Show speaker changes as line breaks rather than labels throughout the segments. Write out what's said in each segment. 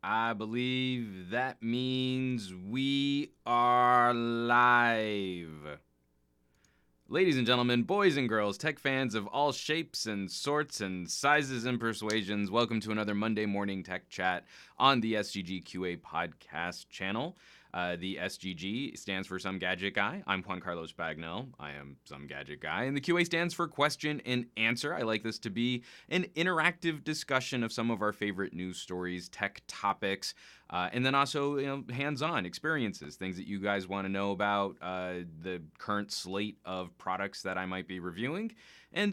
I believe that means we are live. Ladies and gentlemen, boys and girls, tech fans of all shapes and sorts and sizes and persuasions, welcome to another Monday morning tech chat on the SGGQA podcast channel. The SGG stands for Some Gadget Guy. I'm Juan Carlos Bagnell. I am Some Gadget Guy. And the QA stands for Question and Answer. I like this to be an interactive discussion of some of our favorite news stories, tech topics, and then also hands-on experiences, things that you guys want to know about, the current slate of products that I might be reviewing, and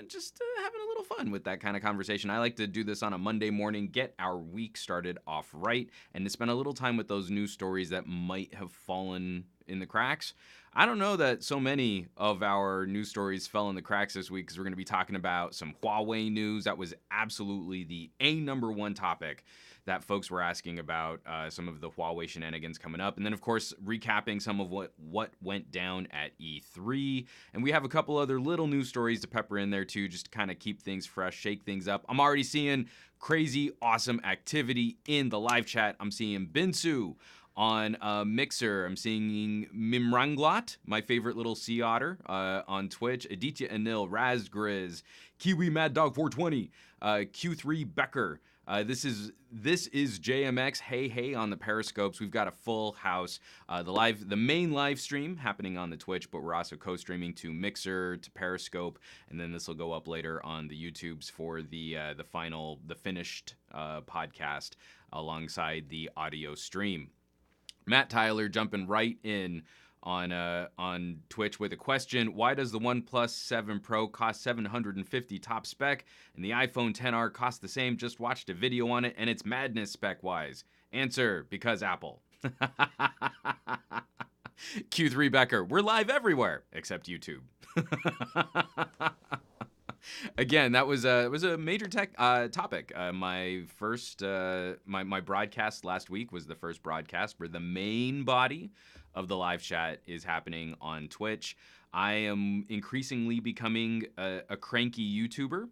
just having a little fun with that kind of conversation. I like to do this on a Monday morning, get our week started off right, and to spend a little time with those news stories that might have fallen in the cracks. I don't know that so many of our news stories fell in the cracks this week because we're going to be talking about some Huawei news. That was absolutely the number one topic that folks were asking about, some of the Huawei shenanigans coming up. And then, of course, recapping some of what went down at E3. And we have a couple other little news stories to pepper in there, too, just to kind of keep things fresh, shake things up. I'm already seeing crazy, awesome activity in the live chat. I'm seeing Binsu on Mixer. I'm seeing Mimranglot, my favorite little sea otter, on Twitch. Aditya Anil, Razgriz, Kiwi Mad Dog 420, Q3 Becker. This is JMX. Hey on the Periscopes. We've got a full house. The main live stream happening on the Twitch, but we're also co-streaming to Mixer, to Periscope, and then this will go up later on the YouTubes for the finished podcast alongside the audio stream. Matt Tyler jumping right in on Twitch with a question. Why does the OnePlus 7 Pro cost $750 top spec and the iPhone XR cost the same? Just watched a video on it and it's madness spec-wise. Answer, because Apple. Q3 Becker, we're live everywhere except YouTube. Again, that was a major tech topic. My first my broadcast last week was the first broadcast where the main body of the live chat is happening on Twitch. I am increasingly becoming a cranky YouTuber,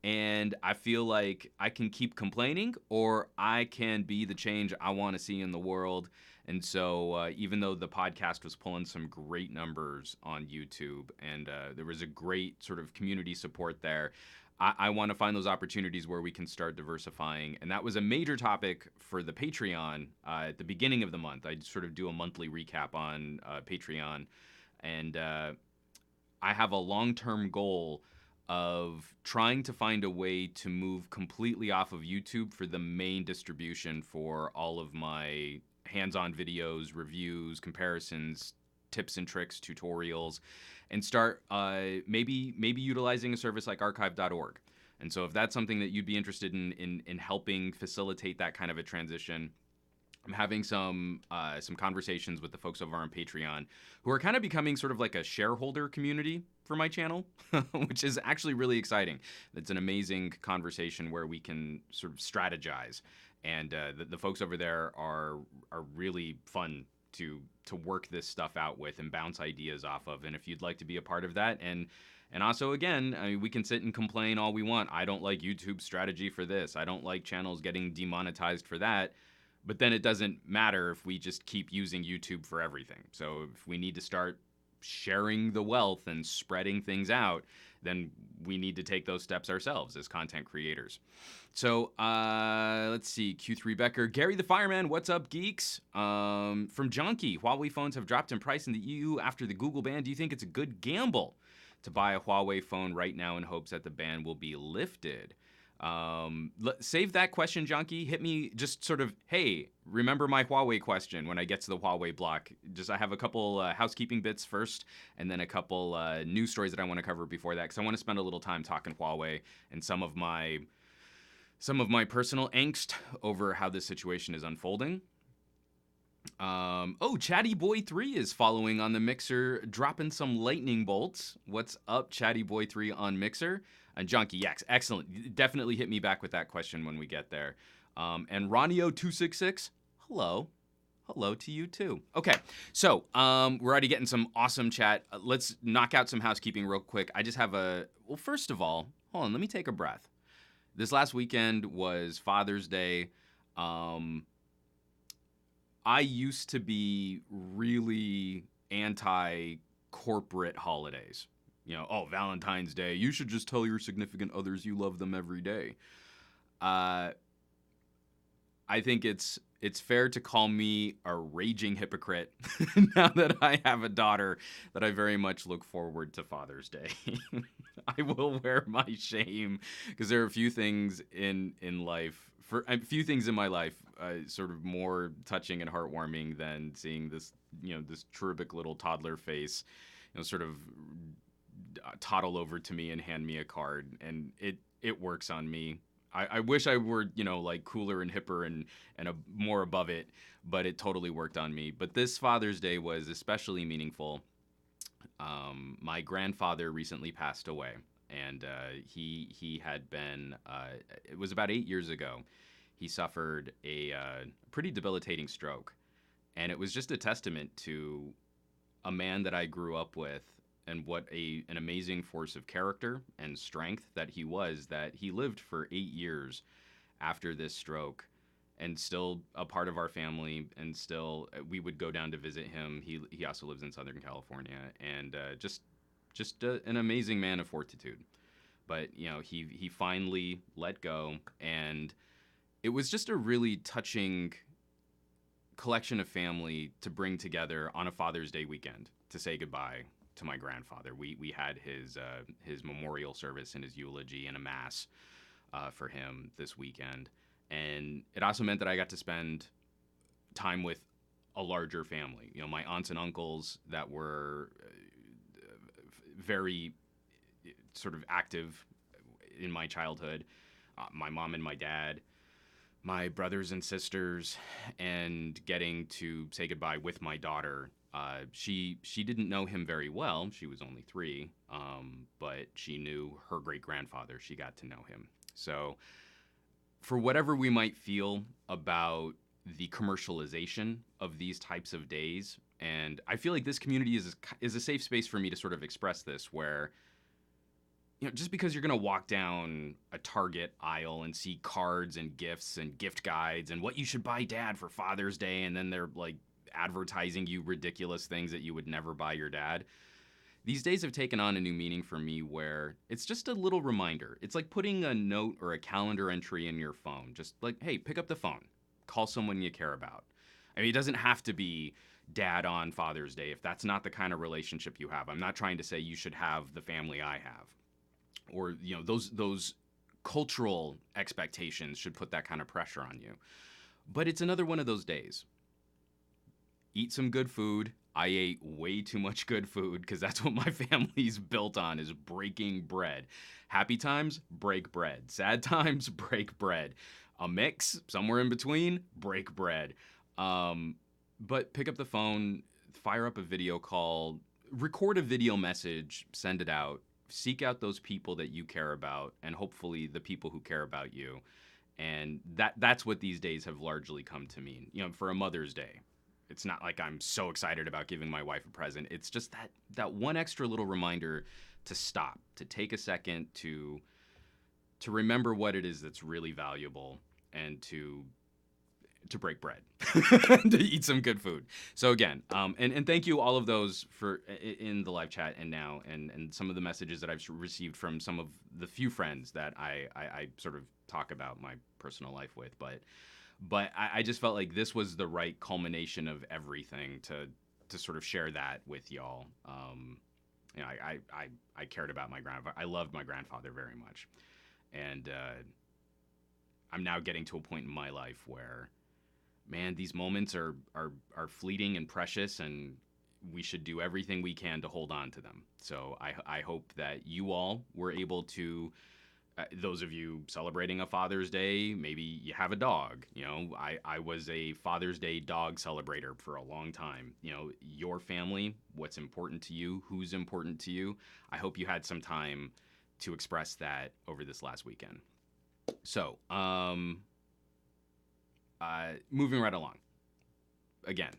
and I feel like I can keep complaining or I can be the change I want to see in the world. And so even though the podcast was pulling some great numbers on YouTube and there was a great sort of community support there, I want to find those opportunities where we can start diversifying. And that was a major topic for the Patreon at the beginning of the month. I sort of do a monthly recap on Patreon. And I have a long-term goal of trying to find a way to move completely off of YouTube for the main distribution for all of my hands-on videos, reviews, comparisons, tips and tricks, tutorials, and start maybe utilizing a service like archive.org. And so if that's something that you'd be interested in helping facilitate that kind of a transition, I'm having some conversations with the folks over on Patreon who are kind of becoming sort of like a shareholder community for my channel, which is actually really exciting. It's an amazing conversation where we can sort of strategize. And the folks over there are really fun to work this stuff out with and bounce ideas off of. And if you'd like to be a part of that, and also, again, I mean, we can sit and complain all we want. I don't like YouTube's strategy for this. I don't like channels getting demonetized for that. But then it doesn't matter if we just keep using YouTube for everything. So if we need to start sharing the wealth and spreading things out, then we need to take those steps ourselves as content creators. So let's see, Q3 Becker. Gary the Fireman, what's up, geeks? From Junkie, Huawei phones have dropped in price in the EU after the Google ban. Do you think it's a good gamble to buy a Huawei phone right now in hopes that the ban will be lifted? Save that question, Junkie. Hit me just sort of, hey, remember my Huawei question when I get to the Huawei block. I have a couple housekeeping bits first, and then a couple news stories that I want to cover before that, because I want to spend a little time talking Huawei and some of my personal angst over how this situation is unfolding. Chatty Boy 3 is following on the Mixer, dropping some lightning bolts. What's up, Chatty Boy 3 on Mixer? And Junkie, yes, excellent. Definitely hit me back with that question when we get there. And Ronio266, hello. Hello to you too. Okay, so we're already getting some awesome chat. Let's knock out some housekeeping real quick. I just have well, first of all, hold on, let me take a breath. This last weekend was Father's Day. Um, I used to be really anti corporate holidays. Oh, Valentine's Day, you should just tell your significant others you love them every day. Uh, I think it's fair to call me a raging hypocrite now that I have a daughter that I very much look forward to Father's Day. I will wear my shame because there are a few things in life, for a few things in my life, sort of more touching and heartwarming than seeing this cherubic little toddler face, sort of toddle over to me and hand me a card, and it works on me. I wish I were, like cooler and hipper and more above it, but it totally worked on me. But this Father's Day was especially meaningful. My grandfather recently passed away, and he had been. It was about 8 years ago. He suffered a pretty debilitating stroke, and it was just a testament to a man that I grew up with and what an amazing force of character and strength that he was, that he lived for 8 years after this stroke and still a part of our family, and still we would go down to visit him. He also lives in Southern California, and just an amazing man of fortitude. But he finally let go, and it was just a really touching collection of family to bring together on a Father's Day weekend to say goodbye to my grandfather. We had his memorial service and his eulogy and a mass for him this weekend, and it also meant that I got to spend time with a larger family. My aunts and uncles that were very sort of active in my childhood, my mom and my dad, my brothers and sisters, and getting to say goodbye with my daughter. She didn't know him very well. She was only 3, but she knew her great grandfather. She got to know him. So, for whatever we might feel about the commercialization of these types of days, and I feel like this community is a safe space for me to sort of express this, where just because you're going to walk down a Target aisle and see cards and gifts and gift guides and what you should buy dad for Father's Day, and then they're like advertising you ridiculous things that you would never buy your dad. These days have taken on a new meaning for me, where it's just a little reminder. It's like putting a note or a calendar entry in your phone. Just like, hey, pick up the phone. Call someone you care about. I mean, it doesn't have to be dad on Father's Day if that's not the kind of relationship you have. I'm not trying to say you should have the family I have, or those cultural expectations should put that kind of pressure on you. But it's another one of those days. Eat some good food. I ate way too much good food because that's what my family's built on, is breaking bread. Happy times, break bread. Sad times, break bread. A mix, somewhere in between, break bread. But pick up the phone, fire up a video call, record a video message, send it out. Seek out those people that you care about, and hopefully the people who care about you. And that's what these days have largely come to mean. For a Mother's Day, it's not like I'm so excited about giving my wife a present. It's just that one extra little reminder to stop, to take a second to remember what it is that's really valuable, and to break bread, to eat some good food. So again, and thank you all of those for in the live chat and now, and some of the messages that I've received from some of the few friends that I sort of talk about my personal life with. But I just felt like this was the right culmination of everything to sort of share that with y'all. I cared about my grandfather. I loved my grandfather very much, and I'm now getting to a point in my life where, man, these moments are fleeting and precious, and we should do everything we can to hold on to them. So I hope that you all were able to, those of you celebrating a Father's Day, maybe you have a dog. I was a Father's Day dog celebrator for a long time. Your family, what's important to you, who's important to you. I hope you had some time to express that over this last weekend. So, moving right along. Again,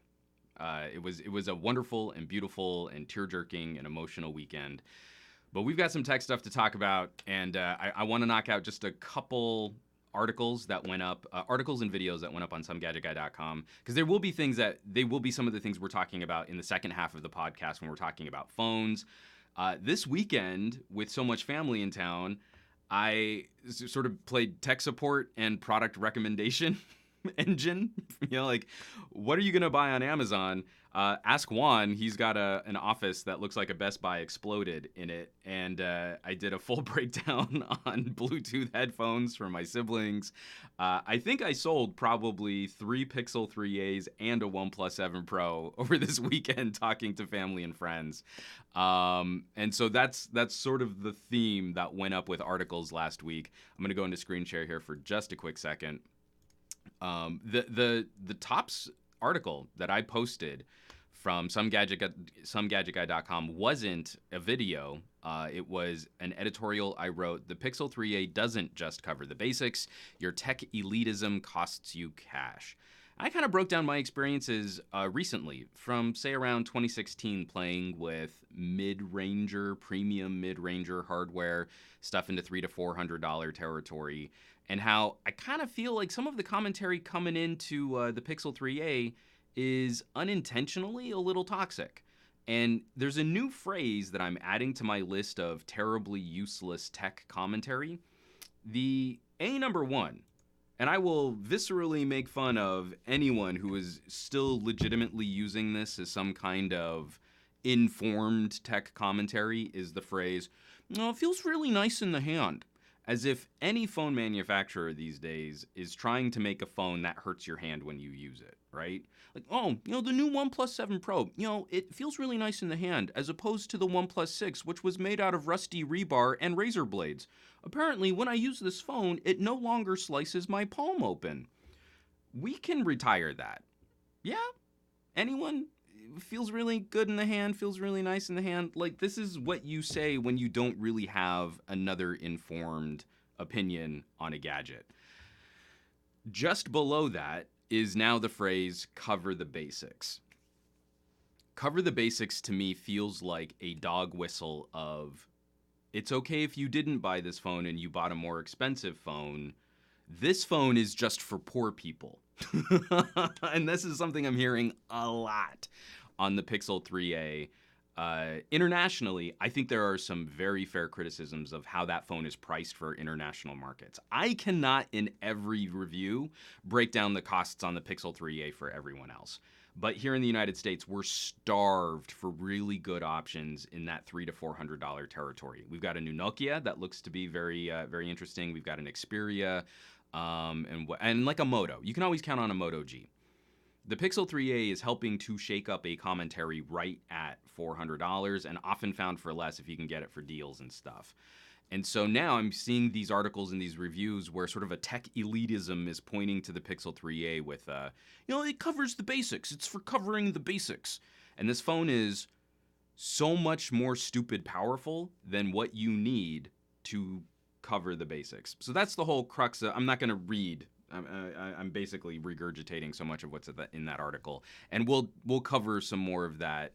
it was a wonderful and beautiful and tear-jerking and emotional weekend. But we've got some tech stuff to talk about, and I want to knock out just a couple articles that went up, articles and videos that went up on SomeGadgetGuy.com, because there will be things that they will be some of the things we're talking about in the second half of the podcast when we're talking about phones. This weekend, with so much family in town, I sort of played tech support and product recommendation engine. Like, what are you going to buy on Amazon? Ask Juan. He's got an office that looks like a Best Buy exploded in it. And I did a full breakdown on Bluetooth headphones for my siblings. I think I sold probably 3 Pixel 3As and a OnePlus 7 Pro over this weekend talking to family and friends. And so that's sort of the theme that went up with articles last week. I'm going to go into screen share here for just a quick second. The tops article that I posted from SomeGadgetGuy.com wasn't a video. It was an editorial I wrote. The Pixel 3a doesn't just cover the basics. Your tech elitism costs you cash. I kind of broke down my experiences recently from, say, around 2016 playing with premium mid-ranger hardware, stuff into $300 to $400 territory, and how I kind of feel like some of the commentary coming into the Pixel 3a is unintentionally a little toxic. And there's a new phrase that I'm adding to my list of terribly useless tech commentary. The A1. And I will viscerally make fun of anyone who is still legitimately using this as some kind of informed tech commentary, is the phrase, "Oh, it feels really nice in the hand." As if any phone manufacturer these days is trying to make a phone that hurts your hand when you use it, right? Like, oh, the new OnePlus 7 Pro, it feels really nice in the hand, as opposed to the OnePlus 6, which was made out of rusty rebar and razor blades. Apparently, when I use this phone, it no longer slices my palm open. We can retire that. Yeah? Anyone? Feels really good in the hand, feels really nice in the hand. Like, this is what you say when you don't really have another informed opinion on a gadget. Just below that is now the phrase, cover the basics. Cover the basics to me feels like a dog whistle of, it's okay if you didn't buy this phone and you bought a more expensive phone. This phone is just for poor people. And this is something I'm hearing a lot on the Pixel 3a. Internationally, I think there are some very fair criticisms of how that phone is priced for international markets. I cannot, in every review, break down the costs on the Pixel 3a for everyone else. But here in the United States, we're starved for really good options in that $300 to $400 territory. We've got a new Nokia that looks to be very, very interesting. We've got an Xperia, and like a Moto. You can always count on a Moto G. The Pixel 3a is helping to shake up a commentary right at $400 and often found for less if you can get it for deals and stuff. And so now I'm seeing these articles and these reviews where sort of a tech elitism is pointing to the Pixel 3a with, it covers the basics. It's for covering the basics. And this phone is so much more stupid powerful than what you need to cover the basics. So that's the whole crux of, I'm not going to read. I'm basically regurgitating so much of what's in that article, and we'll cover some more of that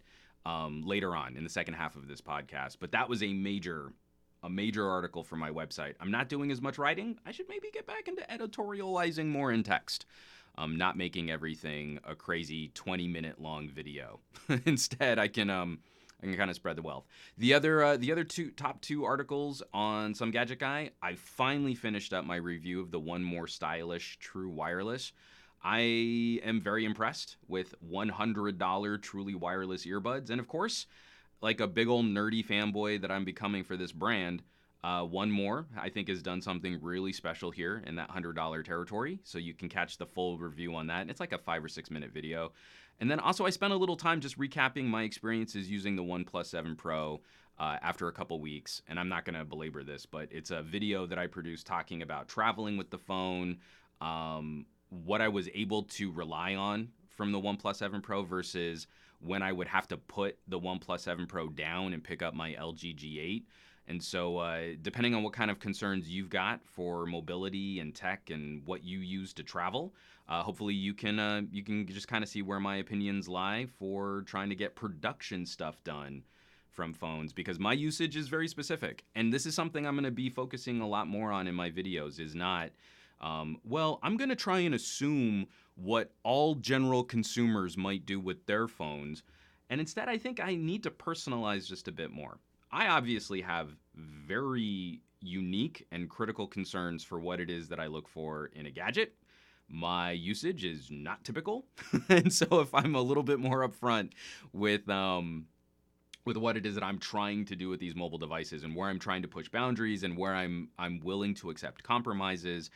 later on in the second half of this podcast. But that was a major article for my website. I'm not doing as much writing. I should maybe get back into editorializing more in text. Not making everything a crazy 20-minute long video. Instead, I can kind of spread the wealth. The other top two articles on Some Gadget Guy, I finally finished up my review of the One More Stylish True Wireless. I am very impressed with $100 truly wireless earbuds. And of course, like a big old nerdy fanboy that I'm becoming for this brand, One More, I think, has done something really special here in that $100 territory. So you can catch the full review on that. It's like a 5 or 6 minute video. And then also I spent a little time just recapping my experiences using the OnePlus 7 Pro after a couple weeks. And I'm not going to belabor this, but it's a video that I produced talking about traveling with the phone, what I was able to rely on from the OnePlus 7 Pro versus when I would have to put the OnePlus 7 Pro down and pick up my LG G8. And so depending on what kind of concerns you've got for mobility and tech and what you use to travel, hopefully you can just kind of see where my opinions lie for trying to get production stuff done from phones, because my usage is very specific. And this is something I'm going to be focusing a lot more on in my videos, is not Well, I'm going to try and assume what all general consumers might do with their phones. And instead, I think I need to personalize just a bit more. I obviously have very unique and critical concerns for what it is that I look for in a gadget. My usage is not typical. And so if I'm a little bit more upfront with what it is that I'm trying to do with these mobile devices and where I'm trying to push boundaries and where I'm willing to accept compromises,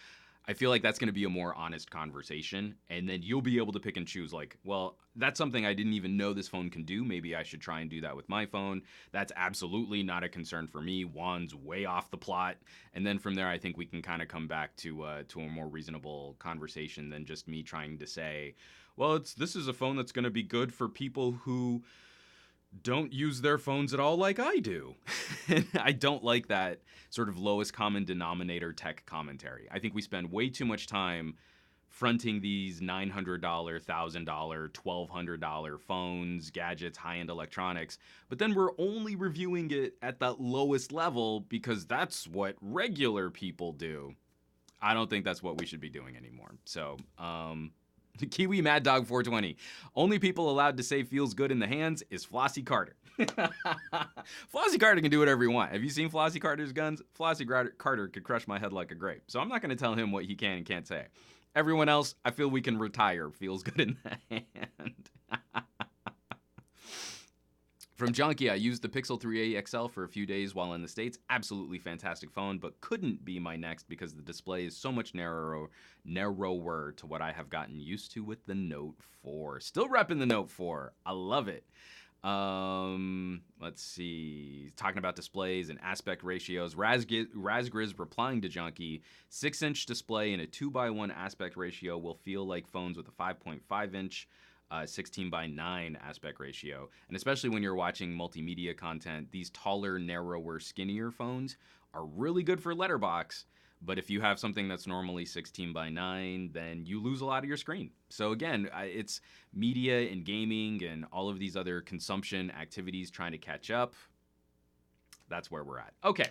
I feel like that's going to be a more honest conversation, and then you'll be able to pick and choose like, well, that's something I didn't even know this phone can do. Maybe I should try and do that with my phone. That's absolutely not a concern for me. Juan's way off the plot. And then from there, I think we can kind of come back to a more reasonable conversation than just me trying to say, well, this is a phone that's going to be good for people who don't use their phones at all like I do. And I don't like that sort of lowest common denominator tech commentary. I think we spend way too much time fronting these $900, $1,000, $1,200 phones, gadgets, high-end electronics, but then we're only reviewing it at the lowest level because that's what regular people do. I don't think that's what we should be doing anymore. So, Kiwi Mad Dog 420. Only people allowed to say feels good in the hands is Flossie Carter. Flossie Carter can do whatever he wants. Have you seen Flossie Carter's guns? Flossie Carter could crush my head like a grape. So I'm not going to tell him what he can and can't say. Everyone else, I feel we can retire. Feels good in the hand. From Junkie, I used the Pixel 3a XL for a few days while in the States. Absolutely fantastic phone, but couldn't be my next because the display is so much narrower to what I have gotten used to with the Note 4. Still repping the Note 4. I love it. Let's see. Talking about displays and aspect ratios. Razgriz replying to Junkie, 6-inch display and a 2:1 aspect ratio will feel like phones with a 5.5-inch 16:9 aspect ratio. And especially when you're watching multimedia content, these taller, narrower, skinnier phones are really good for letterbox. But if you have something that's normally 16:9, then you lose a lot of your screen. So again, it's media and gaming and all of these other consumption activities trying to catch up. That's where we're at. Okay,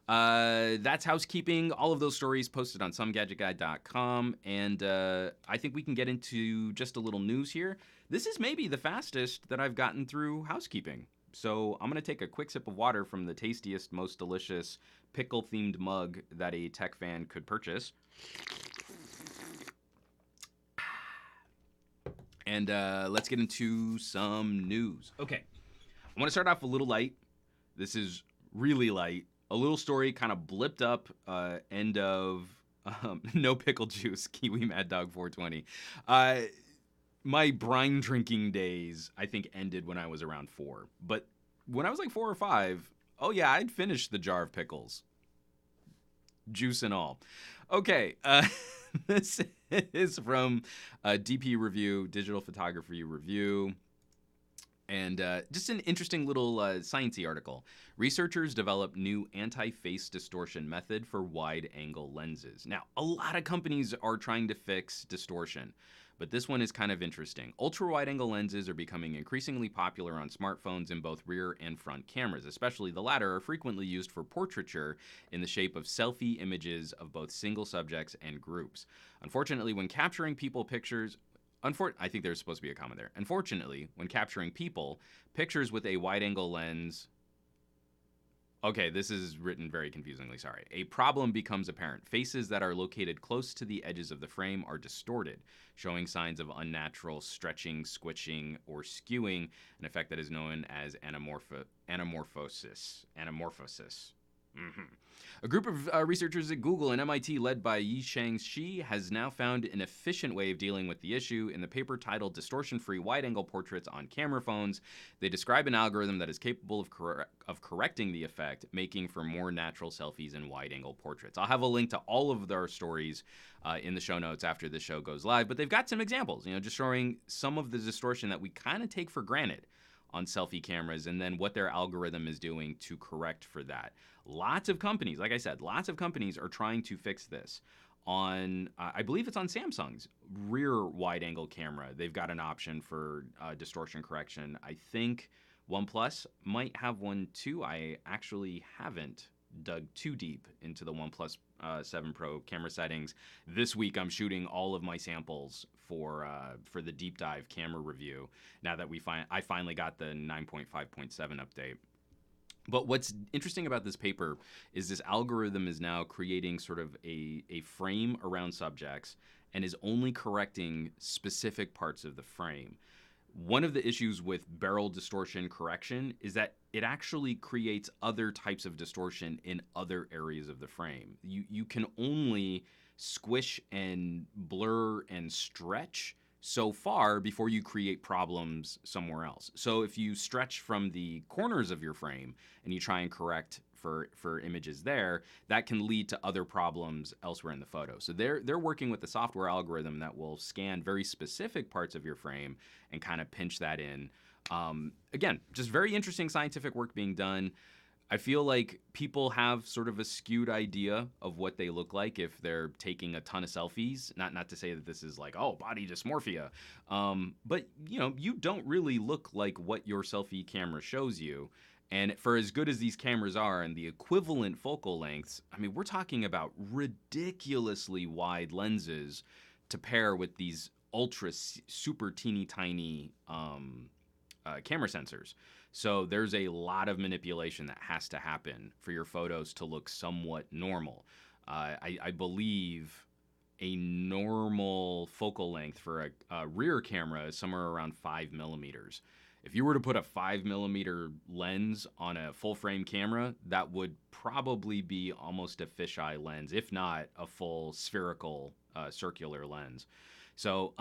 that's housekeeping. All of those stories posted on SomeGadgetGuy.com. And I think we can get into just a little news here. This is maybe the fastest that I've gotten through housekeeping. So I'm going to take a quick sip of water from the tastiest, most delicious pickle-themed mug that a tech fan could purchase. And let's get into some news. Okay, I want to start off a little light. This is really light. A little story kind of blipped up end of No Pickle Juice, Kiwi Mad Dog 420. My brine drinking days, I think, ended when I was around 4. But when I was like 4 or 5, oh yeah, I'd finished the jar of pickles. Juice and all. Okay, this is from DP Review, Digital Photography Review. And just an interesting little sciencey article. Researchers develop new anti-face distortion method for wide-angle lenses. Now, a lot of companies are trying to fix distortion, but this one is kind of interesting. Ultra-wide-angle lenses are becoming increasingly popular on smartphones in both rear and front cameras. Especially the latter are frequently used for portraiture in the shape of selfie images of both single subjects and groups. Unfortunately, when capturing people pictures... I think there's supposed to be a comma there. Unfortunately, when capturing people, pictures with a wide-angle lens... Okay, this is written very confusingly, sorry. A problem becomes apparent. Faces that are located close to the edges of the frame are distorted, showing signs of unnatural stretching, squishing, or skewing, an effect that is known as anamorphosis. Mm-hmm. A group of researchers at Google and MIT led by Yisheng Shi has now found an efficient way of dealing with the issue. In the paper titled Distortion-Free Wide-Angle Portraits on Camera Phones, they describe an algorithm that is capable of correcting the effect, making for more natural selfies and wide-angle portraits. I'll have a link to all of their stories in the show notes after the show goes live, but they've got some examples, just showing some of the distortion that we kind of take for granted on selfie cameras and then what their algorithm is doing to correct for that. Lots of companies, like I said, lots of companies are trying to fix this. On, I believe it's on Samsung's rear wide-angle camera. They've got an option for distortion correction. I think OnePlus might have one too. I actually haven't dug too deep into the OnePlus 7 Pro camera settings. This week, I'm shooting all of my samples for the deep dive camera review. Now that I finally got the 9.5.7 update. But what's interesting about this paper is this algorithm is now creating sort of a frame around subjects and is only correcting specific parts of the frame. One of the issues with barrel distortion correction is that it actually creates other types of distortion in other areas of the frame. You can only squish and blur and stretch so far before you create problems somewhere else. So if you stretch from the corners of your frame and you try and correct for images there, that can lead to other problems elsewhere in the photo. So they're working with the software algorithm that will scan very specific parts of your frame and kind of pinch that in. Again, just very interesting scientific work being done. I feel like people have sort of a skewed idea of what they look like if they're taking a ton of selfies. Not to say that this is like, oh, body dysmorphia. But, you don't really look like what your selfie camera shows you. And for as good as these cameras are and the equivalent focal lengths, I mean, we're talking about ridiculously wide lenses to pair with these ultra super teeny tiny camera sensors. So there's a lot of manipulation that has to happen for your photos to look somewhat normal. I believe a normal focal length for a rear camera is somewhere around 5 millimeters. If you were to put a 5 millimeter lens on a full frame camera, that would probably be almost a fisheye lens, if not a full spherical circular lens. So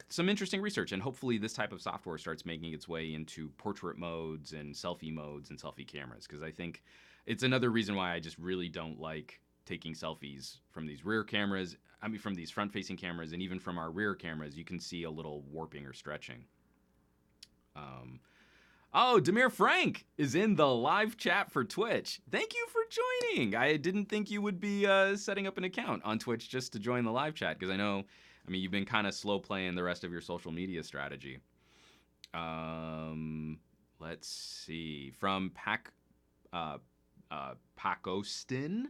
some interesting research, and hopefully this type of software starts making its way into portrait modes and selfie cameras, because I think it's another reason why I just really don't like taking selfies from these rear cameras. I mean, from these front-facing cameras, and even from our rear cameras, you can see a little warping or stretching. Oh, Demir Frank is in the live chat for Twitch. Thank you for joining. I didn't think you would be setting up an account on Twitch just to join the live chat, because I mean, you've been kind of slow playing the rest of your social media strategy. Let's see. From Pakostin,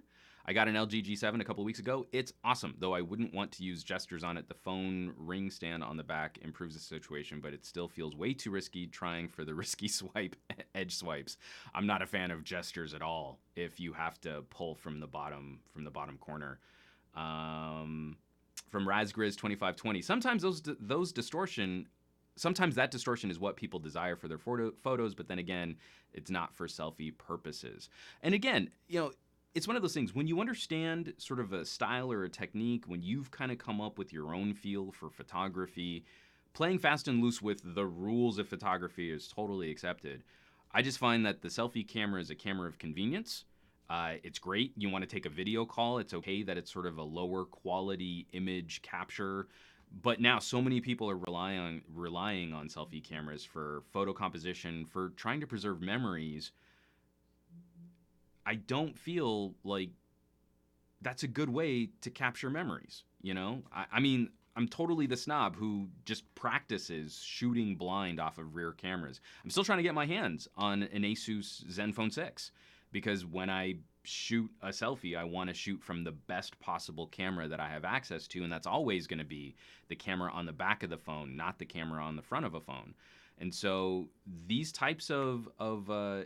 I got an LG G7 a couple of weeks ago. It's awesome, though I wouldn't want to use gestures on it. The phone ring stand on the back improves the situation, but it still feels way too risky trying for the risky edge swipes. I'm not a fan of gestures at all if you have to pull from the bottom corner. From Razgriz 2520, sometimes sometimes that distortion is what people desire for their photos, but then again, it's not for selfie purposes. And again, it's one of those things, when you understand sort of a style or a technique, when you've kind of come up with your own feel for photography, playing fast and loose with the rules of photography is totally accepted. I just find that the selfie camera is a camera of convenience. It's great. You want to take a video call. It's okay that it's sort of a lower quality image capture. But now so many people are relying on selfie cameras for photo composition, for trying to preserve memories. I don't feel like that's a good way to capture memories, I mean, I'm totally the snob who just practices shooting blind off of rear cameras. I'm still trying to get my hands on an Asus Zenfone 6 because when I shoot a selfie, I want to shoot from the best possible camera that I have access to, and that's always going to be the camera on the back of the phone, not the camera on the front of a phone. And so these types of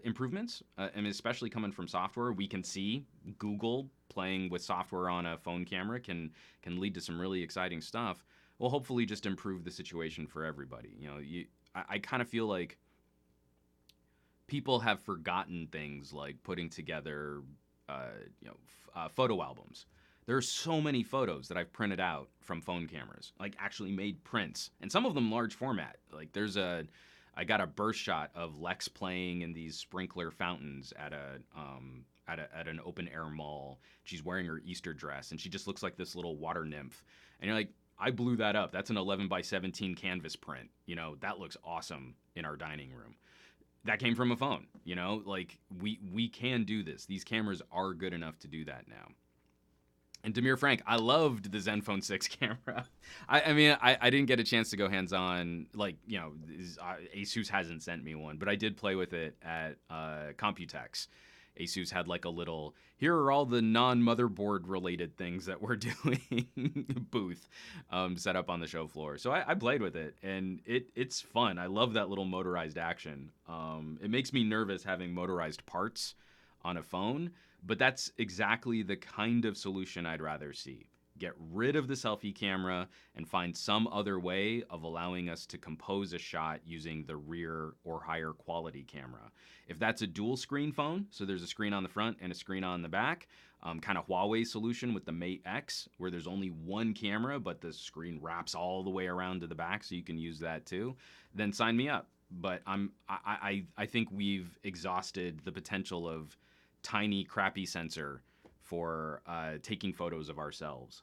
improvements, and especially coming from software, we can see Google playing with software on a phone camera can lead to some really exciting stuff. Will hopefully just improve the situation for everybody. I kind of feel like people have forgotten things like putting together, photo albums. There are so many photos that I've printed out from phone cameras, like actually made prints, and some of them large format. Like I got a burst shot of Lex playing in these sprinkler fountains at an open air mall. She's wearing her Easter dress, and she just looks like this little water nymph. And you're like, I blew that up. That's an 11x17 canvas print. That looks awesome in our dining room. That came from a phone. Like we can do this. These cameras are good enough to do that now. And Demir Frank, I loved the Zenfone 6 camera. I mean, I didn't get a chance to go hands-on. Asus hasn't sent me one, but I did play with it at Computex Asus had like a little, here are all the non-motherboard related things that we're doing booth set up on the show floor. So I played with it, and it's fun. I love that little motorized action. It makes me nervous having motorized parts on a phone, but that's exactly the kind of solution I'd rather see. Get rid of the selfie camera and find some other way of allowing us to compose a shot using the rear or higher quality camera. If that's a dual screen phone, so there's a screen on the front and a screen on the back, kind of Huawei solution with the Mate X, where there's only one camera, but the screen wraps all the way around to the back, so you can use that too, then sign me up. But I think we've exhausted the potential of tiny, crappy sensor for taking photos of ourselves.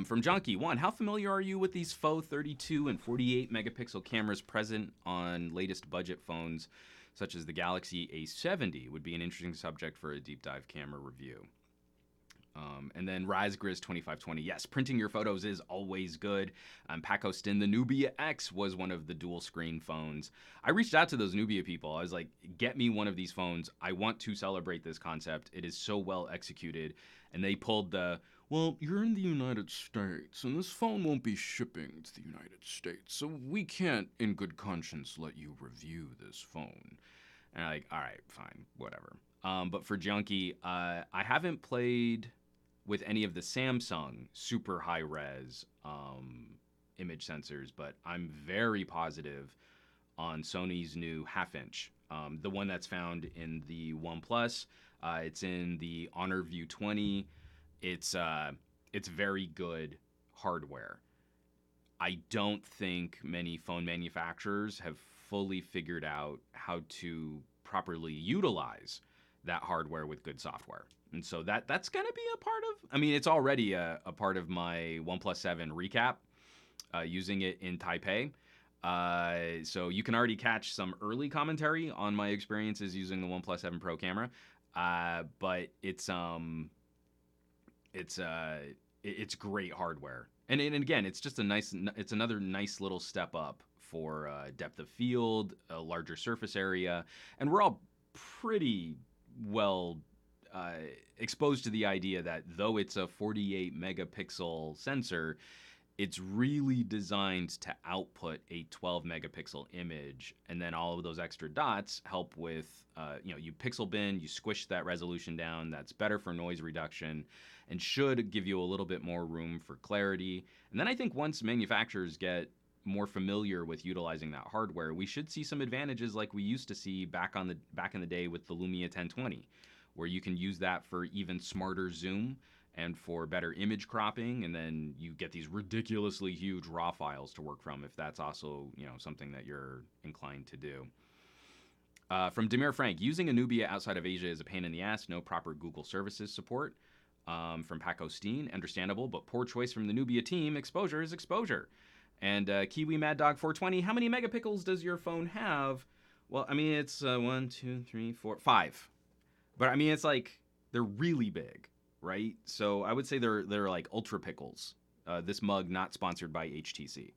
From Junkie, one, how familiar are you with these faux 32 and 48 megapixel cameras present on latest budget phones, such as the Galaxy A70? Would be an interesting subject for a deep dive camera review. And then RazGriz2520, yes, printing your photos is always good. Paco Stin, the Nubia X was one of the dual screen phones. I reached out to those Nubia people. I was like, get me one of these phones. I want to celebrate this concept. It is so well executed. And they pulled the, well, you're in the United States, and this phone won't be shipping to the United States, so we can't, in good conscience, let you review this phone. And I'm like, all right, fine, whatever. But for Junkie, I haven't played with any of the Samsung super high res image sensors, but I'm very positive on Sony's new half-inch, the one that's found in the OnePlus. It's in the Honor View 20. It's very good hardware. I don't think many phone manufacturers have fully figured out how to properly utilize that hardware with good software. And so that's going to be a part of, I mean, it's already a part of my OnePlus 7 recap, using it in Taipei. So you can already catch some early commentary on my experiences using the OnePlus 7 Pro camera. But it's great hardware. And again, it's just it's another nice little step up for depth of field, a larger surface area. And we're all pretty well exposed to the idea that though it's a 48 megapixel sensor, it's really designed to output a 12 megapixel image, and then all of those extra dots help with, you pixel bin, you squish that resolution down. That's better for noise reduction and should give you a little bit more room for clarity. And then I think once manufacturers get more familiar with utilizing that hardware, we should see some advantages like we used to see back in the day with the Lumia 1020, where you can use that for even smarter zoom and for better image cropping, and then you get these ridiculously huge raw files to work from if that's also something that you're inclined to do. From Demir Frank, using a Nubia outside of Asia is a pain in the ass. No proper Google services support. From Paco Steen, understandable, but poor choice from the Nubia team. Exposure is exposure. And Kiwi Mad Dog 420, how many megapixels does your phone have? Well, I mean, it's 1, 2, 3, 4, 5. But I mean, it's like they're really big, right? So I would say they're like ultra pickles. This mug not sponsored by HTC.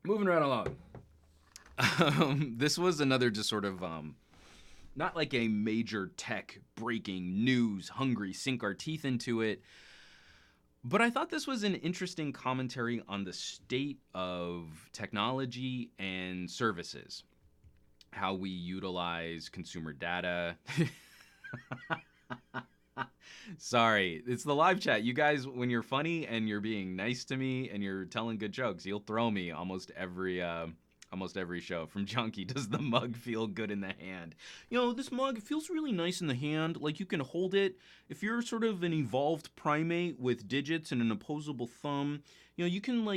Moving right along. This was another just sort of not like a major tech breaking news, hungry, sink our teeth into it. But I thought this was an interesting commentary on the state of technology and services, how we utilize consumer data. Sorry, it's the live chat. You guys, when you're funny and you're being nice to me and you're telling good jokes, you'll throw me almost every show. From Junkie, does the mug feel good in the hand? This mug feels really nice in the hand. Like, you can hold it. If you're sort of an evolved primate with digits and an opposable thumb, you can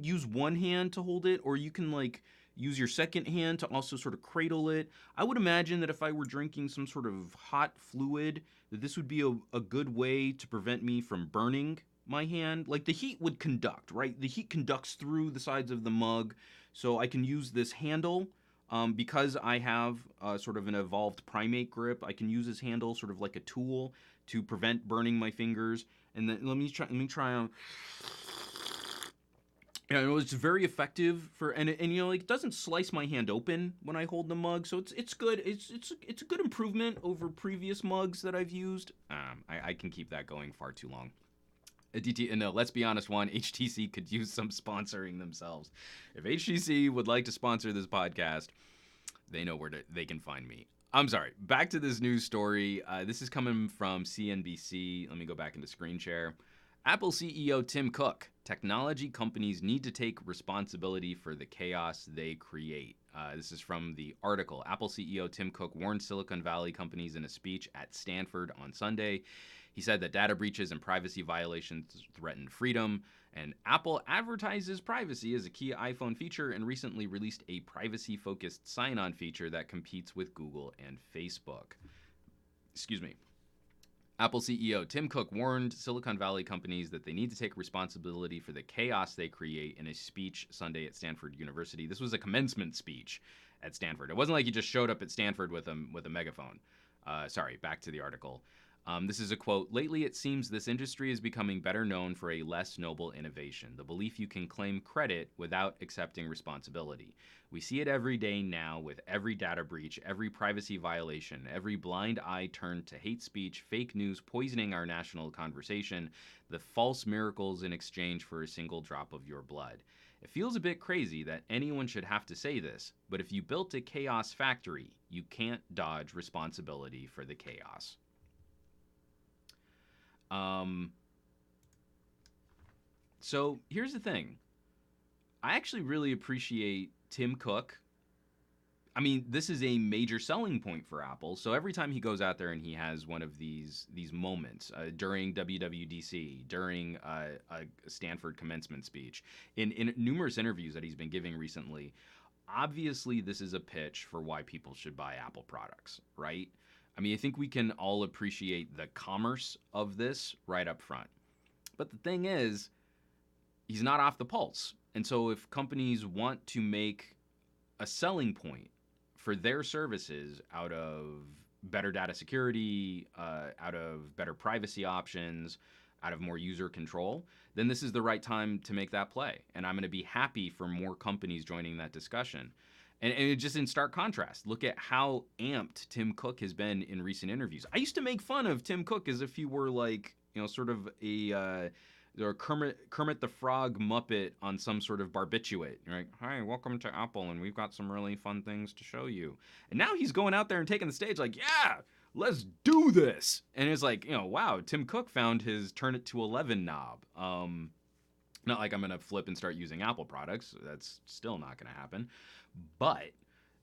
use one hand to hold it, or you can use your second hand to also sort of cradle it. I would imagine that if I were drinking some sort of hot fluid, that this would be a good way to prevent me from burning my hand. Like, the heat would conduct, right? The heat conducts through the sides of the mug. So I can use this handle because I have sort of an evolved primate grip. I can use this handle sort of like a tool to prevent burning my fingers. And then let me try. Yeah, it was very effective for, and you know, like, it doesn't slice my hand open when I hold the mug, so it's good. It's a good improvement over previous mugs that I've used. I can keep that going far too long. No, let's be honest, one, HTC could use some sponsoring themselves. If HTC would like to sponsor this podcast, they know they can find me. I'm sorry. Back to this news story. This is coming from CNBC. Let me go back into screen share. Apple CEO Tim Cook. Technology companies need to take responsibility for the chaos they create. This is from the article. Apple CEO Tim Cook warned Silicon Valley companies in a speech at Stanford on Sunday. He said that data breaches and privacy violations threaten freedom. And Apple advertises privacy as a key iPhone feature and recently released a privacy-focused sign-on feature that competes with Google and Facebook. Excuse me. Apple CEO Tim Cook warned Silicon Valley companies that they need to take responsibility for the chaos they create in a speech Sunday at Stanford University. This was a commencement speech at Stanford. It wasn't like he just showed up at Stanford with a megaphone. Sorry, back to the article. This is a quote. Lately, it seems this industry is becoming better known for a less noble innovation, the belief you can claim credit without accepting responsibility. We see it every day now with every data breach, every privacy violation, every blind eye turned to hate speech, fake news poisoning our national conversation, the false miracles in exchange for a single drop of your blood. It feels a bit crazy that anyone should have to say this, but if you built a chaos factory, you can't dodge responsibility for the chaos. So here's the thing. I actually really appreciate Tim Cook. I mean, this is a major selling point for Apple. So every time he goes out there and he has one of these moments during WWDC, during a Stanford commencement speech, in numerous interviews that he's been giving recently, obviously this is a pitch for why people should buy Apple products, right? I mean, I think we can all appreciate the commerce of this right up front. But the thing is, he's not off the pulse. And so if companies want to make a selling point for their services out of better data security, out of better privacy options, out of more user control, then this is the right time to make that play. And I'm going to be happy for more companies joining that discussion. And just in stark contrast, look at how amped Tim Cook has been in recent interviews. I used to make fun of Tim Cook as if he were like, you know, sort of a Kermit the Frog Muppet on some sort of barbiturate. You're like, hi, welcome to Apple, and we've got some really fun things to show you. And now he's going out there and taking the stage like, yeah, let's do this. And it's like, you know, wow, Tim Cook found his turn it to 11 knob. Not like I'm going to flip and start using Apple products. That's still not going to happen. But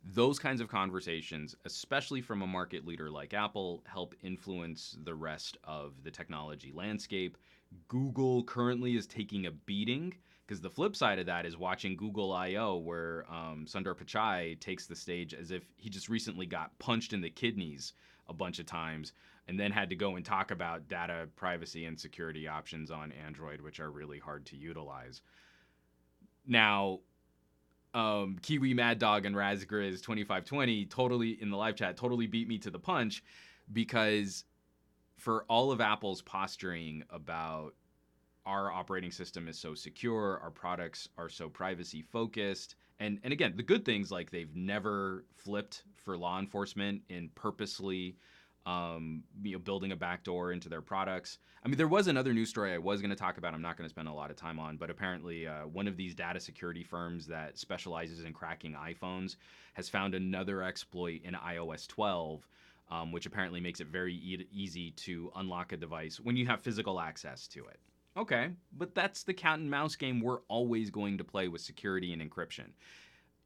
those kinds of conversations, especially from a market leader like Apple, help influence the rest of the technology landscape. Google currently is taking a beating because the flip side of that is watching Google I/O, where Sundar Pichai takes the stage as if he just recently got punched in the kidneys a bunch of times and then had to go and talk about data privacy and security options on Android, which are really hard to utilize. Now, Kiwi Mad Dog and Razgriz 2520 totally in the live chat totally beat me to the punch, because for all of Apple's posturing about our operating system is so secure, our products are so privacy focused, and again, the good things, like they've never flipped for law enforcement in purposely building a backdoor into their products. I mean, there was another news story I was going to talk about. I'm not going to spend a lot of time on, but apparently one of these data security firms that specializes in cracking iPhones has found another exploit in iOS 12, which apparently makes it very easy to unlock a device when you have physical access to it. Okay, but that's the cat and mouse game we're always going to play with security and encryption.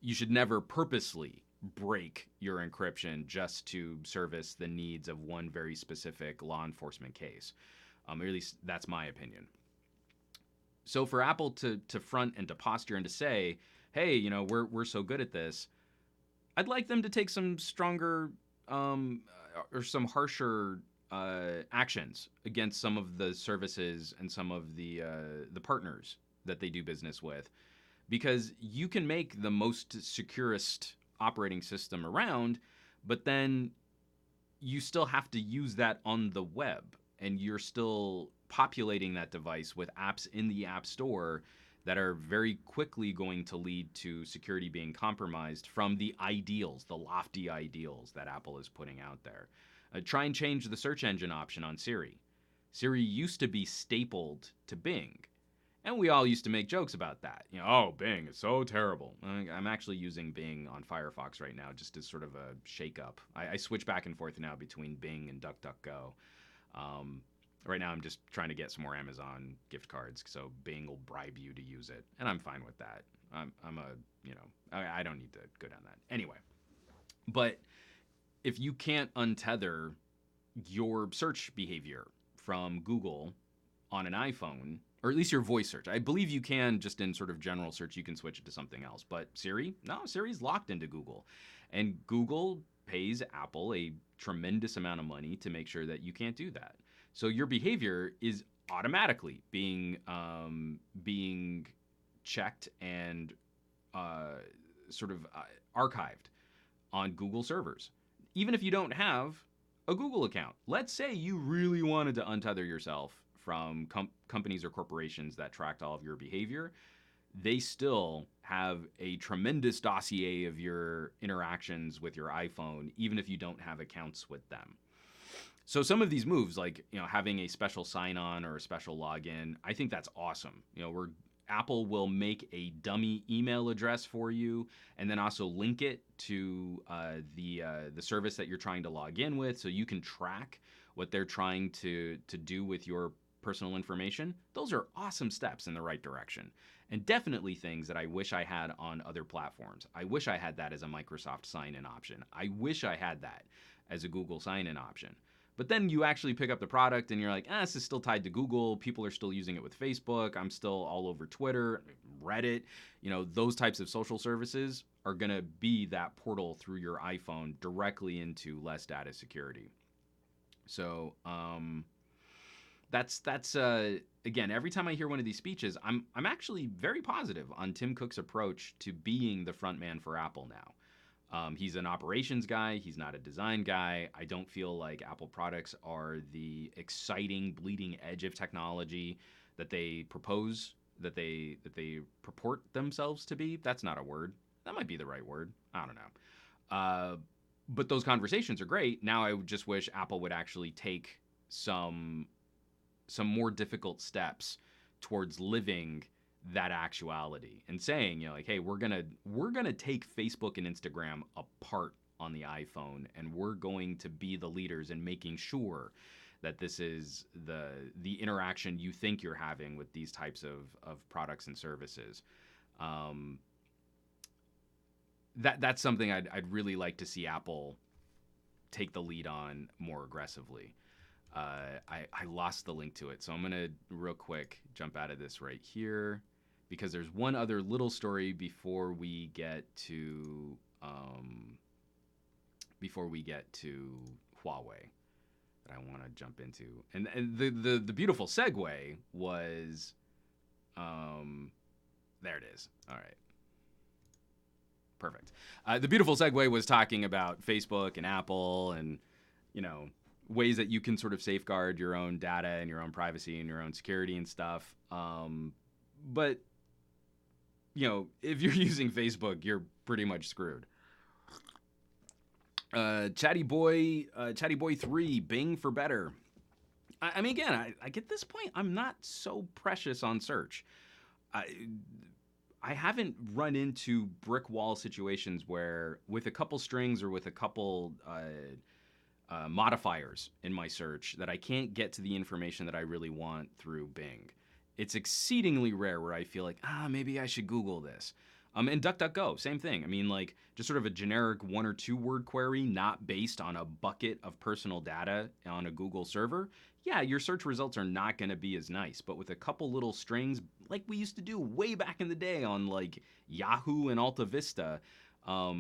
You should never purposely break your encryption just to service the needs of one very specific law enforcement case. Or at least that's my opinion. So for Apple to front and to posture and to say, hey, you know, we're so good at this, I'd like them to take some stronger or some harsher actions against some of the services and some of the partners that they do business with, because you can make the most securest operating system around, but then you still have to use that on the web, and you're still populating that device with apps in the App Store that are very quickly going to lead to security being compromised from the ideals, the lofty ideals that Apple is putting out there. Try and change the search engine option on Siri. Siri used to be stapled to Bing. And we all used to make jokes about that. Oh, Bing is so terrible. I'm actually using Bing on Firefox right now just as sort of a shake-up. I switch back and forth now between Bing and DuckDuckGo. Right now I'm just trying to get some more Amazon gift cards, so Bing will bribe you to use it, and I'm fine with that. I don't need to go down that. Anyway, but if you can't untether your search behavior from Google on an iPhone, or at least your voice search. I believe you can just in sort of general search, you can switch it to something else. But Siri, no, Siri's locked into Google. And Google pays Apple a tremendous amount of money to make sure that you can't do that. So your behavior is automatically being checked and archived on Google servers. Even if you don't have a Google account. Let's say you really wanted to untether yourself from companies or corporations that tracked all of your behavior. They still have a tremendous dossier of your interactions with your iPhone, even if you don't have accounts with them. So some of these moves, like having a special sign-on or a special login, I think that's awesome. Apple will make a dummy email address for you, and then also link it to the service that you're trying to log in with, so you can track what they're trying to do with your personal information. Those are awesome steps in the right direction, and definitely things that I wish I had on other platforms. I wish I had that as a Microsoft sign-in option. I wish I had that as a Google sign-in option. But then you actually pick up the product and you're like, this is still tied to Google. People are still using it with Facebook. I'm still all over Twitter, Reddit. Those types of social services are going to be that portal through your iPhone directly into less data security. So that's again, every time I hear one of these speeches, I'm actually very positive on Tim Cook's approach to being the front man for Apple now. He's an operations guy. He's not a design guy. I don't feel like Apple products are the exciting bleeding edge of technology that they propose, that they purport themselves to be. That's not a word. That might be the right word. I don't know. But those conversations are great. Now I just wish Apple would actually take some more difficult steps towards living that actuality and saying, hey, we're gonna take Facebook and Instagram apart on the iPhone, and we're going to be the leaders in making sure that this is the interaction you think you're having with these types of products and services. That's something I'd really like to see Apple take the lead on more aggressively. I lost the link to it, so I'm gonna real quick jump out of this right here, because there's one other little story before we get to Huawei that I want to jump into, and the beautiful segue was there it is. All right. Perfect. The beautiful segue was talking about Facebook and Apple and, ways that you can sort of safeguard your own data and your own privacy and your own security and stuff. But, if you're using Facebook, you're pretty much screwed. Chatty Boy 3, Bing for better. I mean, again, I at this point, I'm not so precious on search. I haven't run into brick wall situations where with a couple strings or with a couple modifiers in my search that I can't get to the information that I really want through Bing. It's exceedingly rare where I feel like, maybe I should Google this. And DuckDuckGo, same thing. I mean, like, just sort of a generic 1 or 2 word query, not based on a bucket of personal data on a Google server. Yeah, your search results are not going to be as nice, but with a couple little strings, like we used to do way back in the day on like Yahoo and Alta Vista, a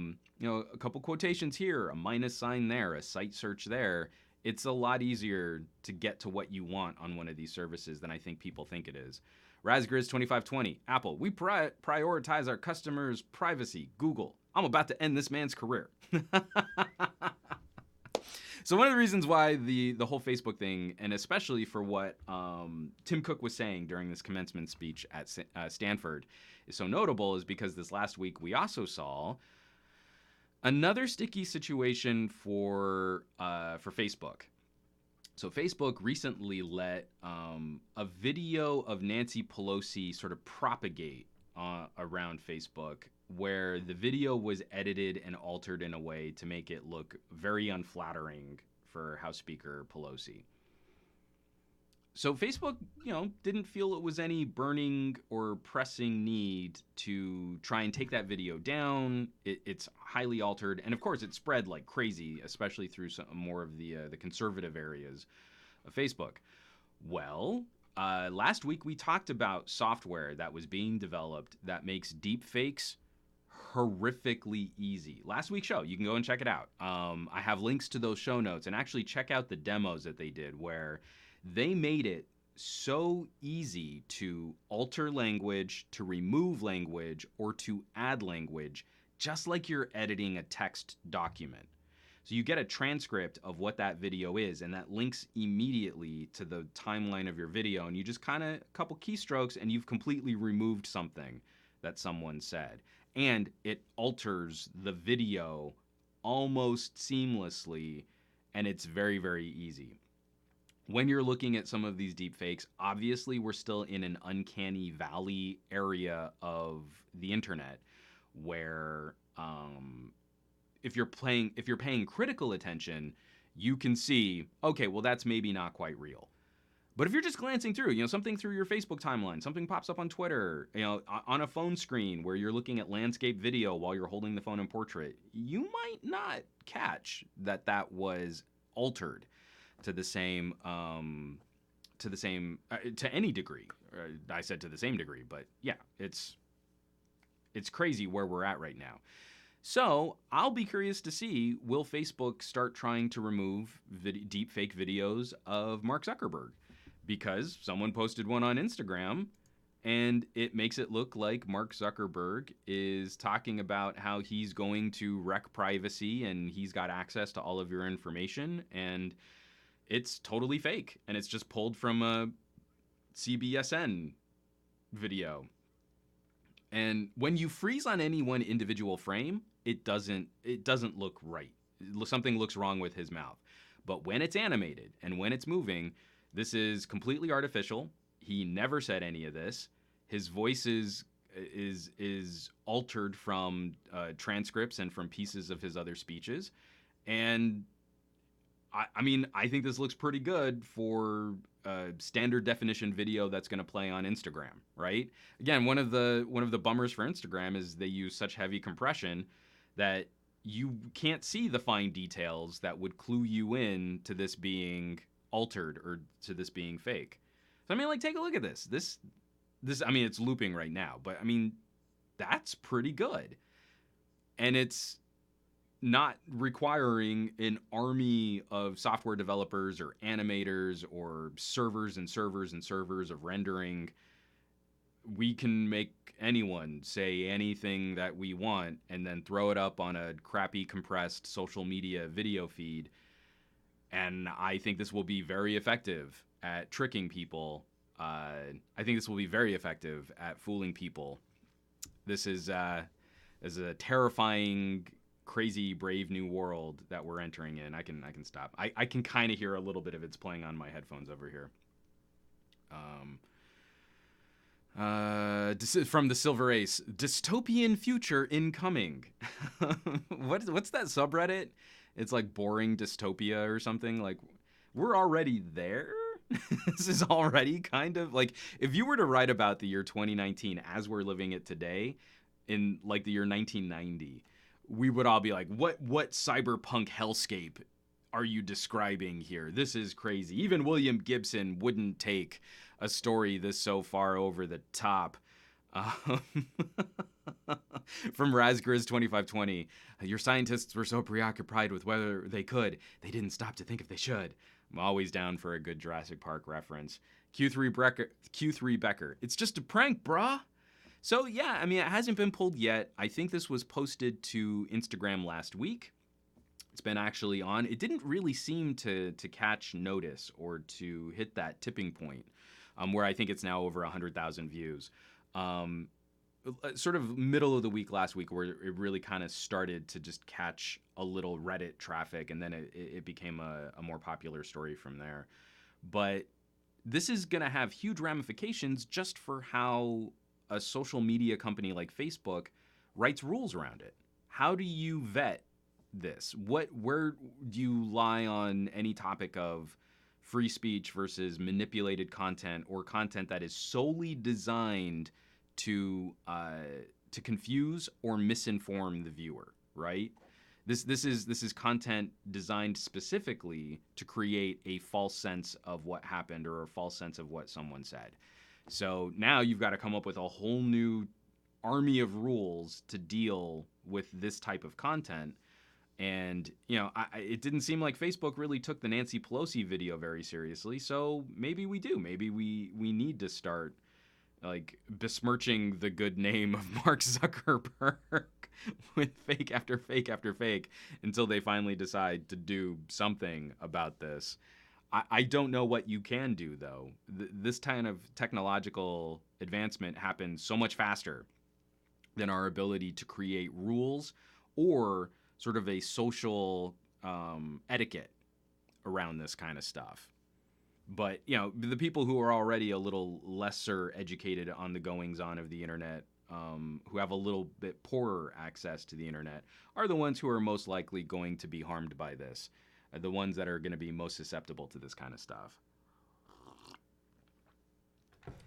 couple quotations here, a minus sign there, a site search there. It's a lot easier to get to what you want on one of these services than I think people think it is. Razgriz2520, Apple, we prioritize our customers' privacy. Google, I'm about to end this man's career. So one of the reasons why the whole Facebook thing, and especially for what Tim Cook was saying during this commencement speech at Stanford, is so notable, is because this last week we also saw another sticky situation for Facebook. So Facebook recently let a video of Nancy Pelosi sort of propagate around Facebook, where the video was edited and altered in a way to make it look very unflattering for House Speaker Pelosi. So Facebook, didn't feel it was any burning or pressing need to try and take that video down. It's highly altered, and of course, it spread like crazy, especially through some more of the conservative areas of Facebook. Well, last week we talked about software that was being developed that makes deepfakes horrifically easy. Last week's show, you can go and check it out. I have links to those show notes, and actually check out the demos that they did, where they made it so easy to alter language, to remove language, or to add language, just like you're editing a text document. So you get a transcript of what that video is, and that links immediately to the timeline of your video, and you just kind of, a couple keystrokes, and you've completely removed something that someone said. And it alters the video almost seamlessly, and it's very, very easy. When you're looking at some of these deepfakes, obviously we're still in an uncanny valley area of the internet, where if you're paying critical attention, you can see, okay, well, that's maybe not quite real. But if you're just glancing through, something through your Facebook timeline, something pops up on Twitter, on a phone screen where you're looking at landscape video while you're holding the phone in portrait, you might not catch that was altered to the same to any degree. I said to the same degree, but yeah, it's crazy where we're at right now. So I'll be curious to see, will Facebook start trying to remove deepfake videos of Mark Zuckerberg? Because someone posted one on Instagram, and it makes it look like Mark Zuckerberg is talking about how he's going to wreck privacy and he's got access to all of your information, and it's totally fake, and it's just pulled from a CBSN video. And when you freeze on any one individual frame, it doesn't look right. Something looks wrong with his mouth. But when it's animated and when it's moving, this is completely artificial. He never said any of this. His voice is altered from transcripts and from pieces of his other speeches. And I think this looks pretty good for standard definition video that's going to play on Instagram, right? Again, one of the bummers for Instagram is they use such heavy compression that you can't see the fine details that would clue you in to this being altered or to this being fake. So take a look at this. This it's looping right now, but that's pretty good. And it's not requiring an army of software developers or animators or servers and servers and servers of rendering. We can make anyone say anything that we want and then throw it up on a crappy compressed social media video feed. And I think this will be very effective at tricking people. I think this will be very effective at fooling people. This is a terrifying, crazy, brave new world that we're entering in. I can stop. I can kind of hear a little bit of it's playing on my headphones over here. From the Silver Ace, dystopian future incoming. What's that subreddit? It's like boring dystopia or something. Like, we're already there. This is already kind of like, if you were to write about the year 2019 as we're living it today, in like the year 1990, we would all be like, what cyberpunk hellscape are you describing here? This is crazy. Even William Gibson wouldn't take a story this so far over the top. From Razgriz 2520, your scientists were so preoccupied with whether they could, they didn't stop to think if they should. I'm always down for a good Jurassic Park reference. Q3 Becker, it's just a prank, brah. So yeah, it hasn't been pulled yet. I think this was posted to Instagram last week. It's been actually on. It didn't really seem to catch notice or to hit that tipping point, where I think it's now over 100,000 views. Um, Sort of middle of the week last week, where it really kind of started to just catch a little Reddit traffic, and then it became a more popular story from there. But this is going to have huge ramifications just for how a social media company like Facebook writes rules around it. How do you vet this? Where do you lie on any topic of free speech versus manipulated content, or content that is solely designed to confuse or misinform the viewer, right? This is content designed specifically to create a false sense of what happened or a false sense of what someone said. So now you've got to come up with a whole new army of rules to deal with this type of content. And it didn't seem like Facebook really took the Nancy Pelosi video very seriously. So maybe we do. Maybe we need to start like besmirching the good name of Mark Zuckerberg with fake after fake after fake until they finally decide to do something about this. I don't know what you can do, though. This kind of technological advancement happens so much faster than our ability to create rules or sort of a social etiquette around this kind of stuff. But, the people who are already a little lesser educated on the goings on of the internet, who have a little bit poorer access to the internet, are the ones who are most likely going to be harmed by this, the ones that are going to be most susceptible to this kind of stuff.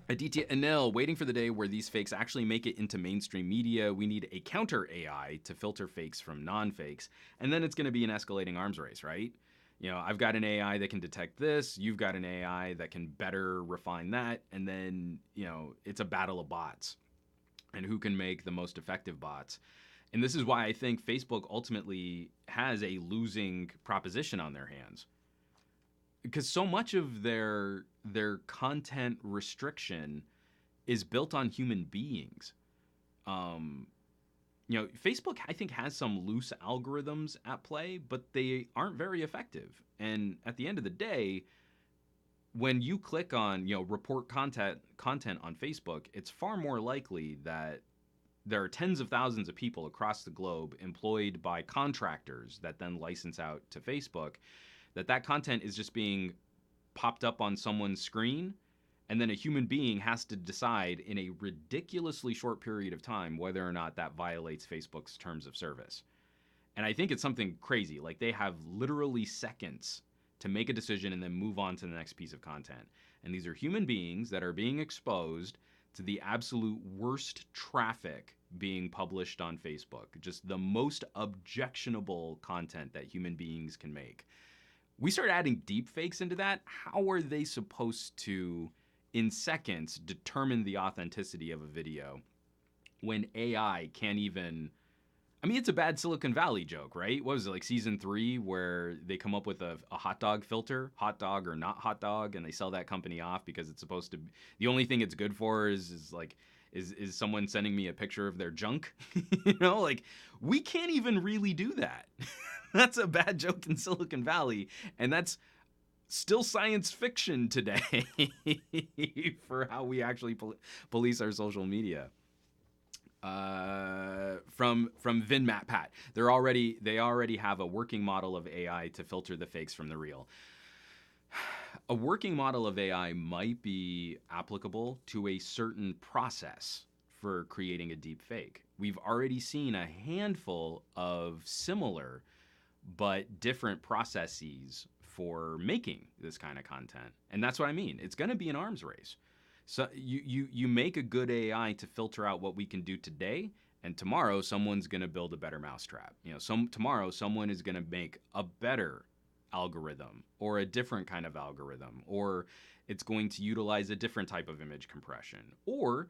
Aditya Anil, waiting for the day where these fakes actually make it into mainstream media. We need a counter AI to filter fakes from non-fakes, and then it's going to be an escalating arms race, right? I've got an AI that can detect this, you've got an AI that can better refine that, and then, it's a battle of bots and who can make the most effective bots. And this is why I think Facebook ultimately has a losing proposition on their hands. Because so much of their content restriction is built on human beings. Facebook, I think, has some loose algorithms at play, but they aren't very effective. And at the end of the day, when you click on, report content on Facebook, it's far more likely that there are tens of thousands of people across the globe employed by contractors that then license out to Facebook, that content is just being popped up on someone's screen, and then a human being has to decide in a ridiculously short period of time whether or not that violates Facebook's terms of service. And I think it's something crazy. Like, they have literally seconds to make a decision and then move on to the next piece of content. And these are human beings that are being exposed to the absolute worst traffic being published on Facebook. Just the most objectionable content that human beings can make. We start adding deep fakes into that. How are they supposed to, in seconds, determine the authenticity of a video when AI can't even... I mean, it's a bad Silicon Valley joke, right? What was it, like season 3, where they come up with a hot dog filter, hot dog or not hot dog, and they sell that company off because it's supposed to... The only thing it's good for is someone sending me a picture of their junk? Like, we can't even really do that. That's a bad joke in Silicon Valley, and that's still science fiction today for how we actually police our social media. From VinMatPat, they already have a working model of AI to filter the fakes from the real. A working model of AI might be applicable to a certain process for creating a deep fake. We've already seen a handful of similar but different processes for making this kind of content. And that's what I mean. It's going to be an arms race. So you make a good AI to filter out what we can do today, and tomorrow someone's going to build a better mousetrap. Tomorrow someone is going to make a better algorithm or a different kind of algorithm, or it's going to utilize a different type of image compression, or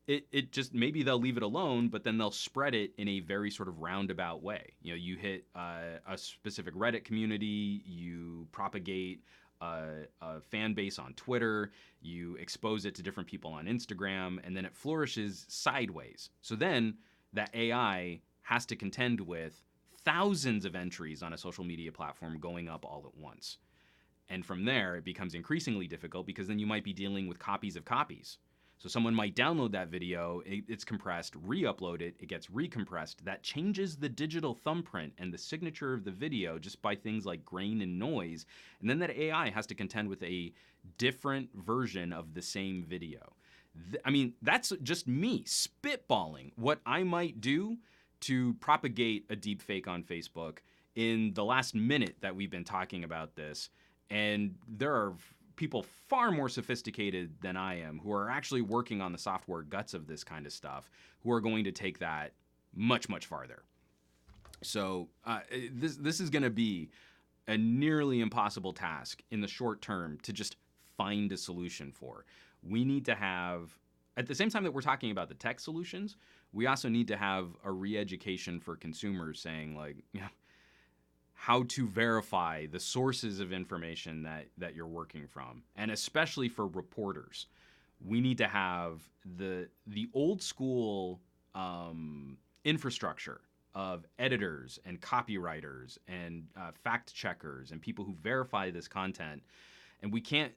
it just, maybe they'll leave it alone, but then they'll spread it in a very sort of roundabout way. You hit a specific Reddit community, you propagate a fan base on Twitter, you expose it to different people on Instagram, and then it flourishes sideways. So then that AI has to contend with thousands of entries on a social media platform going up all at once. And from there, it becomes increasingly difficult because then you might be dealing with copies of copies. So someone might download that video, it's compressed, re-upload it, it gets recompressed. That changes the digital thumbprint and the signature of the video just by things like grain and noise. And then that AI has to contend with a different version of the same video. I mean, that's just me spitballing what I might do to propagate a deep fake on Facebook in the last minute that we've been talking about this. And there are people far more sophisticated than I am who are actually working on the software guts of this kind of stuff, who are going to take that much, much farther. So this is going to be a nearly impossible task in the short term to just find a solution for. We need to have, at the same time that we're talking about the tech solutions, we also need to have a re-education for consumers saying, like, you know, how to verify the sources of information that you're working from. And especially for reporters, we need to have the old school infrastructure of editors and copywriters and fact checkers and people who verify this content. And we can't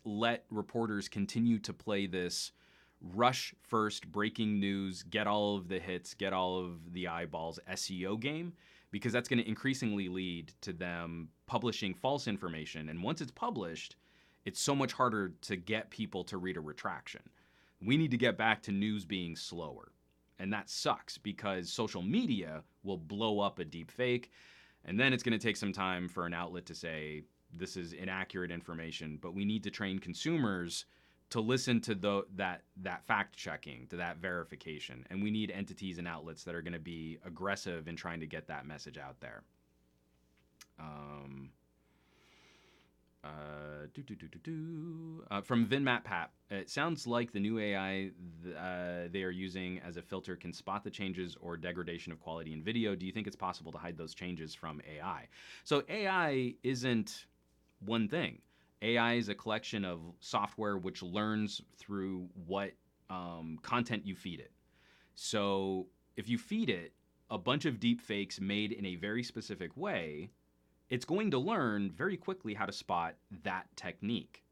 let reporters continue to play this rush first, breaking news, get all of the hits, get all of the eyeballs SEO game, because that's going to increasingly lead to them publishing false information. And once it's published, it's so much harder to get people to read a retraction. We need to get back to news being slower. And that sucks because social media will blow up a deep fake. And then it's going to take some time for an outlet to say, this is inaccurate information. But we need to train consumers to listen to that fact checking, to that verification. And we need entities and outlets that are going to be aggressive in trying to get that message out there. From VinMatPap, it sounds like the new AI they are using as a filter can spot the changes or degradation of quality in video. Do you think it's possible to hide those changes from AI? So AI isn't one thing. AI is a collection of software which learns through what content you feed it. So if you feed it a bunch of deep fakes made in a very specific way, it's going to learn very quickly how to spot that technique.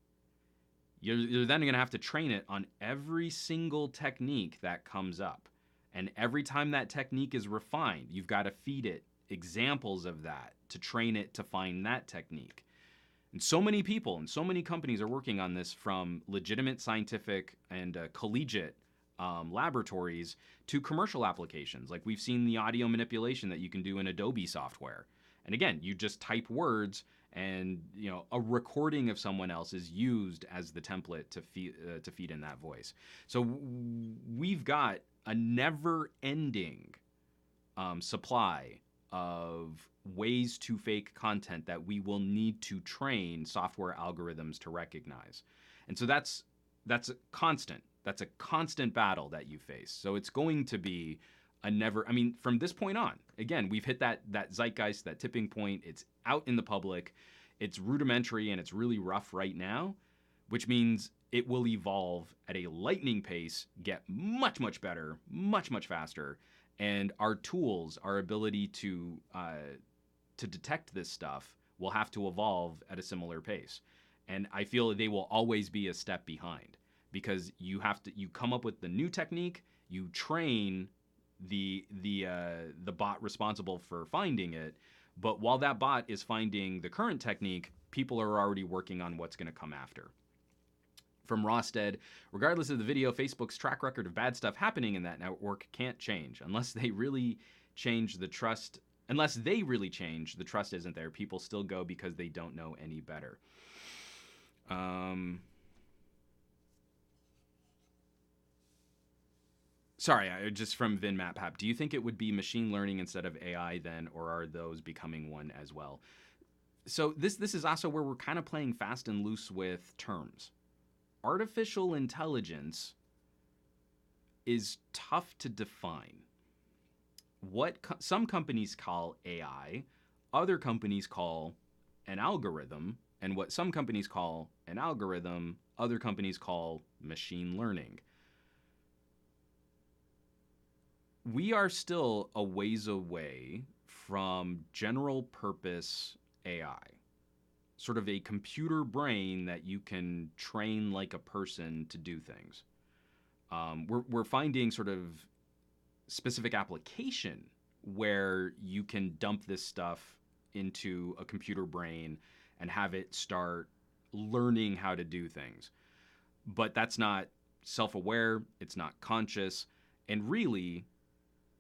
You're then going to have to train it on every single technique that comes up. And every time that technique is refined, you've got to feed it examples of that to train it to find that technique. And so many people and so many companies are working on this, from legitimate scientific and collegiate laboratories to commercial applications. Like we've seen the audio manipulation that you can do in Adobe software. And again, you just type words and a recording of someone else is used as the template to feed in that voice. So we've got a never-ending supply of ways to fake content that we will need to train software algorithms to recognize. And so that's a constant. That's a constant battle that you face. So it's going to be from this point on, again, we've hit that zeitgeist, that tipping point. It's out in the public. It's rudimentary and it's really rough right now, which means it will evolve at a lightning pace, get much, much better, much, much faster. And our tools, our ability to detect this stuff will have to evolve at a similar pace. And I feel they will always be a step behind, because you come up with the new technique, you train the bot responsible for finding it. But while that bot is finding the current technique, people are already working on what's going to come after. From Rosted, regardless of the video, Facebook's track record of bad stuff happening in that network can't change unless they really change the trust. Unless they really change, the trust isn't there. People still go because they don't know any better. Sorry, just from VinMatPap. Do you think it would be machine learning instead of AI then, or are those becoming one as well? So this is also where we're kind of playing fast and loose with terms. Artificial intelligence is tough to define. What some companies call AI, other companies call an algorithm, and what some companies call an algorithm, other companies call machine learning. we are still a ways away from general purpose AI, sort of a computer brain that you can train like a person to do things. We're finding sort of specific application where you can dump this stuff into a computer brain and have it start learning how to do things. But that's not self aware, it's not conscious. And really,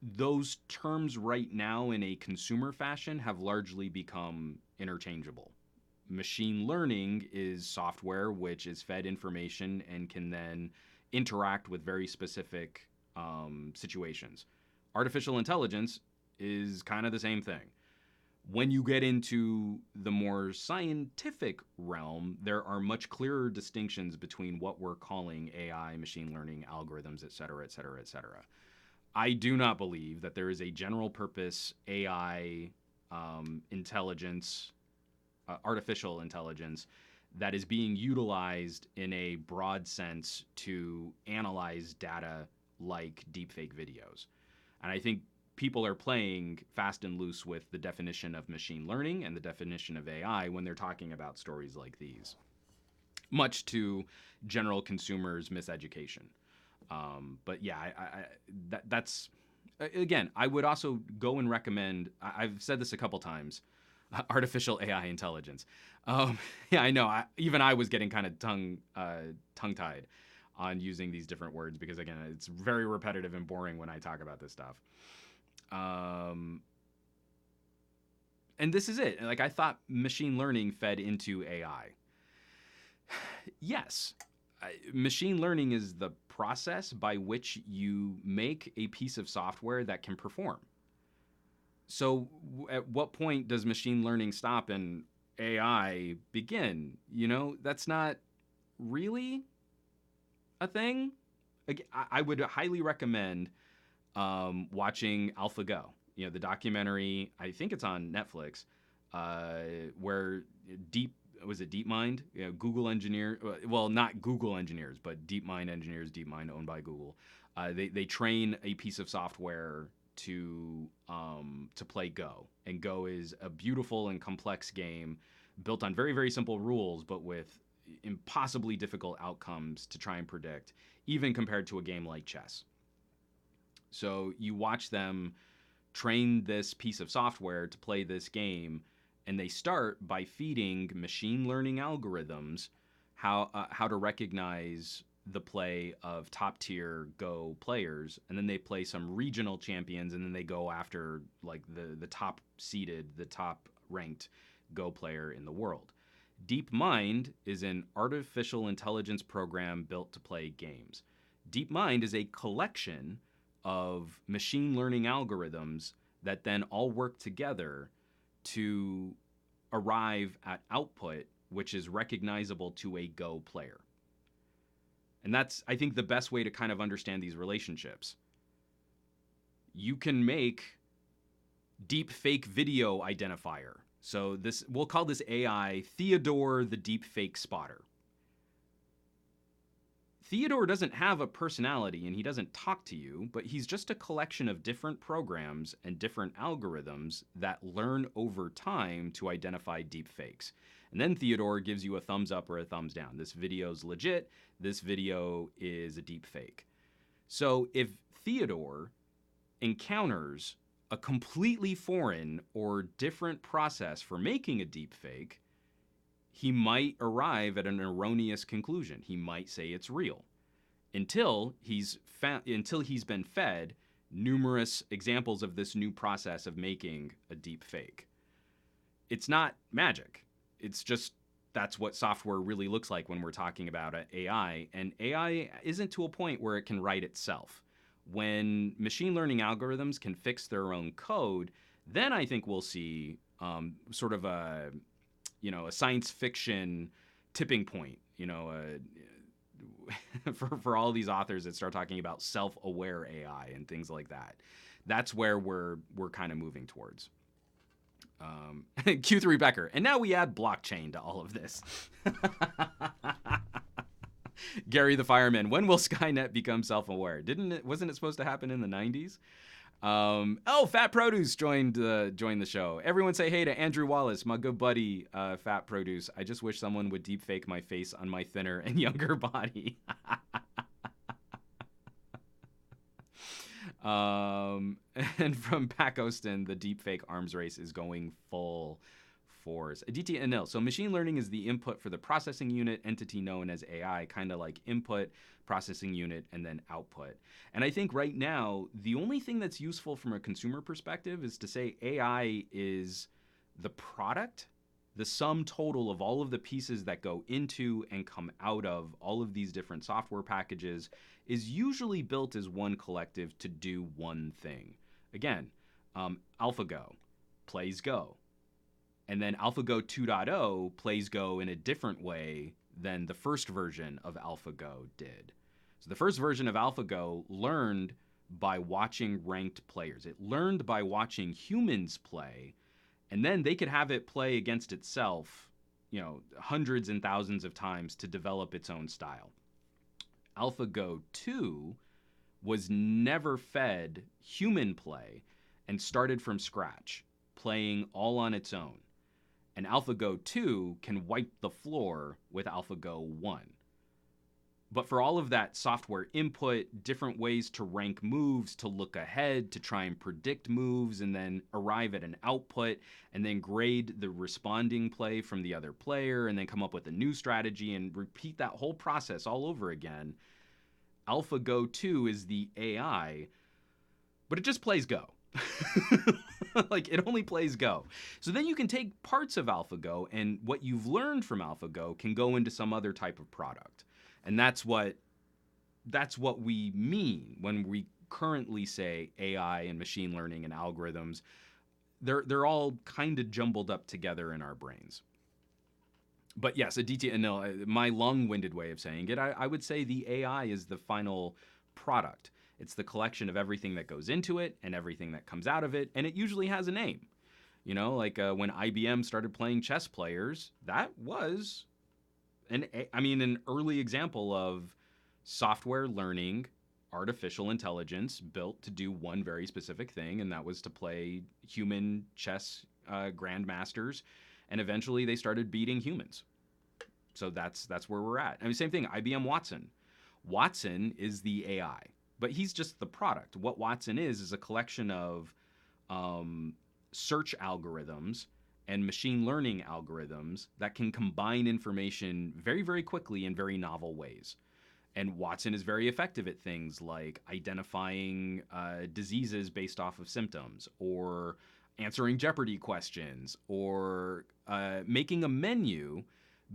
those terms right now in a consumer fashion have largely become interchangeable. Machine learning is software which is fed information and can then interact with very specific situations. Artificial intelligence is kind of the same thing. When you get into the more scientific realm, there are much clearer distinctions between what we're calling AI, machine learning, algorithms, et cetera, et cetera, et cetera. I do not believe that there is a general purpose AI intelligence, artificial intelligence, that is being utilized in a broad sense to analyze data like deepfake videos. And I think people are playing fast and loose with the definition of machine learning and the definition of AI when they're talking about stories like these, much to general consumers' miseducation. But yeah, that's again. I would also go and recommend. I've said this a couple times. Artificial AI intelligence. Yeah, I know. Even I was getting kind of tongue-tied on using these different words because again, it's very repetitive and boring when I talk about this stuff. And this is it. Like I thought, machine learning fed into AI. Yes. Machine learning is the process by which you make a piece of software that can perform. So at what point does machine learning stop and AI begin? You know, that's not really a thing. I would highly recommend watching AlphaGo. You know, the documentary, I think it's on Netflix, where DeepMind, you know, Google engineer, well, not Google engineers, but DeepMind engineers, DeepMind owned by Google. They train a piece of software to play Go, and Go is a beautiful and complex game built on very, very simple rules, but with impossibly difficult outcomes to try and predict, even compared to a game like chess. So you watch them train this piece of software to play this game, and they start by feeding machine learning algorithms how to recognize the play of top tier Go players, and then they play some regional champions, and then they go after like the top seeded, the top ranked Go player in the world. DeepMind is an artificial intelligence program built to play games. DeepMind is a collection of machine learning algorithms that then all work together to arrive at output which is recognizable to a Go player. And that's, I think, the best way to kind of understand these relationships. You can make deep fake video identifier. So this, we'll call this AI Theodore the deep fake spotter. Theodore doesn't have a personality and he doesn't talk to you, but he's just a collection of different programs and different algorithms that learn over time to identify deep fakes. And then Theodore gives you a thumbs up or a thumbs down. This video's legit. This video is a deep fake. So if Theodore encounters a completely foreign or different process for making a deep fake, he might arrive at an erroneous conclusion. He might say it's real until he's been fed numerous examples of this new process of making a deep fake. It's not magic. It's just that's what software really looks like when we're talking about AI. And AI isn't to a point where it can write itself. When machine learning algorithms can fix their own code, then I think we'll see sort of a science fiction tipping point, for all these authors that start talking about self-aware AI and things like that. That's where we're kind of moving towards. Q3 Becker. And now we add blockchain to all of this. Gary the fireman. When will Skynet become self-aware? Wasn't it supposed to happen in the 90s? Fat Produce joined the show. Everyone say hey to Andrew Wallace, my good buddy, Fat Produce. I just wish someone would deep fake my face on my thinner and younger body. And from Pac Ostin, the deepfake arms race is going full force. Aditya Anil. So machine learning is the input for the processing unit entity known as AI, kind of like input, processing unit, and then output. And I think right now, the only thing that's useful from a consumer perspective is to say AI is the product, the sum total of all of the pieces that go into and come out of all of these different software packages is usually built as one collective to do one thing. Again, AlphaGo plays Go. And then AlphaGo 2.0 plays Go in a different way than the first version of AlphaGo did. So the first version of AlphaGo learned by watching ranked players. It learned by watching humans play, and then they could have it play against itself, hundreds and thousands of times to develop its own style. AlphaGo 2 was never fed human play and started from scratch, playing all on its own. And AlphaGo 2 can wipe the floor with AlphaGo 1. But for all of that software input, different ways to rank moves, to look ahead, to try and predict moves, and then arrive at an output, and then grade the responding play from the other player, and then come up with a new strategy and repeat that whole process all over again. AlphaGo 2 is the AI, but it just plays Go. Like, it only plays Go. So then you can take parts of AlphaGo, and what you've learned from AlphaGo can go into some other type of product. And that's what we mean when we currently say AI and machine learning and algorithms. They're all kind of jumbled up together in our brains. But yes, Aditya Anil, my long-winded way of saying it, I would say the AI is the final product. It's the collection of everything that goes into it and everything that comes out of it, and it usually has a name. Like when IBM started playing chess players, that was an early example of software learning artificial intelligence built to do one very specific thing, and that was to play human chess grandmasters, and eventually they started beating humans. So that's where we're at. Same thing, IBM Watson. Watson is the AI, but he's just the product. What Watson is a collection of search algorithms and machine learning algorithms that can combine information very, very quickly in very novel ways. And Watson is very effective at things like identifying diseases based off of symptoms, or answering Jeopardy questions, or making a menu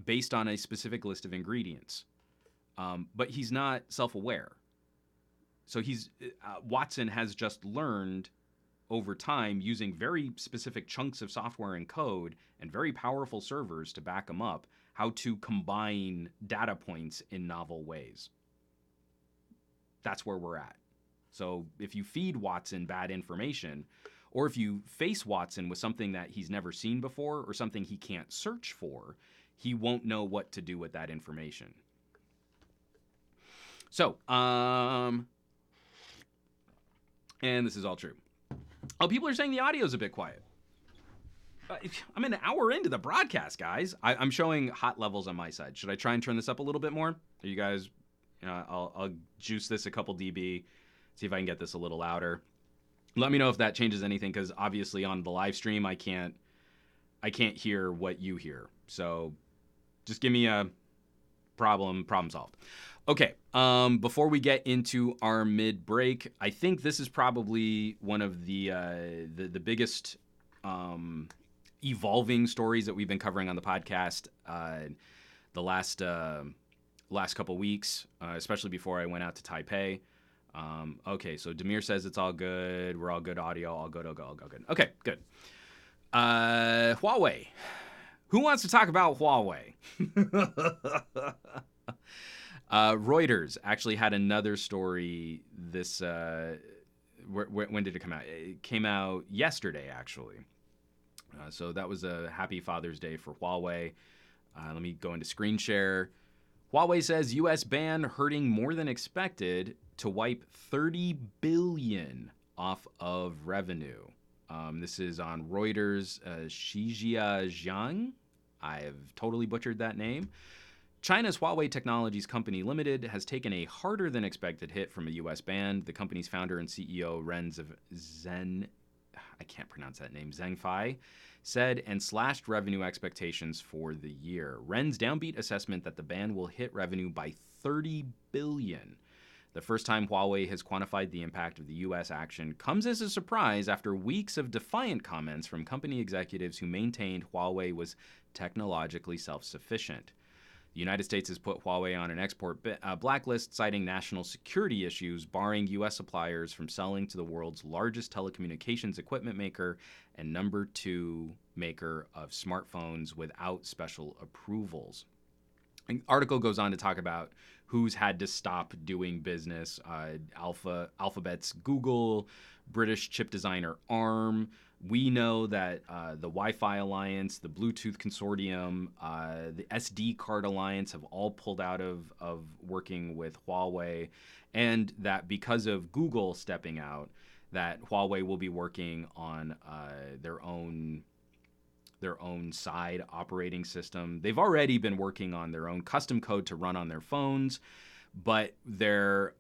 based on a specific list of ingredients. But he's not self-aware. So Watson has just learned over time, using very specific chunks of software and code and very powerful servers to back them up, how to combine data points in novel ways. That's where we're at. So if you feed Watson bad information, or if you face Watson with something that he's never seen before or something he can't search for, he won't know what to do with that information. So, and this is all true. Oh, people are saying the audio is a bit quiet. I'm an hour into the broadcast, guys. I'm showing hot levels on my side. Should I try and turn this up a little bit more? Are you guys, I'll juice this a couple dB, see if I can get this a little louder. Let me know if that changes anything, because obviously on the live stream, I can't hear what you hear. So just give me a problem solved. Okay, before we get into our mid-break, I think this is probably one of the biggest evolving stories that we've been covering on the podcast the last couple weeks, especially before I went out to Taipei. Okay, so Demir says it's all good. We're all good audio, all good. Okay, good. Huawei. Who wants to talk about Huawei? Reuters actually had another story this, when did it come out? It came out yesterday, actually. So that was a happy Father's Day for Huawei. Let me go into screen share. Huawei says U.S. ban hurting more than expected to wipe 30 billion off of revenue. This is on Reuters. Shijia Zhang. I have totally butchered that name. China's Huawei Technologies Company Limited has taken a harder than expected hit from a U.S. ban. The company's founder and CEO, I can't pronounce that name, Zhengfei, said and slashed revenue expectations for the year. Ren's downbeat assessment that the ban will hit revenue by 30 billion. The first time Huawei has quantified the impact of the U.S. action comes as a surprise after weeks of defiant comments from company executives who maintained Huawei was technologically self-sufficient. The United States has put Huawei on an export blacklist, citing national security issues, barring U.S. suppliers from selling to the world's largest telecommunications equipment maker and number 2 maker of smartphones without special approvals. The article goes on to talk about who's had to stop doing business. Alphabet's Google, British chip designer ARM. We know that the Wi-Fi Alliance, the Bluetooth Consortium, the SD card Alliance have all pulled out of working with Huawei, and that because of Google stepping out, that Huawei will be working on their own side operating system. They've already been working on their own custom code to run on their phones, but they're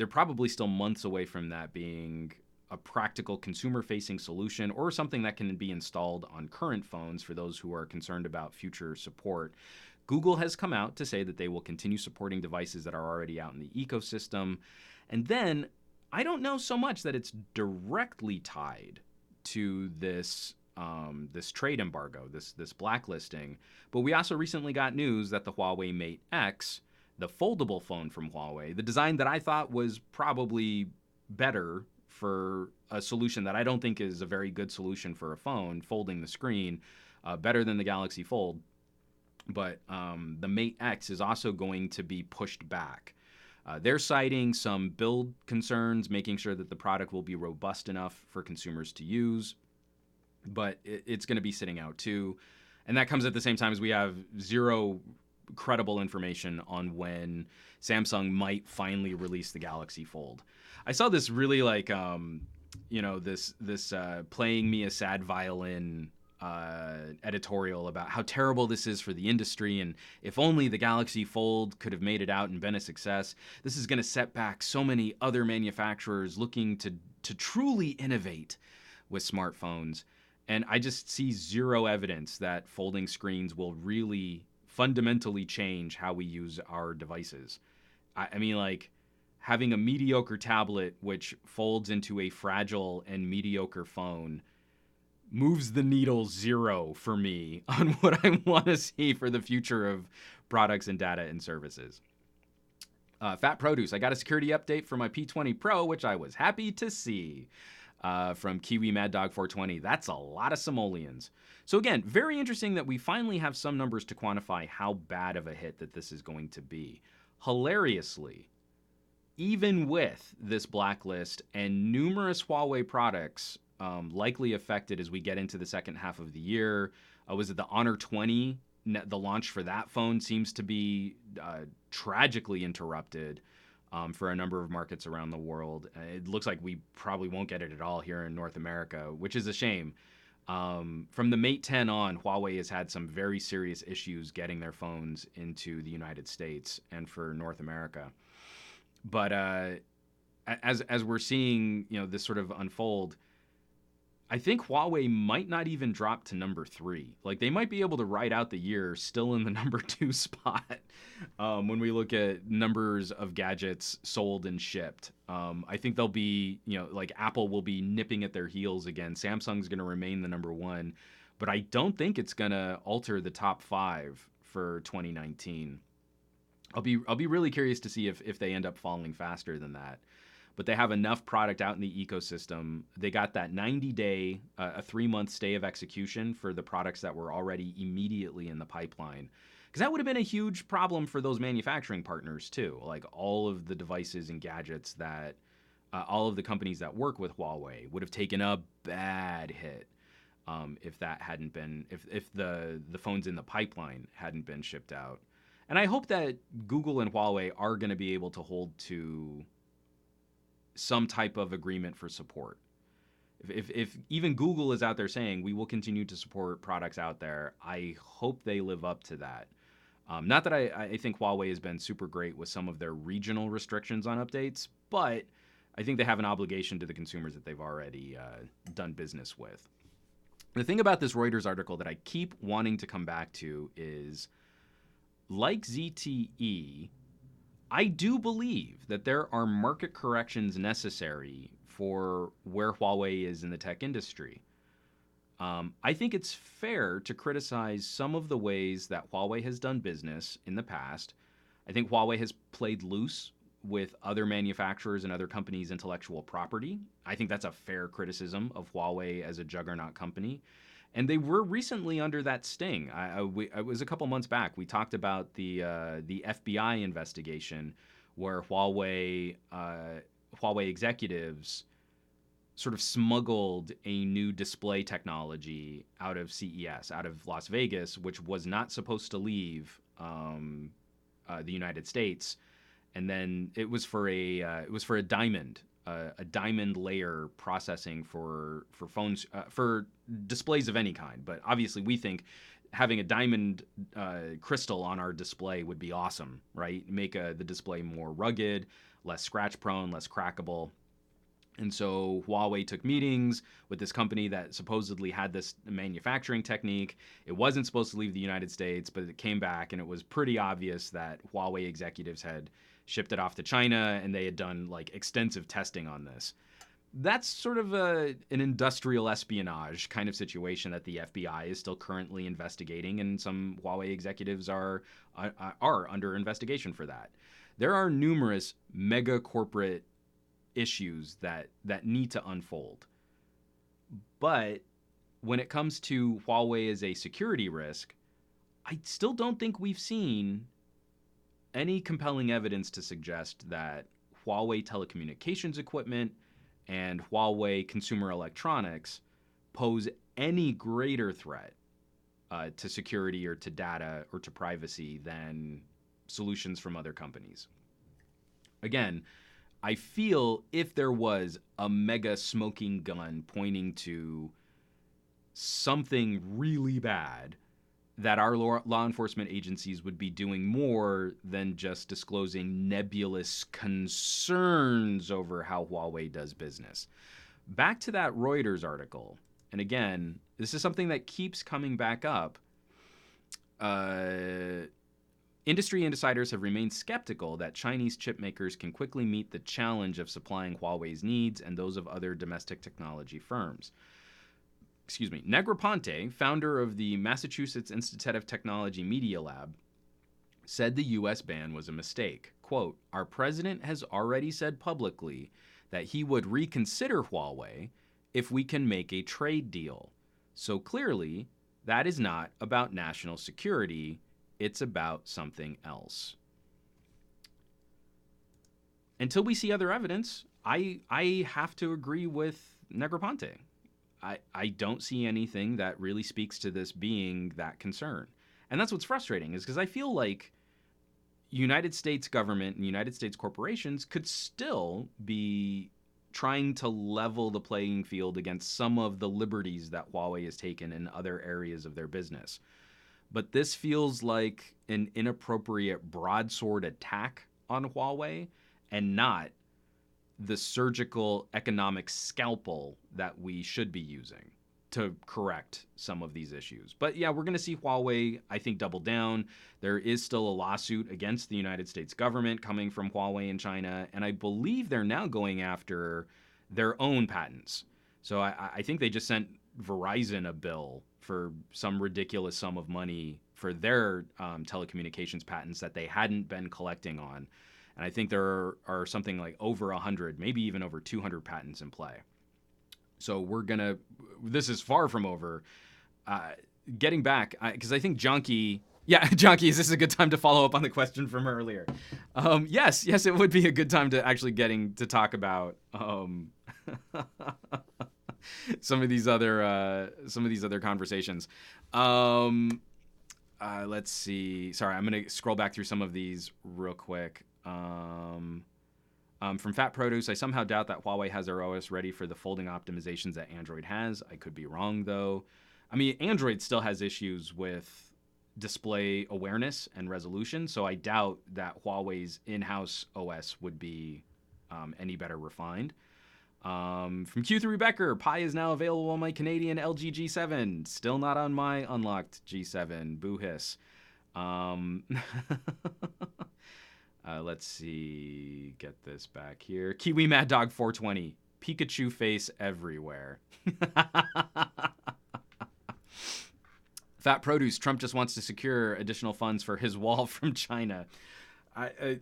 probably still months away from that being a practical consumer-facing solution or something that can be installed on current phones for those who are concerned about future support. Google has come out to say that they will continue supporting devices that are already out in the ecosystem. And then I don't know so much that it's directly tied to this trade embargo, this blacklisting. But we also recently got news that the Huawei Mate X, the foldable phone from Huawei, the design that I thought was probably better for a solution that I don't think is a very good solution for a phone, folding the screen, better than the Galaxy Fold. But the Mate X is also going to be pushed back. They're citing some build concerns, making sure that the product will be robust enough for consumers to use. But it's going to be sitting out too. And that comes at the same time as we have zero credible information on when Samsung might finally release the Galaxy Fold. I saw this really this playing me a sad violin editorial about how terrible this is for the industry, and if only the Galaxy Fold could have made it out and been a success. This is going to set back so many other manufacturers looking to truly innovate with smartphones. And I just see zero evidence that folding screens will really fundamentally change how we use our devices. I mean, like, having a mediocre tablet which folds into a fragile and mediocre phone moves the needle zero for me on what I want to see for the future of products and data and services. Fat Produce, I got a security update for my P20 Pro, which I was happy to see. From Kiwi Mad Dog 420. That's a lot of simoleons. So again, very interesting that we finally have some numbers to quantify how bad of a hit that this is going to be. Hilariously, even with this blacklist and numerous Huawei products likely affected as we get into the second half of the year, was it the Honor 20? The launch for that phone seems to be tragically interrupted. For a number of markets around the world. It looks like we probably won't get it at all here in North America, which is a shame. From the Mate 10 on, Huawei has had some very serious issues getting their phones into the United States and for North America. But as we're seeing, this sort of unfold, I think Huawei might not even drop to number 3. Like, they might be able to ride out the year still in the number 2 spot when we look at numbers of gadgets sold and shipped. I think they'll be, like Apple will be nipping at their heels again. Samsung's going to remain the number 1, but I don't think it's going to alter the top 5 for 2019. I'll be really curious to see if they end up falling faster than that. But they have enough product out in the ecosystem. They got that 90-day, a 3-month stay of execution for the products that were already immediately in the pipeline. Because that would have been a huge problem for those manufacturing partners too. Like, all of the devices and gadgets that, all of the companies that work with Huawei would have taken a bad hit if that hadn't been, if the phones in the pipeline hadn't been shipped out. And I hope that Google and Huawei are going to be able to hold to some type of agreement for support. If even Google is out there saying we will continue to support products out there, I hope they live up to that. Not that I think Huawei has been super great with some of their regional restrictions on updates, but I think they have an obligation to the consumers that they've already done business with. The thing about this Reuters article that I keep wanting to come back to is, like ZTE, I do believe that there are market corrections necessary for where Huawei is in the tech industry. I think it's fair to criticize some of the ways that Huawei has done business in the past. I think Huawei has played loose with other manufacturers and other companies' intellectual property. I think that's a fair criticism of Huawei as a juggernaut company. And they were recently under that sting. It was a couple months back. We talked about the FBI investigation where Huawei executives sort of smuggled a new display technology out of CES, out of Las Vegas, which was not supposed to leave the United States, and then it was for a diamond layer processing for phones, for displays of any kind. But obviously, we think having a diamond crystal on our display would be awesome, right? Make the display more rugged, less scratch prone, less crackable. And so Huawei took meetings with this company that supposedly had this manufacturing technique. It wasn't supposed to leave the United States, but it came back, and it was pretty obvious that Huawei executives had shipped it off to China, and they had done like extensive testing on this. That's sort of an industrial espionage kind of situation that the FBI is still currently investigating, and some Huawei executives are under investigation for that. There are numerous mega corporate issues that need to unfold. But when it comes to Huawei as a security risk, I still don't think we've seen any compelling evidence to suggest that Huawei telecommunications equipment and Huawei consumer electronics pose any greater threat to security or to data or to privacy than solutions from other companies. Again, I feel if there was a mega smoking gun pointing to something really bad, that our law enforcement agencies would be doing more than just disclosing nebulous concerns over how Huawei does business. Back to that Reuters article, and again, this is something that keeps coming back up. Industry insiders have remained skeptical that Chinese chip makers can quickly meet the challenge of supplying Huawei's needs and those of other domestic technology firms. Negroponte, founder of the Massachusetts Institute of Technology Media Lab, said the U.S. ban was a mistake. Quote, "Our president has already said publicly that he would reconsider Huawei if we can make a trade deal. So clearly, that is not about national security. It's about something else." Until we see other evidence, I have to agree with Negroponte. I don't see anything that really speaks to this being that concern. And that's what's frustrating, is because I feel like United States government and United States corporations could still be trying to level the playing field against some of the liberties that Huawei has taken in other areas of their business. But this feels like an inappropriate broadsword attack on Huawei and not the surgical economic scalpel that we should be using to correct some of these issues. But yeah, we're going to see Huawei, I think, double down. There is still a lawsuit against the United States government coming from Huawei in China, and I believe they're now going after their own patents. So I think they just sent Verizon a bill for some ridiculous sum of money for their telecommunications patents that they hadn't been collecting on. And I think there are something like over 100, maybe even over 200 patents in play. So this is far from over. Getting back, because I think Jonky, is this a good time to follow up on the question from earlier? Yes, it would be a good time to actually getting to talk about some of these other conversations. Let's see. Sorry, I'm going to scroll back through some of these real quick. From Fat Produce, I somehow doubt that Huawei has their OS ready for the folding optimizations that Android has. I could be wrong, though. I mean, Android still has issues with display awareness and resolution, so I doubt that Huawei's in-house OS would be any better refined. From Q3 Becker, Pi is now available on my Canadian LG G7. Still not on my unlocked G7. Boo hiss. Let's see. Get this back here. Kiwi Mad Dog 420. Pikachu face everywhere. Fat Produce. Trump just wants to secure additional funds for his wall from China.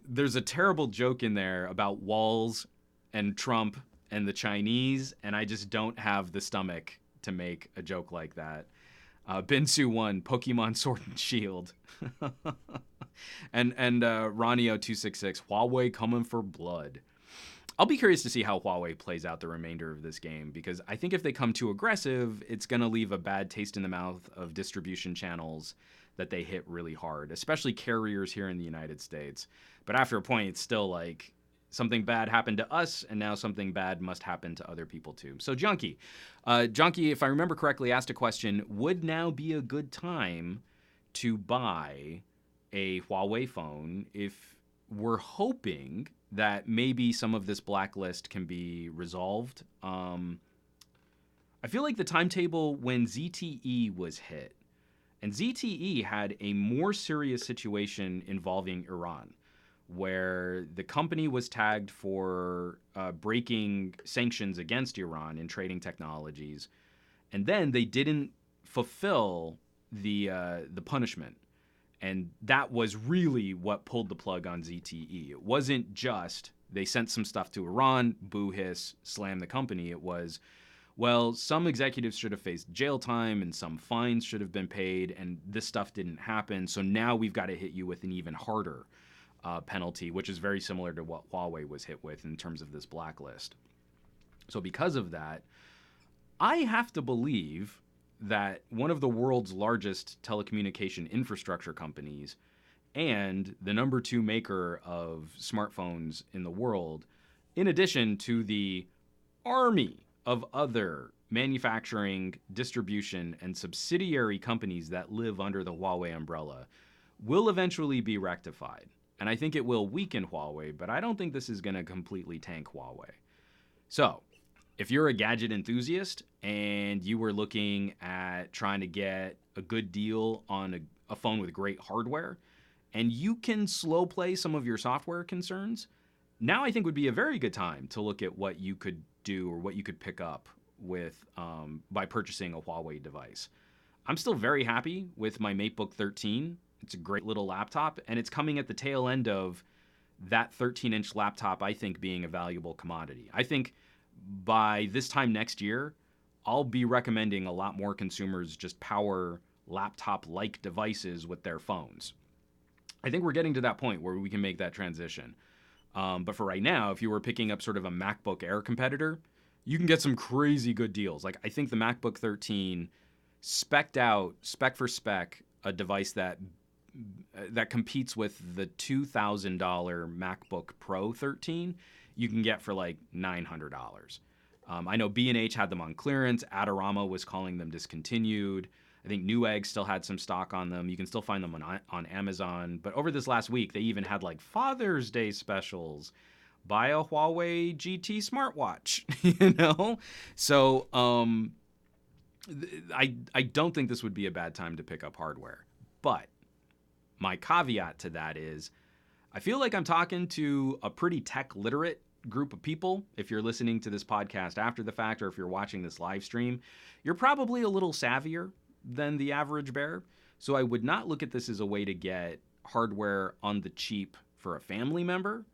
There's a terrible joke in there about walls and Trump and the Chinese, and I just don't have the stomach to make a joke like that. Binsu 1, Pokemon Sword and Shield. and Ronio266, Huawei coming for blood. I'll be curious to see how Huawei plays out the remainder of this game, because I think if they come too aggressive, it's going to leave a bad taste in the mouth of distribution channels that they hit really hard, especially carriers here in the United States. But after a point, it's still like something bad happened to us, and now something bad must happen to other people too. So Junkie, if I remember correctly, asked a question, would now be a good time to buy a Huawei phone if we're hoping that maybe some of this blacklist can be resolved? I feel like the timetable when ZTE was hit, and ZTE had a more serious situation involving Iran, where the company was tagged for breaking sanctions against Iran in trading technologies, and then they didn't fulfill the punishment. And that was really what pulled the plug on ZTE. It wasn't just they sent some stuff to Iran, boo hiss, slam the company. It was, well, some executives should have faced jail time and some fines should have been paid, and this stuff didn't happen. So now we've got to hit you with an even harder penalty, which is very similar to what Huawei was hit with in terms of this blacklist. So because of that, I have to believe that one of the world's largest telecommunication infrastructure companies and the number 2 maker of smartphones in the world, in addition to the army of other manufacturing, distribution, and subsidiary companies that live under the Huawei umbrella, will eventually be rectified. And I think it will weaken Huawei, but I don't think this is going to completely tank Huawei. So, if you're a gadget enthusiast and you were looking at trying to get a good deal on a phone with great hardware, and you can slow play some of your software concerns, now I think would be a very good time to look at what you could do or what you could pick up with by purchasing a Huawei device. I'm still very happy with my MateBook 13. It's a great little laptop, and it's coming at the tail end of that 13-inch laptop, I think, being a valuable commodity. I think by this time next year, I'll be recommending a lot more consumers just power laptop-like devices with their phones. I think we're getting to that point where we can make that transition. But for right now, if you were picking up sort of a MacBook Air competitor, you can get some crazy good deals. Like, I think the MacBook 13 spec'd out, spec for spec, a device that competes with the $2,000 MacBook Pro 13 you can get for like $900. I know B&H had them on clearance. Adorama was calling them discontinued. I think Newegg still had some stock on them. You can still find them on Amazon. But over this last week, they even had like Father's Day specials. Buy a Huawei GT smartwatch, you know? So I don't think this would be a bad time to pick up hardware. But my caveat to that is I feel like I'm talking to a pretty tech literate group of people. If you're listening to this podcast after the fact, or if you're watching this live stream, you're probably a little savvier than the average bear. So I would not look at this as a way to get hardware on the cheap for a family member.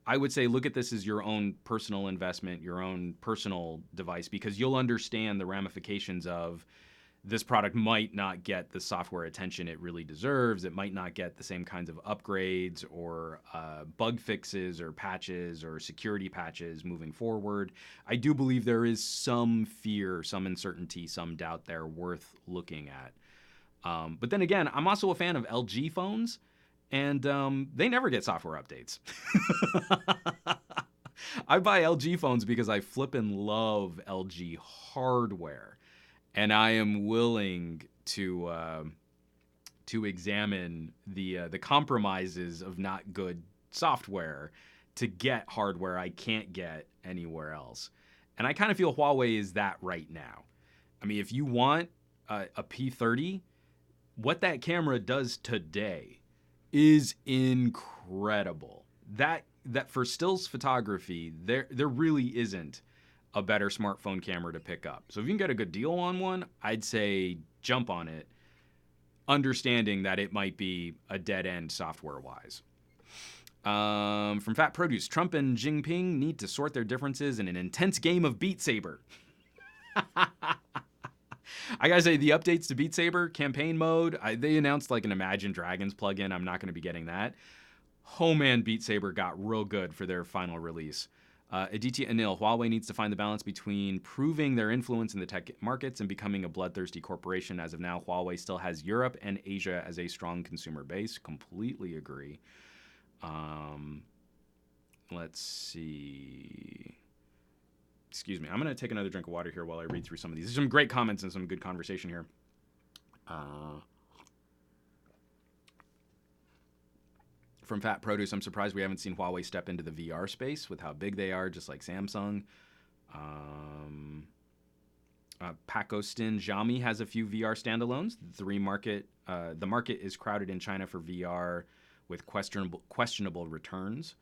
I would say look at this as your own personal investment, your own personal device, because you'll understand the ramifications of this product might not get the software attention it really deserves. It might not get the same kinds of upgrades or bug fixes or patches or security patches moving forward. I do believe there is some fear, some uncertainty, some doubt there worth looking at. But then again, I'm also a fan of LG phones, and they never get software updates. I buy LG phones because I flippin' love LG hardware, and I am willing to examine the compromises of not good software to get hardware I can't get anywhere else. And I kind of feel Huawei is that right now. I mean, if you want a P30, what that camera does today is incredible. That for stills photography, there really isn't a better smartphone camera to pick up. So if you can get a good deal on one, I'd say jump on it, understanding that it might be a dead end software wise. From Fat Produce, Trump and Jinping need to sort their differences in an intense game of Beat Saber. I gotta say, the updates to Beat Saber campaign mode, they announced like an Imagine Dragons plugin. I'm not gonna be getting that. Oh man, Beat Saber got real good for their final release. Aditya Anil, Huawei needs to find the balance between proving their influence in the tech markets and becoming a bloodthirsty corporation. As of now, Huawei still has Europe and Asia as a strong consumer base. Completely agree. Let's see. Excuse me. I'm going to take another drink of water here while I read through some of these. There's some great comments and some good conversation here. From Fat Produce, I'm surprised we haven't seen Huawei step into the VR space with how big they are, just like Samsung. Pakostin Xiaomi has a few VR standalones. The market is crowded in China for VR with questionable returns.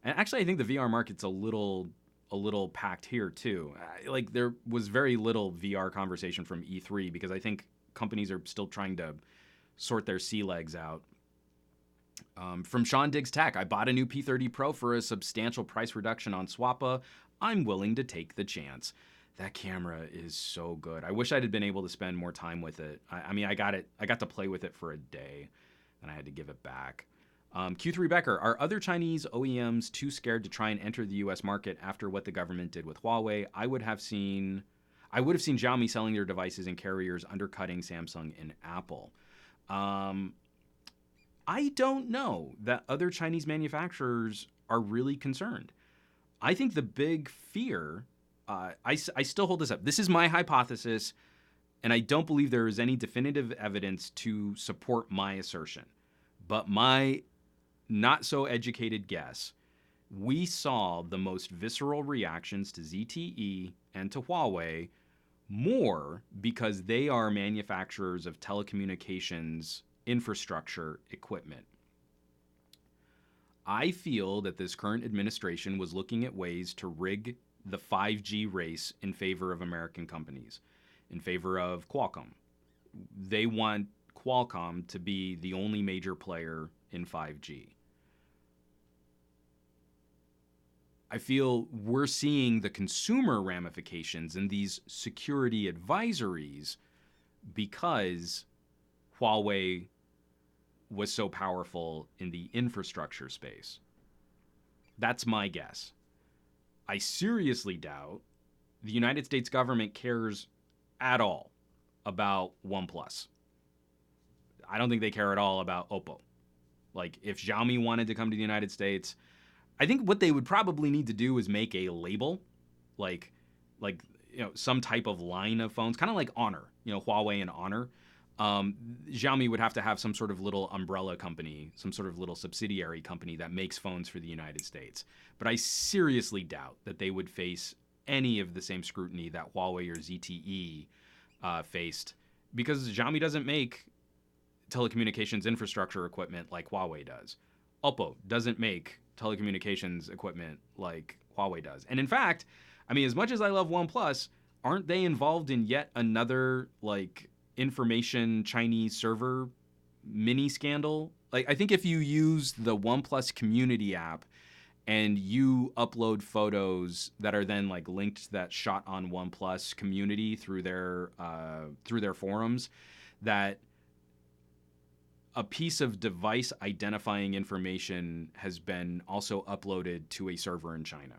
And actually, I think the VR market's a little packed here too. Like there was very little VR conversation from E3 because I think companies are still trying to sort their sea legs out. From Sean Diggs Tech, I bought a new P30 Pro for a substantial price reduction on Swappa. I'm willing to take the chance. That camera is so good. I wish I had been able to spend more time with it. I mean, I got to play with it for a day, and I had to give it back. Q3 Becker, are other Chinese OEMs too scared to try and enter the U.S. market after what the government did with Huawei? I would have seen Xiaomi selling their devices and carriers undercutting Samsung and Apple. I don't know that other Chinese manufacturers are really concerned. I think the big fear, I still hold this up. This is my hypothesis, and I don't believe there is any definitive evidence to support my assertion. But my not so educated guess, we saw the most visceral reactions to ZTE and to Huawei more because they are manufacturers of telecommunications infrastructure equipment. I feel that this current administration was looking at ways to rig the 5G race in favor of American companies, in favor of Qualcomm. They want Qualcomm to be the only major player in 5G. I feel we're seeing the consumer ramifications in these security advisories because Huawei was so powerful in the infrastructure space. That's my guess. I seriously doubt the United States government cares at all about OnePlus. I don't think they care at all about Oppo. Like, if Xiaomi wanted to come to the United States, I think what they would probably need to do is make a label, like some type of line of phones, kind of like Honor, Huawei and Honor. Xiaomi would have to have some sort of little umbrella company, some sort of little subsidiary company that makes phones for the United States. But I seriously doubt that they would face any of the same scrutiny that Huawei or ZTE faced, because Xiaomi doesn't make telecommunications infrastructure equipment like Huawei does. Oppo doesn't make telecommunications equipment like Huawei does. And in fact, I mean, as much as I love OnePlus, aren't they involved in yet another information Chinese server mini scandal? Like, I think if you use the OnePlus community app and you upload photos that are then linked to that shot on OnePlus community through their forums, that a piece of device identifying information has been also uploaded to a server in China.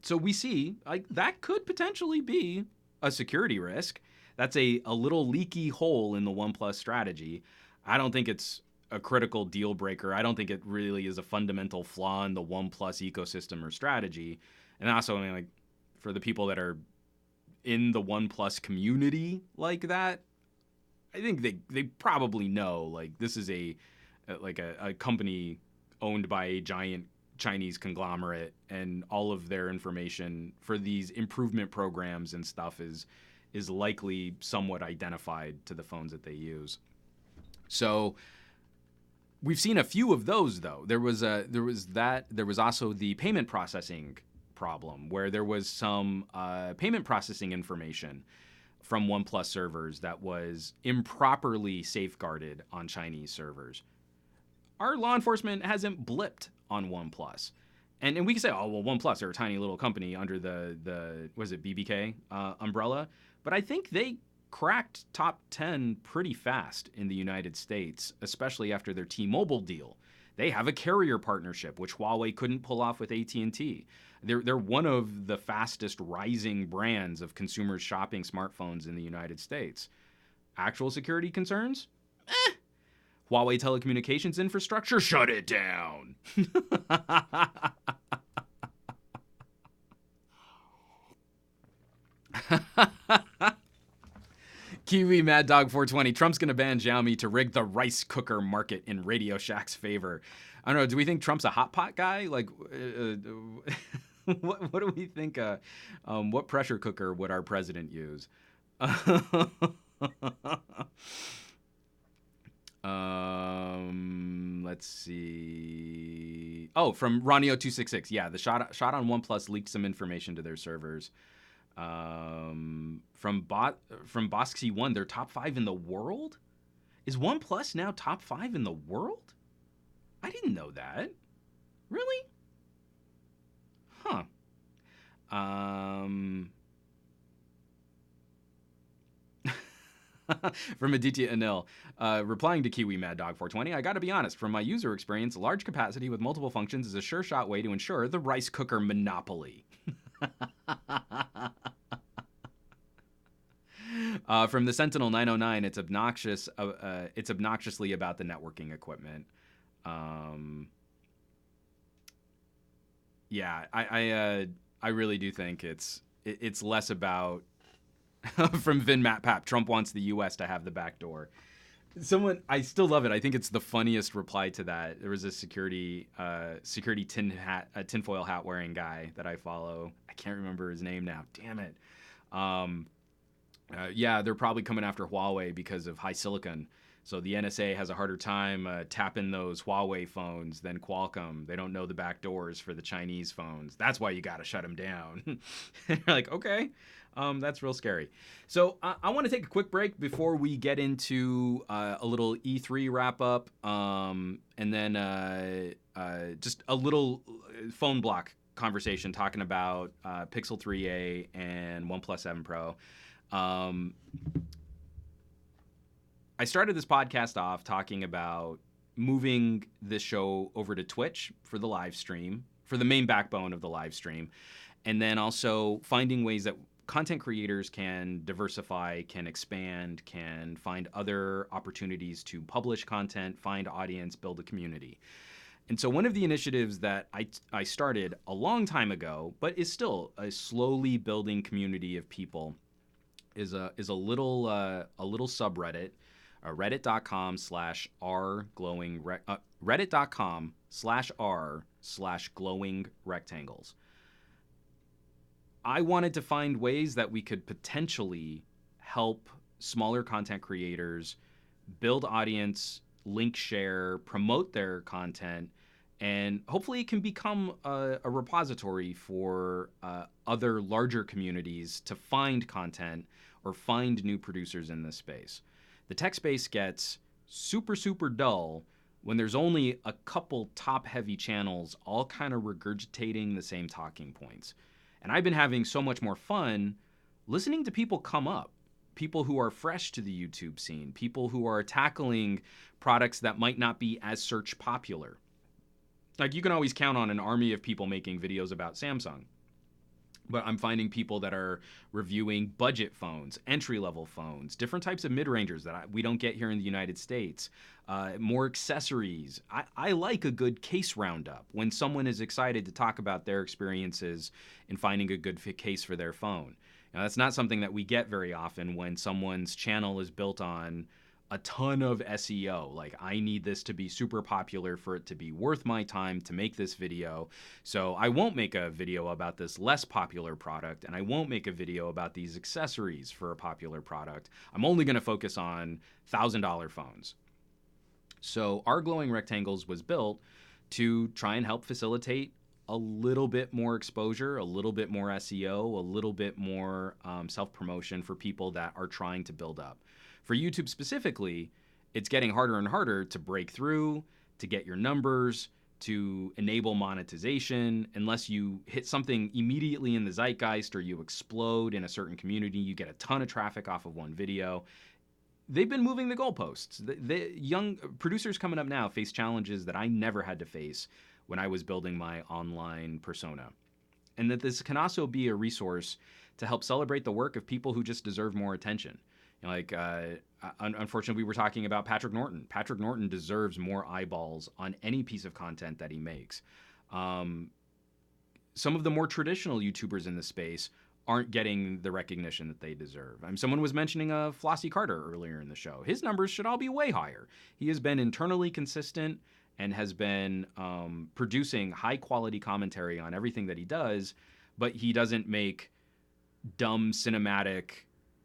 So we see that could potentially be a security risk. That's a little leaky hole in the OnePlus strategy. I don't think it's a critical deal breaker. I don't think it really is a fundamental flaw in the OnePlus ecosystem or strategy. And also, I mean, like, for the people that are in the OnePlus community like that, I think they probably know, like, this is a company owned by a giant Chinese conglomerate, and all of their information for these improvement programs and stuff is likely somewhat identified to the phones that they use. So we've seen a few of those, though. There was also the payment processing problem, where there was some payment processing information from OnePlus servers that was improperly safeguarded on Chinese servers. Our law enforcement hasn't blipped on OnePlus. And we can say, oh, well, OnePlus, they're a tiny little company under the was it BBK umbrella? But I think they cracked top 10 pretty fast in the United States, especially after their T-Mobile deal. They have a carrier partnership, which Huawei couldn't pull off with AT&T. They're one of the fastest rising brands of consumers shopping smartphones in the United States. Actual security concerns? Huawei telecommunications infrastructure? Shut it down. Kiwi Mad Dog 420. Trump's going to ban Xiaomi to rig the rice cooker market in Radio Shack's favor. I don't know. Do we think Trump's a hot pot guy? Like, what do we think? What pressure cooker would our president use? Let's see. Oh, from Ronio266. Yeah, the shot on OnePlus leaked some information to their servers. From Bosky1, they're top 5 in the world? Is OnePlus now top 5 in the world? I didn't know that. Really? Huh. From Aditya Anil, replying to Kiwi Mad Dog 420, I gotta be honest, from my user experience, large capacity with multiple functions is a sure shot way to ensure the rice cooker monopoly. From the Sentinel 909, it's obnoxious. It's obnoxiously about the networking equipment. Yeah, I really do think it's less about. From Vin Matt Pap, Trump wants the U.S. to have the back door. I still love it. I think it's the funniest reply to that. There was a security tinfoil hat wearing guy that I follow. I can't remember his name now. Damn it. Yeah, they're probably coming after Huawei because of HiSilicon. So the NSA has a harder time tapping those Huawei phones than Qualcomm. They don't know the back doors for the Chinese phones. That's why you got to shut them down. You're like, okay, that's real scary. So I want to take a quick break before we get into a little E3 wrap up, and then just a little phone block conversation talking about Pixel 3a and OnePlus 7 Pro. I started this podcast off talking about moving this show over to Twitch for the live stream, for the main backbone of the live stream, and then also finding ways that content creators can diversify, can expand, can find other opportunities to publish content, find audience, build a community. And so one of the initiatives that I started a long time ago, but is still a slowly building community of people, is a little subreddit. reddit.com/r/glowing rectangles. I wanted to find ways that we could potentially help smaller content creators build audience, link share, promote their content, and hopefully it can become a repository for other larger communities to find content or find new producers in this space. The tech space gets super, super dull when there's only a couple top-heavy channels all kind of regurgitating the same talking points. And I've been having so much more fun listening to people come up, people who are fresh to the YouTube scene, people who are tackling products that might not be as search popular. Like, you can always count on an army of people making videos about Samsung. But I'm finding people that are reviewing budget phones, entry-level phones, different types of mid-rangers that we don't get here in the United States, more accessories. I like a good case roundup when someone is excited to talk about their experiences in finding a good case for their phone. Now, that's not something that we get very often when someone's channel is built on a ton of SEO. Like, I need this to be super popular for it to be worth my time to make this video. So I won't make a video about this less popular product, and I won't make a video about these accessories for a popular product. I'm only going to focus on $1,000 phones. So our glowing rectangles was built to try and help facilitate a little bit more exposure, a little bit more SEO, a little bit more self-promotion for people that are trying to build up. For YouTube specifically, it's getting harder and harder to break through, to get your numbers, to enable monetization. Unless you hit something immediately in the zeitgeist or you explode in a certain community, you get a ton of traffic off of one video. They've been moving the goalposts. The young producers coming up now face challenges that I never had to face when I was building my online persona. And that this can also be a resource to help celebrate the work of people who just deserve more attention. Like, unfortunately, we were talking about Patrick Norton. Patrick Norton deserves more eyeballs on any piece of content that he makes. Some of the more traditional YouTubers in the space aren't getting the recognition that they deserve. Someone was mentioning Flossie Carter earlier in the show. His numbers should all be way higher. He has been internally consistent and has been producing high-quality commentary on everything that he does, but he doesn't make dumb cinematic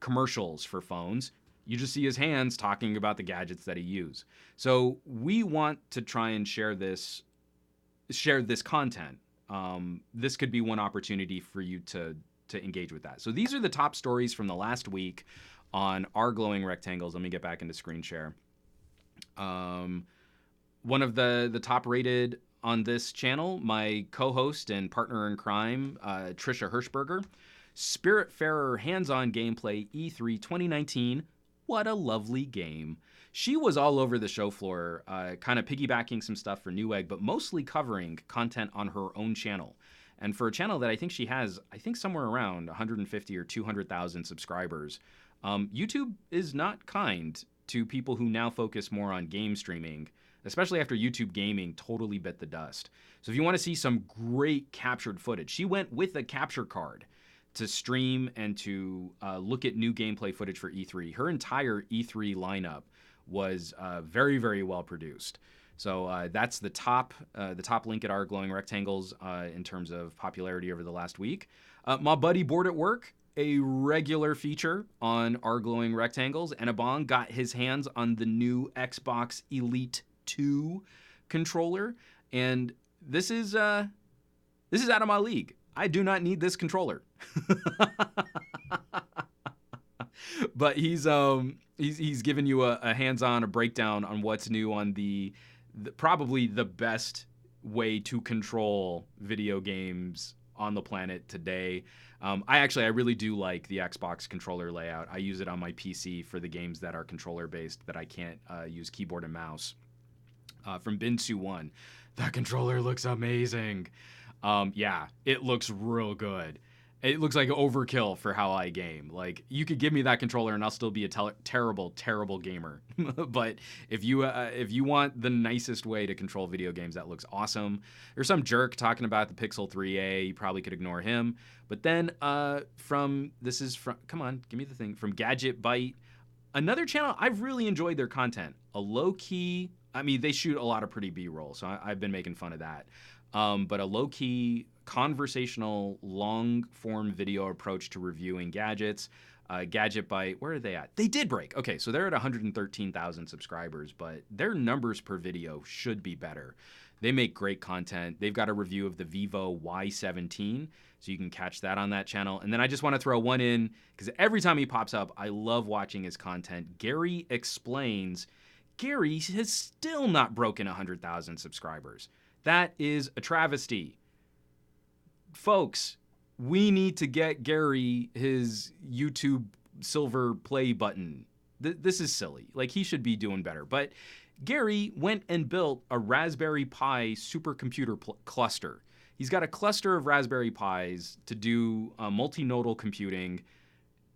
commercials for phones. You just see his hands talking about the gadgets that he uses. So we want to try and share this content. This could be one opportunity for you to engage with that. So these are the top stories from the last week on our glowing rectangles. Let me get back into screen share. One of the top rated on this channel, my co-host and partner in crime, Trisha Hirschberger. Spiritfarer hands-on gameplay E3 2019. What a lovely game. She was all over the show floor, kind of piggybacking some stuff for Newegg, but mostly covering content on her own channel. And for a channel that I think she has, somewhere around 150 or 200,000 subscribers, YouTube is not kind to people who now focus more on game streaming, especially after YouTube Gaming totally bit the dust. So if you want to see some great captured footage, she went with a capture card to stream and to look at new gameplay footage for E3. Her entire E3 lineup was very, very well produced. So that's the top link at our glowing rectangles in terms of popularity over the last week. My buddy Bored at Work, a regular feature on our glowing rectangles, and Abong got his hands on the new Xbox Elite 2 controller, and this is out of my league. I do not need this controller. But he's given you a hands-on, a breakdown on what's new on the probably the best way to control video games on the planet today. I really do like the Xbox controller layout. I use it on my PC for the games that are controller-based that I can't use keyboard and mouse. From Binsu 1, that controller looks amazing. Yeah, it looks real good. It looks like overkill for how I game. Like, you could give me that controller and I'll still be a terrible, terrible gamer. But if you want the nicest way to control video games, that looks awesome. There's some jerk talking about the Pixel 3a. You probably could ignore him. But then come on, give me the thing. From GadgetGuy, another channel, I've really enjoyed their content. A low-key, they shoot a lot of pretty B-roll, so I've been making fun of that. But a low-key, conversational, long-form video approach to reviewing gadgets. GadgetGuy, where are they at? They did break. Okay, so they're at 113,000 subscribers, but their numbers per video should be better. They make great content. They've got a review of the Vivo Y17, so you can catch that on that channel. And then I just want to throw one in, because every time he pops up, I love watching his content. Gary Explains. Gary has still not broken 100,000 subscribers. That is a travesty. Folks, we need to get Gary his YouTube silver play button. This is silly. Like, he should be doing better. But Gary went and built a Raspberry Pi supercomputer cluster. He's got a cluster of Raspberry Pis to do multinodal computing.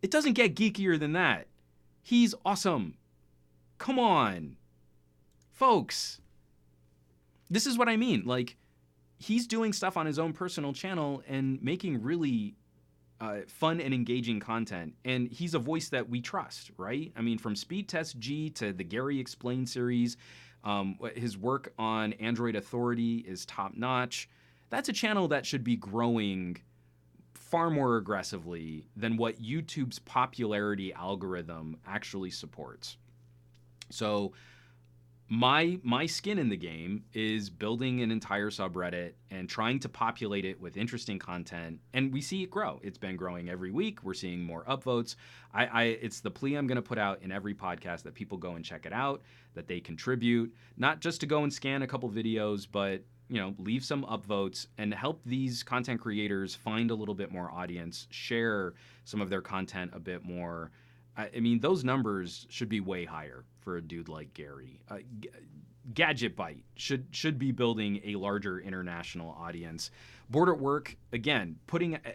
It doesn't get geekier than that. He's awesome. Come on, folks. This is what I mean. Like, he's doing stuff on his own personal channel and making really fun and engaging content. And he's a voice that we trust, right? I mean, from Speed Test G to the Gary Explain series, his work on Android Authority is top notch. That's a channel that should be growing far more aggressively than what YouTube's popularity algorithm actually supports. So my skin in the game is building an entire subreddit and trying to populate it with interesting content, and we see it grow. It's been growing every week. We're seeing more upvotes. It's the plea I'm going to put out in every podcast that people go and check it out, that they contribute, not just to go and scan a couple videos, but leave some upvotes and help these content creators find a little bit more audience, share some of their content a bit more. I mean, those numbers should be way higher for a dude like Gary. GadgetGuy should be building a larger international audience. Board at Work, again,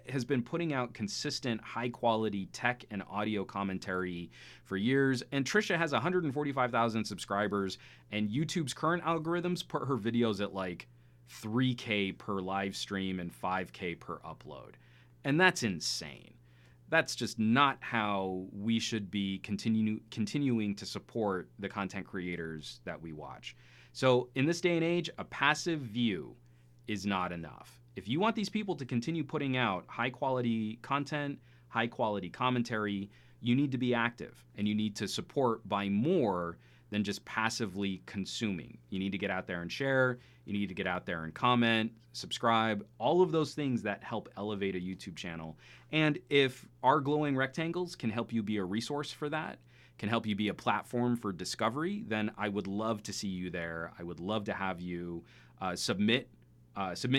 has been putting out consistent, high-quality tech and audio commentary for years. And Trisha has 145,000 subscribers, and YouTube's current algorithms put her videos at like 3K per live stream and 5K per upload. And that's insane. That's just not how we should be continuing to support the content creators that we watch. So in this day and age, a passive view is not enough. If you want these people to continue putting out high quality content, high quality commentary, you need to be active, and you need to support by more than just passively consuming. You need to get out there and share. You need to get out there and comment, subscribe, all of those things that help elevate a YouTube channel. And if our glowing rectangles can help you be a resource for that, can help you be a platform for discovery, then I would love to see you there. I would love to have you submit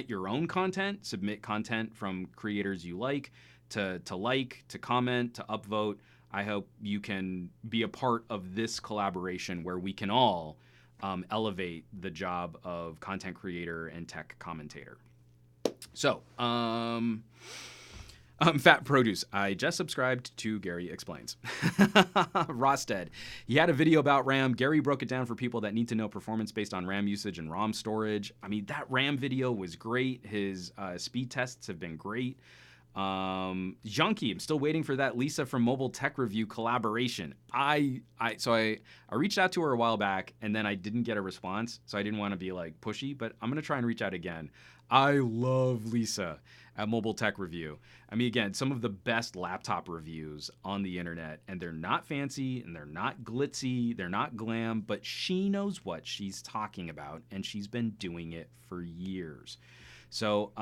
your own content, submit content from creators you like, to comment, to upvote. I hope you can be a part of this collaboration where we can all elevate the job of content creator and tech commentator. So, Fat Produce, I just subscribed to Gary Explains. Rosted, he had a video about RAM. Gary broke it down for people that need to know performance based on RAM usage and ROM storage. I mean, that RAM video was great. His speed tests have been great. Junkie, I'm still waiting for that Lisa from Mobile Tech Review collaboration. I reached out to her a while back, and then I didn't get a response, so I didn't want to be like pushy, but I'm gonna try and reach out again. I love Lisa at Mobile Tech Review. I mean, again, some of the best laptop reviews on the internet, and they're not fancy and they're not glitzy, they're not glam, but she knows what she's talking about, and she's been doing it for years. So,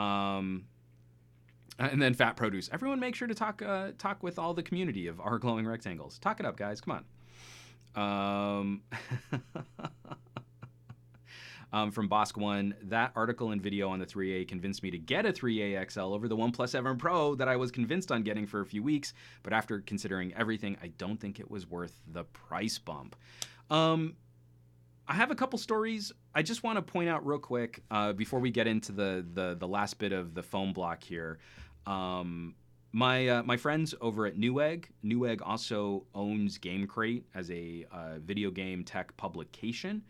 and then Fat Produce. Everyone make sure to talk with all the community of our glowing rectangles. Talk it up, guys. Come on. From Bosk One, that article and video on the 3A convinced me to get a 3A XL over the OnePlus 7 Pro that I was convinced on getting for a few weeks. But after considering everything, I don't think it was worth the price bump. I have a couple stories I just want to point out real quick before we get into the last bit of the phone block here. My friends over at Newegg also owns Game Crate as a video game tech publication.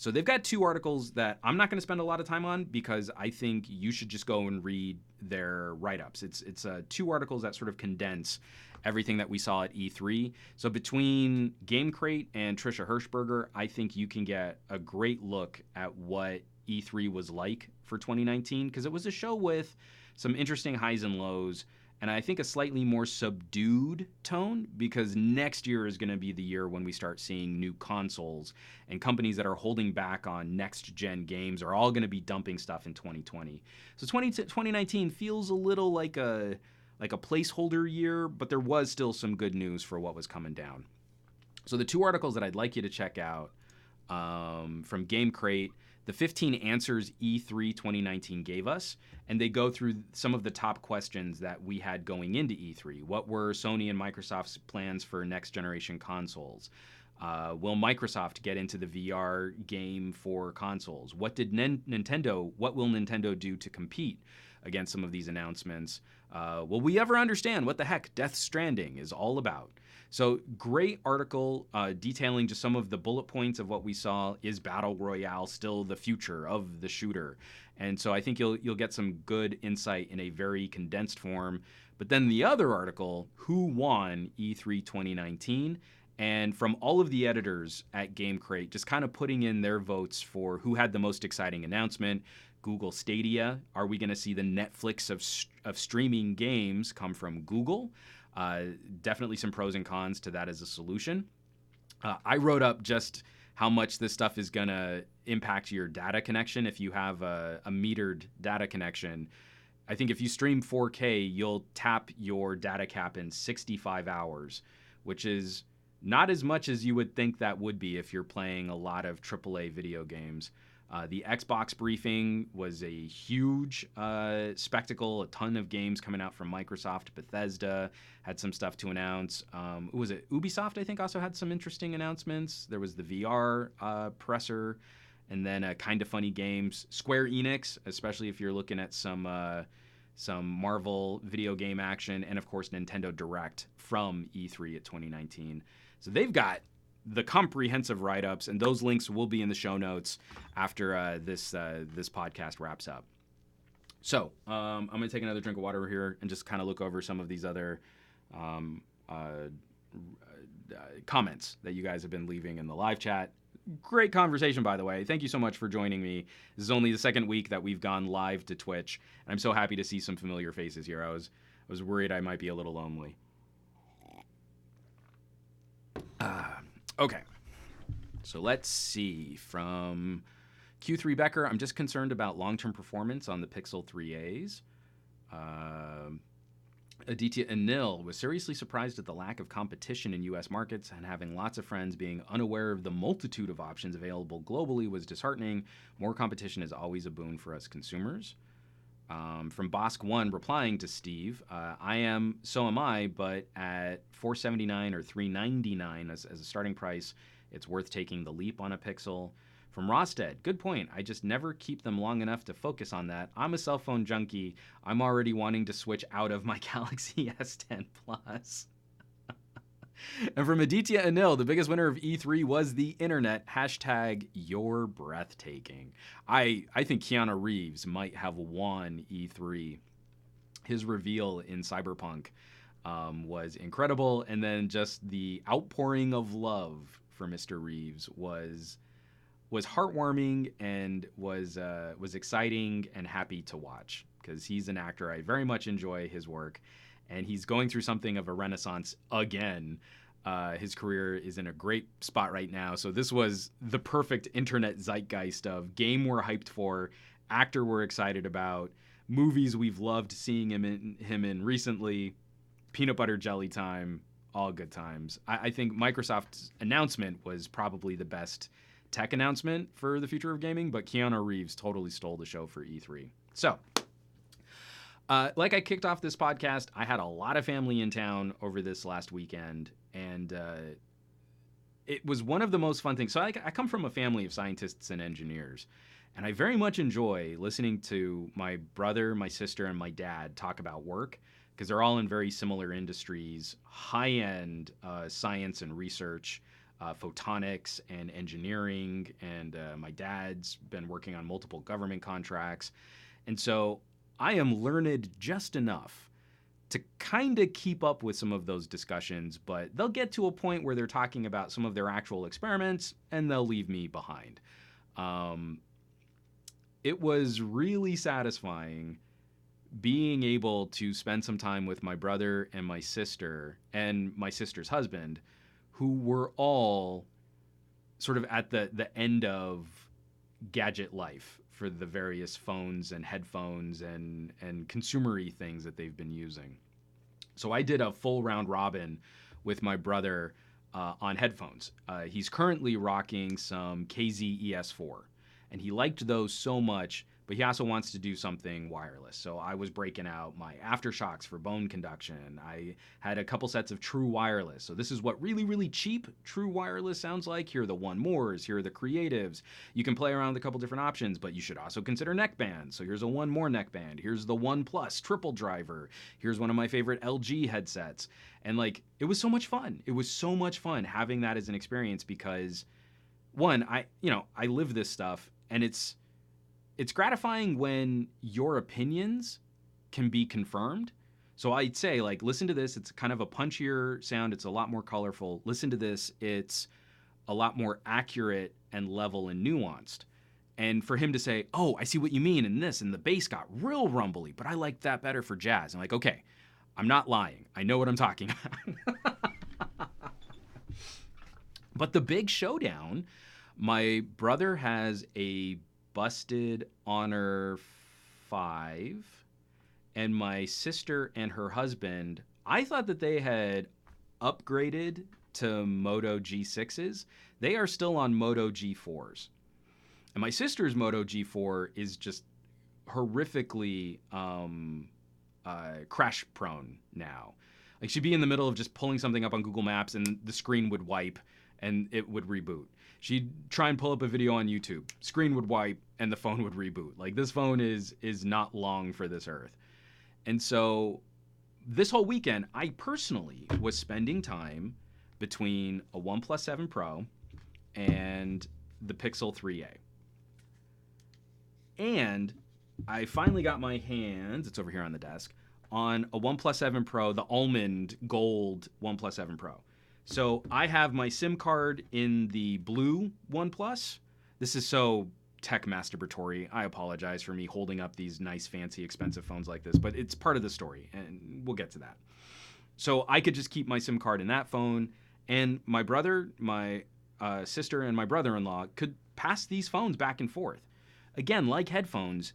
So they've got two articles that I'm not going to spend a lot of time on because I think you should just go and read their write-ups. It's two articles that sort of condense everything that we saw at E3. So between Game Crate and Trisha Hirschberger, I think you can get a great look at what E3 was like for 2019 because it was a show with some interesting highs and lows, and I think a slightly more subdued tone because next year is going to be the year when we start seeing new consoles, and companies that are holding back on next-gen games are all going to be dumping stuff in 2020. So 2019 feels a little like a placeholder year, but there was still some good news for what was coming down. So the two articles that I'd like you to check out from Game Crate, the 15 answers E3 2019 gave us, and they go through some of the top questions that we had going into E3. What were Sony and Microsoft's plans for next generation consoles? Will Microsoft get into the VR game for consoles? What will Nintendo do to compete against some of these announcements? Will we ever understand what the heck Death Stranding is all about? So great article detailing just some of the bullet points of what we saw. Is Battle Royale still the future of the shooter? And so I think you'll get some good insight in a very condensed form. But then the other article, who won E3 2019? And from all of the editors at Game Crate, just kind of putting in their votes for who had the most exciting announcement. Google Stadia. Are we going to see the Netflix of streaming games come from Google? Definitely some pros and cons to that as a solution. I wrote up just how much this stuff is going to impact your data connection if you have a metered data connection. I think if you stream 4K, you'll tap your data cap in 65 hours, which is not as much as you would think that would be if you're playing a lot of AAA video games. The Xbox briefing was a huge spectacle. A ton of games coming out from Microsoft. Bethesda had some stuff to announce. Was it Ubisoft, I think, also had some interesting announcements. There was the VR presser, and then Kind of Funny Games. Square Enix, especially if you're looking at some Marvel video game action, and of course Nintendo Direct from E3 at 2019. So they've got the comprehensive write-ups, and those links will be in the show notes after this podcast wraps up. So I'm going to take another drink of water here and just kind of look over some of these other comments that you guys have been leaving in the live chat. Great conversation, by the way. Thank you so much for joining me. This is only the second week that we've gone live to Twitch, and I'm so happy to see some familiar faces here. I was worried I might be a little lonely. Okay, so let's see. From Q3 Becker, I'm just concerned about long-term performance on the Pixel 3As. Aditya Anil was seriously surprised at the lack of competition in U.S. markets, and having lots of friends being unaware of the multitude of options available globally was disheartening. More competition is always a boon for us consumers. From Bosk1 replying to Steve, so am I, but at $479 or $399 as a starting price, it's worth taking the leap on a Pixel. From Rosted, good point. I just never keep them long enough to focus on that. I'm a cell phone junkie. I'm already wanting to switch out of my Galaxy S10 Plus. And from Aditya Anil, the biggest winner of E3 was the internet. # you're breathtaking. I think Keanu Reeves might have won E3. His reveal in Cyberpunk was incredible. And then just the outpouring of love for Mr. Reeves was heartwarming and was exciting and happy to watch, because he's an actor. I very much enjoy his work, and he's going through something of a renaissance again. His career is in a great spot right now. So this was the perfect internet zeitgeist of game we're hyped for, actor we're excited about, movies we've loved seeing him in recently, peanut butter jelly time, all good times. I think Microsoft's announcement was probably the best tech announcement for the future of gaming, but Keanu Reeves totally stole the show for E3. So, like I kicked off this podcast, I had a lot of family in town over this last weekend, and it was one of the most fun things. So I come from a family of scientists and engineers, and I very much enjoy listening to my brother, my sister, and my dad talk about work, because they're all in very similar industries, high-end science and research, photonics and engineering, and my dad's been working on multiple government contracts. And so I am learned just enough to kind of keep up with some of those discussions, but they'll get to a point where they're talking about some of their actual experiments, and they'll leave me behind. It was really satisfying being able to spend some time with my brother and my sister's husband, who were all sort of at the end of gadget life for the various phones and headphones and consumer-y things that they've been using. So I did a full round robin with my brother on headphones. He's currently rocking some KZ ES4, and he liked those so much but he also wants to do something wireless. So I was breaking out my aftershocks for bone conduction. I had a couple sets of true wireless. So this is what really, really cheap true wireless sounds like. Here are the One Mores. Here are the Creatives. You can play around with a couple different options, but you should also consider neckbands. So here's a One More neckband. Here's the OnePlus triple driver. Here's one of my favorite LG headsets. And like, it was so much fun. It was so much fun having that as an experience because one, I live this stuff, and it's gratifying when your opinions can be confirmed. So I'd say, like, listen to this. It's kind of a punchier sound. It's a lot more colorful. Listen to this. It's a lot more accurate and level and nuanced. And for him to say, oh, I see what you mean in this, and the bass got real rumbly, but I like that better for jazz. I'm like, okay, I'm not lying. I know what I'm talking about. But the big showdown, my brother has a busted Honor 5, and my sister and her husband, I thought that they had upgraded to Moto G6s. They are still on Moto G4s. And my sister's Moto G4 is just horrifically crash prone now. Like, she'd be in the middle of just pulling something up on Google Maps and the screen would wipe and it would reboot. She'd try and pull up a video on YouTube, screen would wipe and the phone would reboot. Like, this phone is not long for this earth. And so this whole weekend, I personally was spending time between a OnePlus 7 Pro and the Pixel 3a. And I finally got my hands, it's over here on the desk, on a OnePlus 7 Pro, the almond gold OnePlus 7 Pro. So I have my SIM card in the blue OnePlus. This is so tech masturbatory. I apologize for me holding up these nice, fancy, expensive phones like this, but it's part of the story, and we'll get to that. So I could just keep my SIM card in that phone, and my brother, my sister, and my brother-in-law could pass these phones back and forth. Again, like headphones,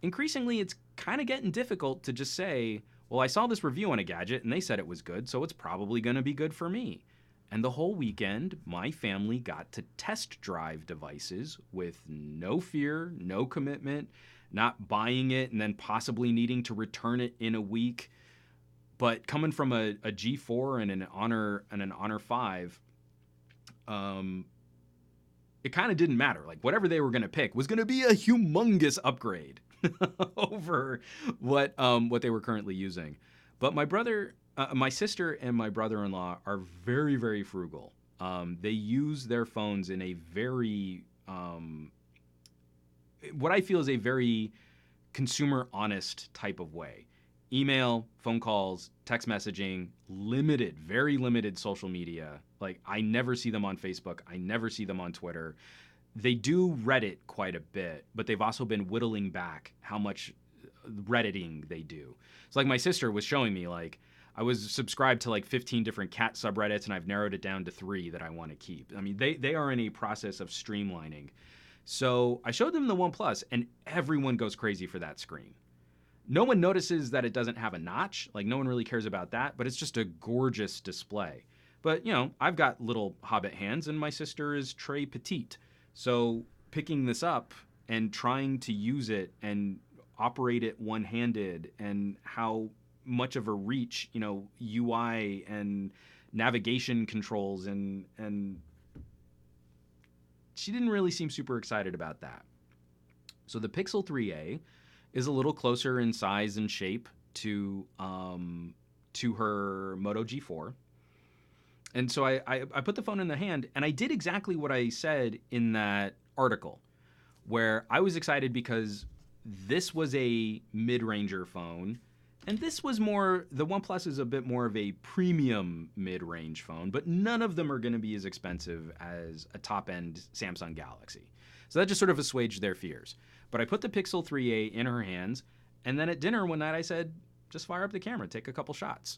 increasingly it's kind of getting difficult to just say, well, I saw this review on a gadget and they said it was good, so it's probably going to be good for me. And the whole weekend, my family got to test drive devices with no fear, no commitment, not buying it and then possibly needing to return it in a week. But coming from a G4 and an Honor 5, it kind of didn't matter. Like, whatever they were going to pick was going to be a humongous upgrade over what they were currently using. But my sister and my brother-in-law are very, very frugal. They use their phones in a very, what I feel is a very consumer honest type of way. Email, phone calls, text messaging, very limited social media. Like, I never see them on Facebook. I never see them on Twitter. They do Reddit quite a bit, but they've also been whittling back how much Redditing they do. So like, my sister was showing me, like, I was subscribed to like 15 different cat subreddits and I've narrowed it down to 3 that I want to keep. I mean, they are in a process of streamlining. So I showed them the OnePlus and everyone goes crazy for that screen. No one notices that it doesn't have a notch. Like, no one really cares about that, but it's just a gorgeous display. But, you know, I've got little hobbit hands and my sister is très petite. So picking this up and trying to use it and operate it one-handed, and how much of a reach, you know, UI and navigation controls, and she didn't really seem super excited about that. So the Pixel 3a is a little closer in size and shape to her Moto G4. And so I put the phone in the hand, and I did exactly what I said in that article, where I was excited because this was a mid-ranger phone, and this was more, the OnePlus is a bit more of a premium mid-range phone, but none of them are going to be as expensive as a top-end Samsung Galaxy. So that just sort of assuaged their fears. But I put the Pixel 3a in her hands, and then at dinner one night I said, just fire up the camera, take a couple shots.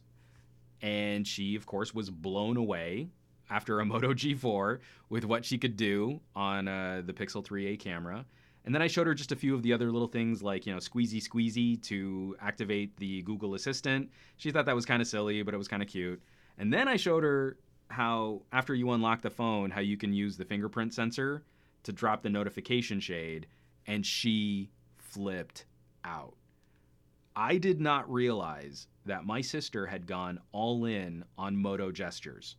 And she, of course, was blown away after a Moto G4 with what she could do on the Pixel 3a camera. And then I showed her just a few of the other little things, like, you know, squeezy to activate the Google Assistant. She thought that was kind of silly, but it was kind of cute. And then I showed her how, after you unlock the phone, how you can use the fingerprint sensor to drop the notification shade. And she flipped out. I did not realize that my sister had gone all in on Moto gestures.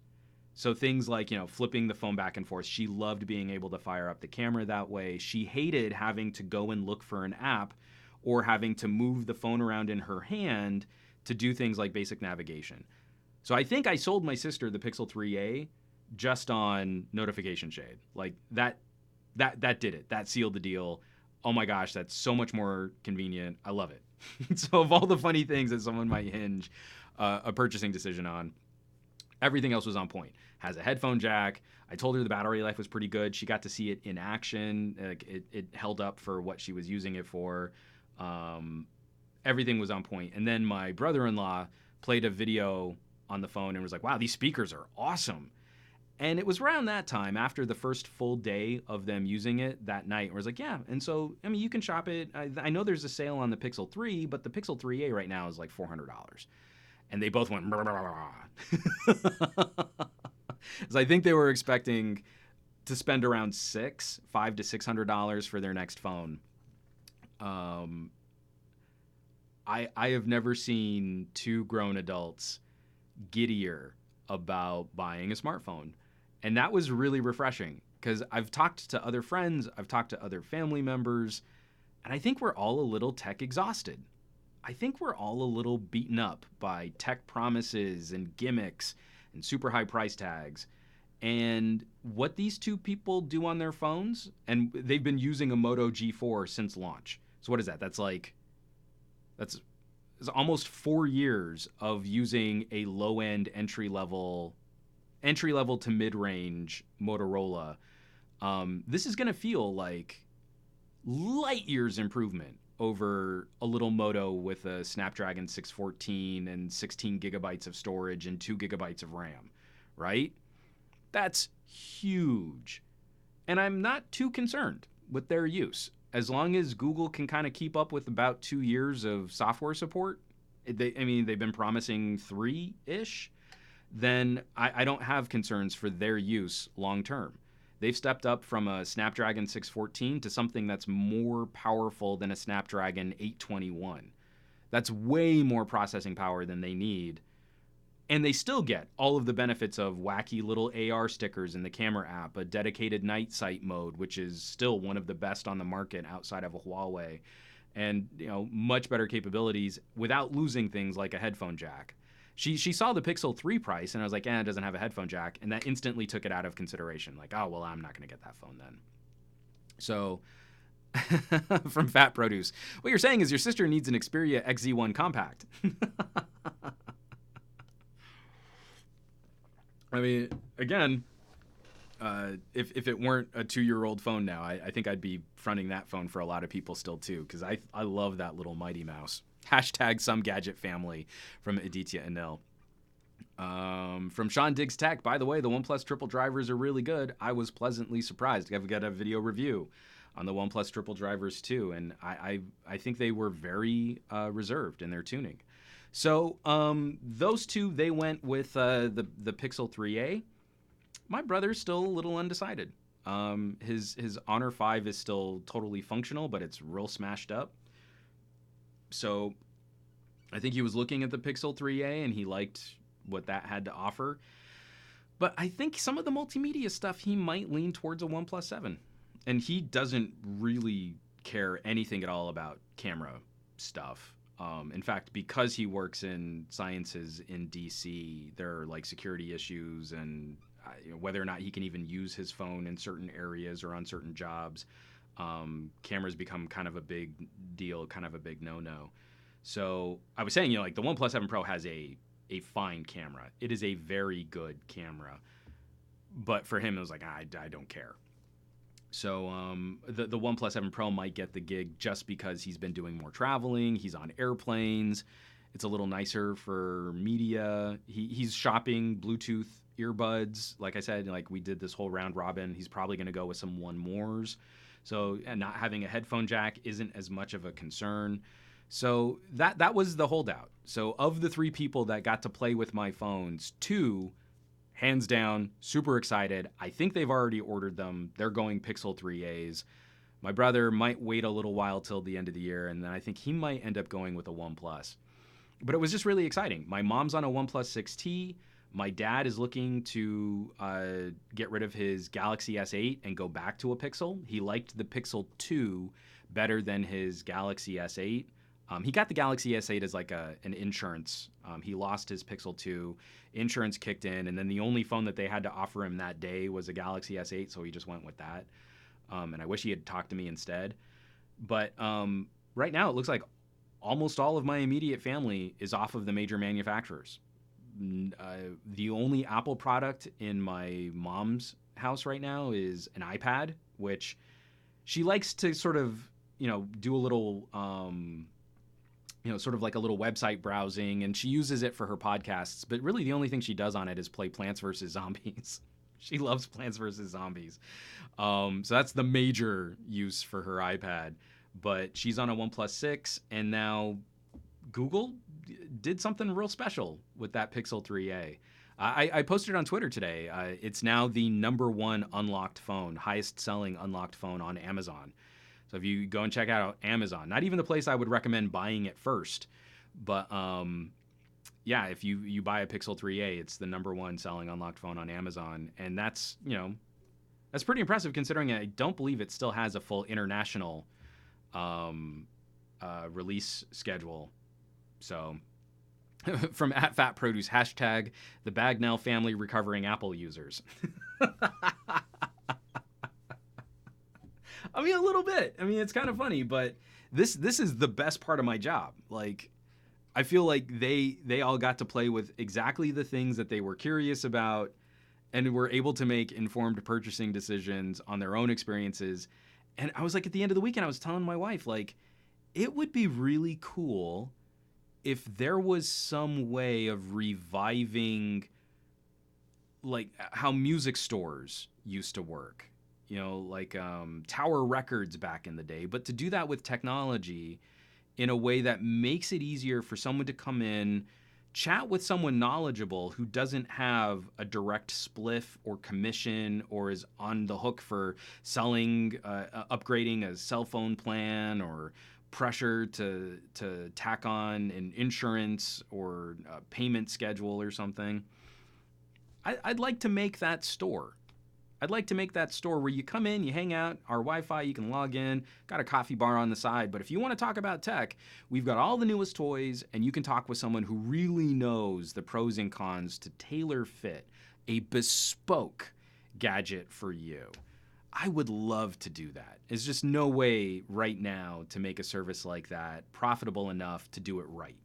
So things like, flipping the phone back and forth. She loved being able to fire up the camera that way. She hated having to go and look for an app or having to move the phone around in her hand to do things like basic navigation. So I think I sold my sister the Pixel 3a just on notification shade. Like that did it. That sealed the deal. Oh my gosh, that's so much more convenient. I love it. So of all the funny things that someone might hinge a purchasing decision on, everything else was on point. Has a headphone jack. I told her the battery life was pretty good. She got to see it in action. Like it held up for what she was using it for. Everything was on point. And then my brother-in-law played a video on the phone and was like, wow, these speakers are awesome. And it was around that time, after the first full day of them using it that night, where I was like, yeah. And so, I mean, you can shop it. I know there's a sale on the Pixel 3, but the Pixel 3a right now is like $400. And they both went, so I think they were expecting to spend around $500 to $600 for their next phone. I have never seen two grown adults giddier about buying a smartphone. And that was really refreshing, because I've talked to other friends, I've talked to other family members, and I think we're all a little tech exhausted. I think we're all a little beaten up by tech promises and gimmicks and super high price tags. And what these two people do on their phones, and they've been using a Moto G4 since launch. So what is that? That's almost 4 years of using a low-end entry-level to mid-range Motorola. This is going to feel like light years improvement over a little Moto with a Snapdragon 614 and 16 gigabytes of storage and 2 gigabytes of RAM, right? That's huge. And I'm not too concerned with their use. As long as Google can kind of keep up with about 2 years of software support, they've been promising 3-ish, then I don't have concerns for their use long term. They've stepped up from a Snapdragon 614 to something that's more powerful than a Snapdragon 821. That's way more processing power than they need. And they still get all of the benefits of wacky little AR stickers in the camera app, a dedicated night sight mode, which is still one of the best on the market outside of a Huawei, and much better capabilities without losing things like a headphone jack. She saw the Pixel 3 price, and I was like, it doesn't have a headphone jack, and that instantly took it out of consideration. Like, oh, well, I'm not going to get that phone then. So, from Fat Produce, what you're saying is your sister needs an Xperia XZ1 Compact. I mean, again, if it weren't a 2-year-old phone now, I think I'd be fronting that phone for a lot of people still, too, because I love that little Mighty Mouse. Hashtag SomeGadgetFamily from Aditya Anil. From Sean Diggs Tech, by the way, the OnePlus triple drivers are really good. I was pleasantly surprised. I've got a video review on the OnePlus triple drivers, too, and I think they were very reserved in their tuning. So those two, they went with the Pixel 3a. My brother's still a little undecided. His Honor 5 is still totally functional, but it's real smashed up. So I think he was looking at the Pixel 3a and he liked what that had to offer. But I think some of the multimedia stuff, he might lean towards a OnePlus 7. And he doesn't really care anything at all about camera stuff. In fact, because he works in sciences in DC, there are like security issues and whether or not he can even use his phone in certain areas or on certain jobs. Cameras become kind of a big deal, kind of a big no-no. So I was saying, like the OnePlus 7 Pro has a fine camera. It is a very good camera. But for him, it was like, I don't care. So the OnePlus 7 Pro might get the gig just because he's been doing more traveling. He's on airplanes. It's a little nicer for media. He's shopping Bluetooth earbuds. Like I said, like we did this whole round robin. He's probably going to go with some One Mores. So and not having a headphone jack isn't as much of a concern. So that was the holdout. So of the 3 people that got to play with my phones, 2, hands down, super excited. I think they've already ordered them. They're going Pixel 3As. My brother might wait a little while till the end of the year, and then I think he might end up going with a OnePlus. But it was just really exciting. My mom's on a OnePlus 6T. My dad is looking to get rid of his Galaxy S8 and go back to a Pixel. He liked the Pixel 2 better than his Galaxy S8. He got the Galaxy S8 as like an insurance. He lost his Pixel 2. Insurance kicked in, and then the only phone that they had to offer him that day was a Galaxy S8, so he just went with that. And I wish he had talked to me instead. But right now, it looks like almost all of my immediate family is off of the major manufacturers. The only Apple product in my mom's house right now is an iPad, which she likes to sort of, do a little, sort of like a little website browsing, and she uses it for her podcasts. But really, the only thing she does on it is play Plants vs. Zombies. She loves Plants vs. Zombies. So that's the major use for her iPad. But she's on a OnePlus 6, and now Google did something real special with that Pixel 3a. I posted on Twitter today. It's now the #1 unlocked phone, highest selling unlocked phone on Amazon. So if you go and check out Amazon, not even the place I would recommend buying it first, but yeah, if you buy a Pixel 3a, it's the #1 selling unlocked phone on Amazon, and that's pretty impressive considering I don't believe it still has a full international release schedule. So from @FatProduce, hashtag the Bagnell family recovering Apple users. I mean, a little bit. I mean, it's kind of funny, but this is the best part of my job. Like, I feel like they all got to play with exactly the things that they were curious about and were able to make informed purchasing decisions on their own experiences. And I was like, at the end of the weekend, I was telling my wife, like, it would be really cool if there was some way of reviving, like, how music stores used to work, like Tower Records back in the day, but to do that with technology in a way that makes it easier for someone to come in, chat with someone knowledgeable who doesn't have a direct spliff or commission or is on the hook for selling, upgrading a cell phone plan or pressure to tack on an insurance or a payment schedule or something. I'd like to make that store. I'd like to make that store where you come in, you hang out, our Wi-Fi, you can log in, got a coffee bar on the side. But if you want to talk about tech, we've got all the newest toys, and you can talk with someone who really knows the pros and cons to tailor fit a bespoke gadget for you. I would love to do that. There's just no way right now to make a service like that profitable enough to do it right.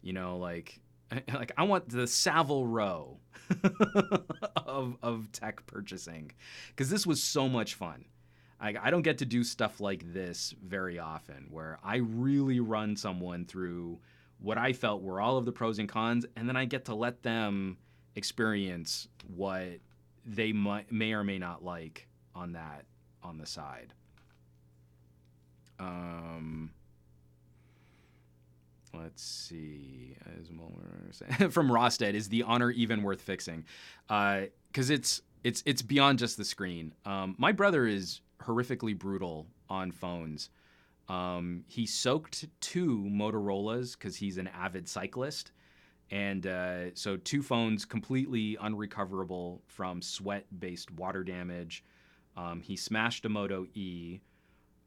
Like I want the Savile Row of tech purchasing, because this was so much fun. I don't get to do stuff like this very often, where I really run someone through what I felt were all of the pros and cons, and then I get to let them experience what they may or may not like on the side. Let's see. From Rosted, is the Honor even worth fixing? Because it's beyond just the screen. My brother is horrifically brutal on phones. He soaked 2 Motorola's because he's an avid cyclist. And so 2 phones completely unrecoverable from sweat-based water damage. He smashed a Moto E.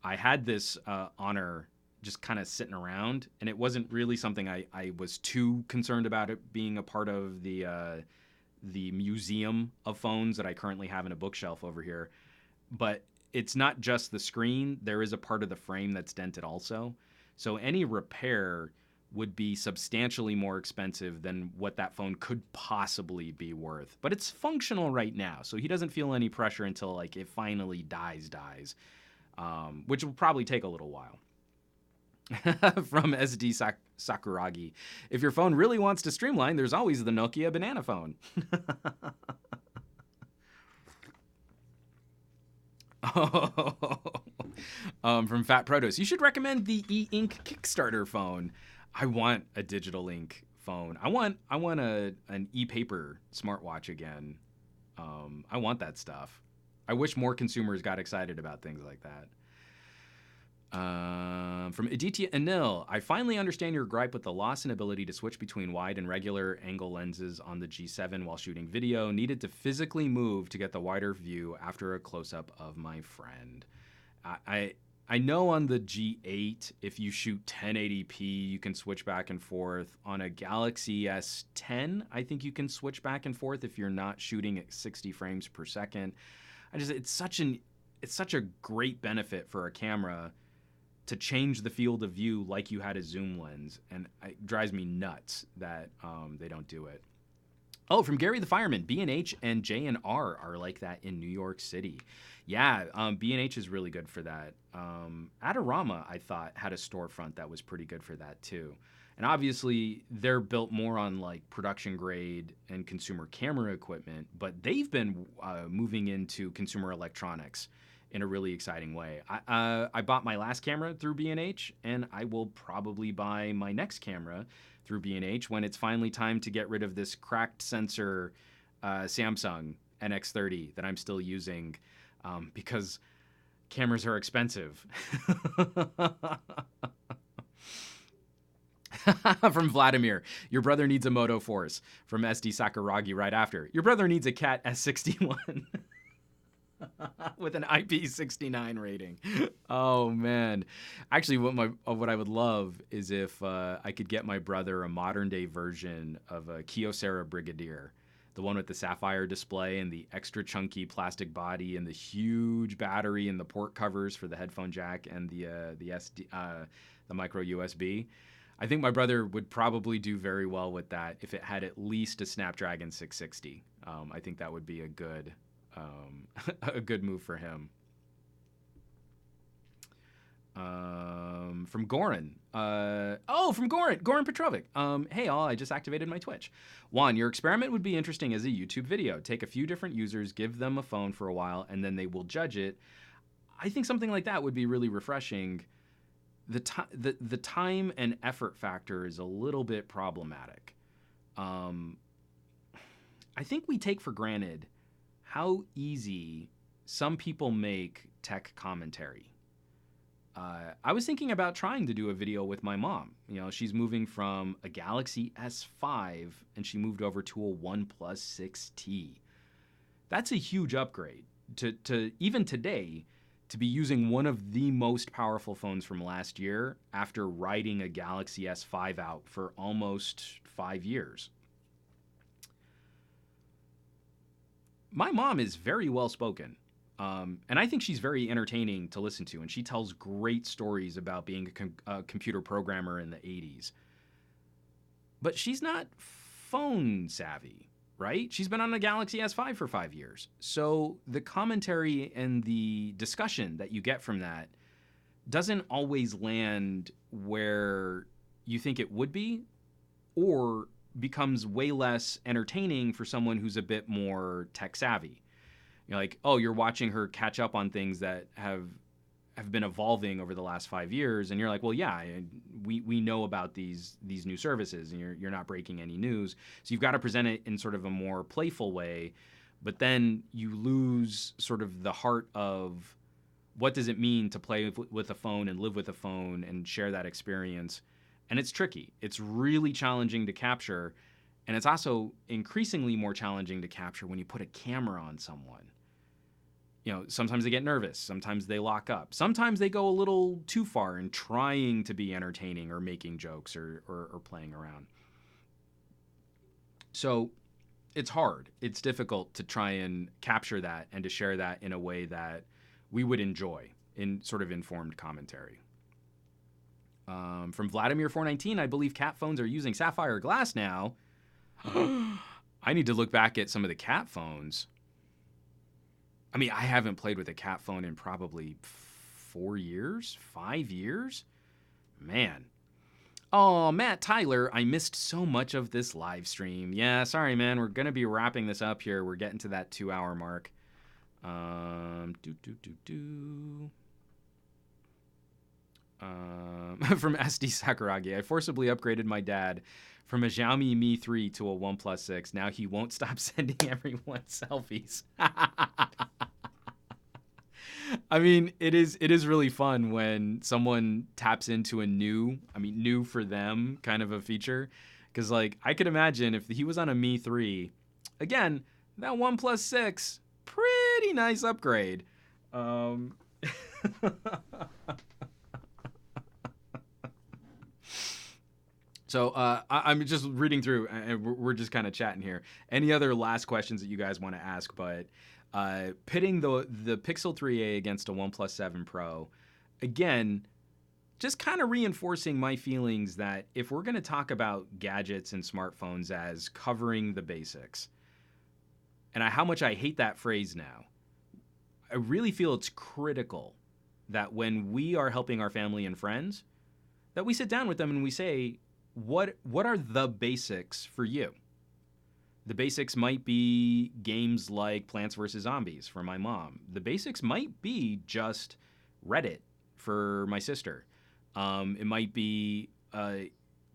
I had this Honor just kind of sitting around, and it wasn't really something I was too concerned about it being a part of the museum of phones that I currently have in a bookshelf over here. But it's not just the screen. There is a part of the frame that's dented also. So any repair would be substantially more expensive than what that phone could possibly be worth. But it's functional right now, so he doesn't feel any pressure until like it finally dies, which will probably take a little while. From SD Sakuragi, if your phone really wants to streamline, there's always the Nokia banana phone. From Fat Protos, you should recommend the e-ink Kickstarter phone. I want a digital ink phone. I want an e-paper smartwatch again. I want that stuff. I wish more consumers got excited about things like that. From Aditya Anil, I finally understand your gripe with the loss and ability to switch between wide and regular angle lenses on the G7 while shooting video. Needed to physically move to get the wider view after a close-up of my friend. I know on the G8, if you shoot 1080p, you can switch back and forth. On a Galaxy S10, I think you can switch back and forth if you're not shooting at 60 frames per second. It's such a great benefit for a camera to change the field of view like you had a zoom lens, and it drives me nuts that they don't do it. Oh, from Gary the Fireman, B&H and J&R are like that in New York City. Yeah, B&H is really good for that. Adorama, I thought, had a storefront that was pretty good for that too. And obviously, they're built more on like production grade and consumer camera equipment, but they've been moving into consumer electronics in a really exciting way. I bought my last camera through B&H, and I will probably buy my next camera through B&H when it's finally time to get rid of this cracked sensor Samsung NX30 that I'm still using because cameras are expensive. From Vladimir, your brother needs a Moto Force. From SD Sakuragi right after, your brother needs a Cat S61. With an IP69 rating. Oh man. Actually, what I would love is if I could get my brother a modern day version of a Kyocera Brigadier, the one with the sapphire display and the extra chunky plastic body and the huge battery and the port covers for the headphone jack and the micro USB. I think my brother would probably do very well with that if it had at least a Snapdragon 660. I think that would be a good move for him. From Goran. From Goran Petrovic. Hey all, I just activated my Twitch. Juan, your experiment would be interesting as a YouTube video. Take a few different users, give them a phone for a while, and then they will judge it. I think something like that would be really refreshing. The time and effort factor is a little bit problematic. I think we take for granted how easy some people make tech commentary. I was thinking about trying to do a video with my mom. You know, she's moving from a Galaxy S5 and she moved over to a OnePlus 6T. That's a huge upgrade to even today to be using one of the most powerful phones from last year after riding a Galaxy S5 out for almost 5 years. My mom is very well spoken, and I think she's very entertaining to listen to, and she tells great stories about being a computer programmer in the 80s. But she's not phone savvy, right? She's been on a Galaxy S5 for 5 years. So the commentary and the discussion that you get from that doesn't always land where you think it would be, or becomes way less entertaining for someone who's a bit more tech savvy. You're like, oh, you're watching her catch up on things that have been evolving over the last 5 years, and you're like, well, yeah, we know about these new services, and you're not breaking any news. So you've got to present it in sort of a more playful way, but then you lose sort of the heart of what does it mean to play with a phone and live with a phone and share that experience. And it's tricky. It's really challenging to capture. And it's also increasingly more challenging to capture when you put a camera on someone. You know, sometimes they get nervous. Sometimes they lock up. Sometimes they go a little too far in trying to be entertaining or making jokes or playing around. So it's hard. It's difficult to try and capture that and to share that in a way that we would enjoy in sort of informed commentary. From Vladimir 419, I believe cat phones are using sapphire glass now. I need to look back at some of the cat phones. I mean, I haven't played with a cat phone in probably 4 years, 5 years. Man. Oh, Matt Tyler, I missed so much of this live stream. Yeah, sorry, man. We're going to be wrapping this up here. We're getting to that 2-hour mark. From SD Sakuragi, I forcibly upgraded my dad from a Xiaomi Mi 3 to a OnePlus 6. Now he won't stop sending everyone selfies. I mean, it is really fun when someone taps into a new for them kind of a feature. Because, like, I could imagine if he was on a Mi 3, again, that OnePlus 6, pretty nice upgrade. Um, So I'm just reading through, and we're just kind of chatting here. Any other last questions that you guys want to ask? But pitting the Pixel 3a against a OnePlus 7 Pro, again, just kind of reinforcing my feelings that if we're going to talk about gadgets and smartphones as covering the basics, and how much I hate that phrase now, I really feel it's critical that when we are helping our family and friends, that we sit down with them and we say, what are the basics for you? The basics might be games like Plants vs. Zombies for my mom. The basics might be just Reddit for my sister. It might be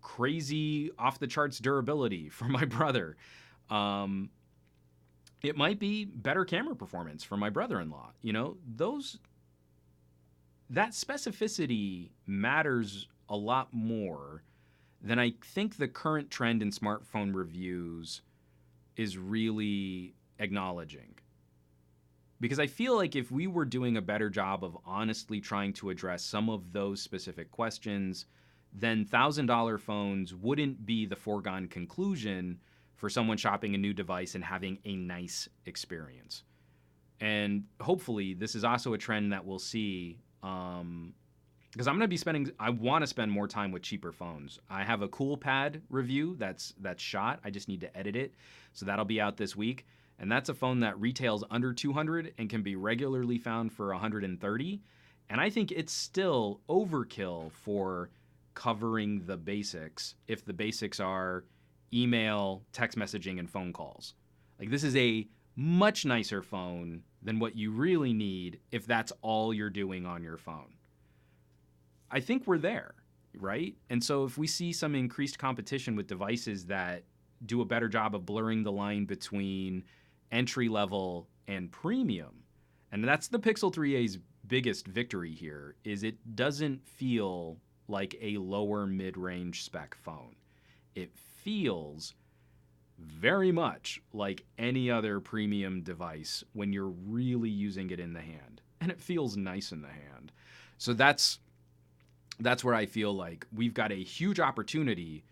crazy off-the-charts durability for my brother. It might be better camera performance for my brother-in-law. You know, that specificity matters a lot more than I think the current trend in smartphone reviews is really acknowledging. Because I feel like if we were doing a better job of honestly trying to address some of those specific questions, then $1,000 phones wouldn't be the foregone conclusion for someone shopping a new device and having a nice experience. And hopefully this is also a trend that we'll see, because I want to spend more time with cheaper phones. I have a CoolPad review that's shot. I just need to edit it. So that'll be out this week. And that's a phone that retails under $200 and can be regularly found for $130. And I think it's still overkill for covering the basics if the basics are email, text messaging, and phone calls. Like, this is a much nicer phone than what you really need if that's all you're doing on your phone. I think we're there, right? And so if we see some increased competition with devices that do a better job of blurring the line between entry level and premium, and that's the Pixel 3a's biggest victory here, is it doesn't feel like a lower mid-range spec phone. It feels very much like any other premium device when you're really using it in the hand, and it feels nice in the hand. So that's where I feel like we've got a huge opportunity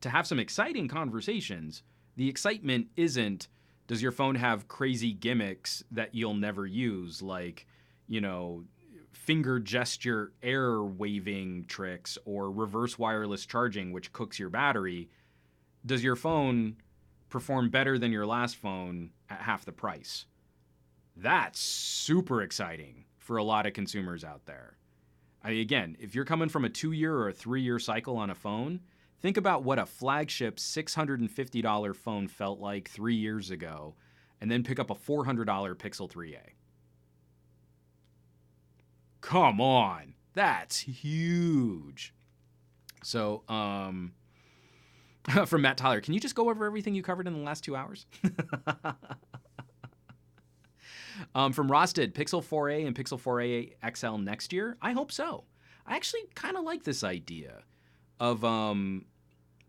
to have some exciting conversations. The excitement isn't, does your phone have crazy gimmicks that you'll never use, like, you know, finger gesture air waving tricks or reverse wireless charging, which cooks your battery? Does your phone perform better than your last phone at half the price? That's super exciting for a lot of consumers out there. Again, if you're coming from a 2-year or a 3-year cycle on a phone, think about what a flagship $650 phone felt like 3 years ago, and then pick up a $400 Pixel 3a. Come on, that's huge. So, from Matt Tyler, can you just go over everything you covered in the last 2 hours? From Rosted, Pixel 4a and Pixel 4a XL next year? I hope so. I actually kind of like this idea of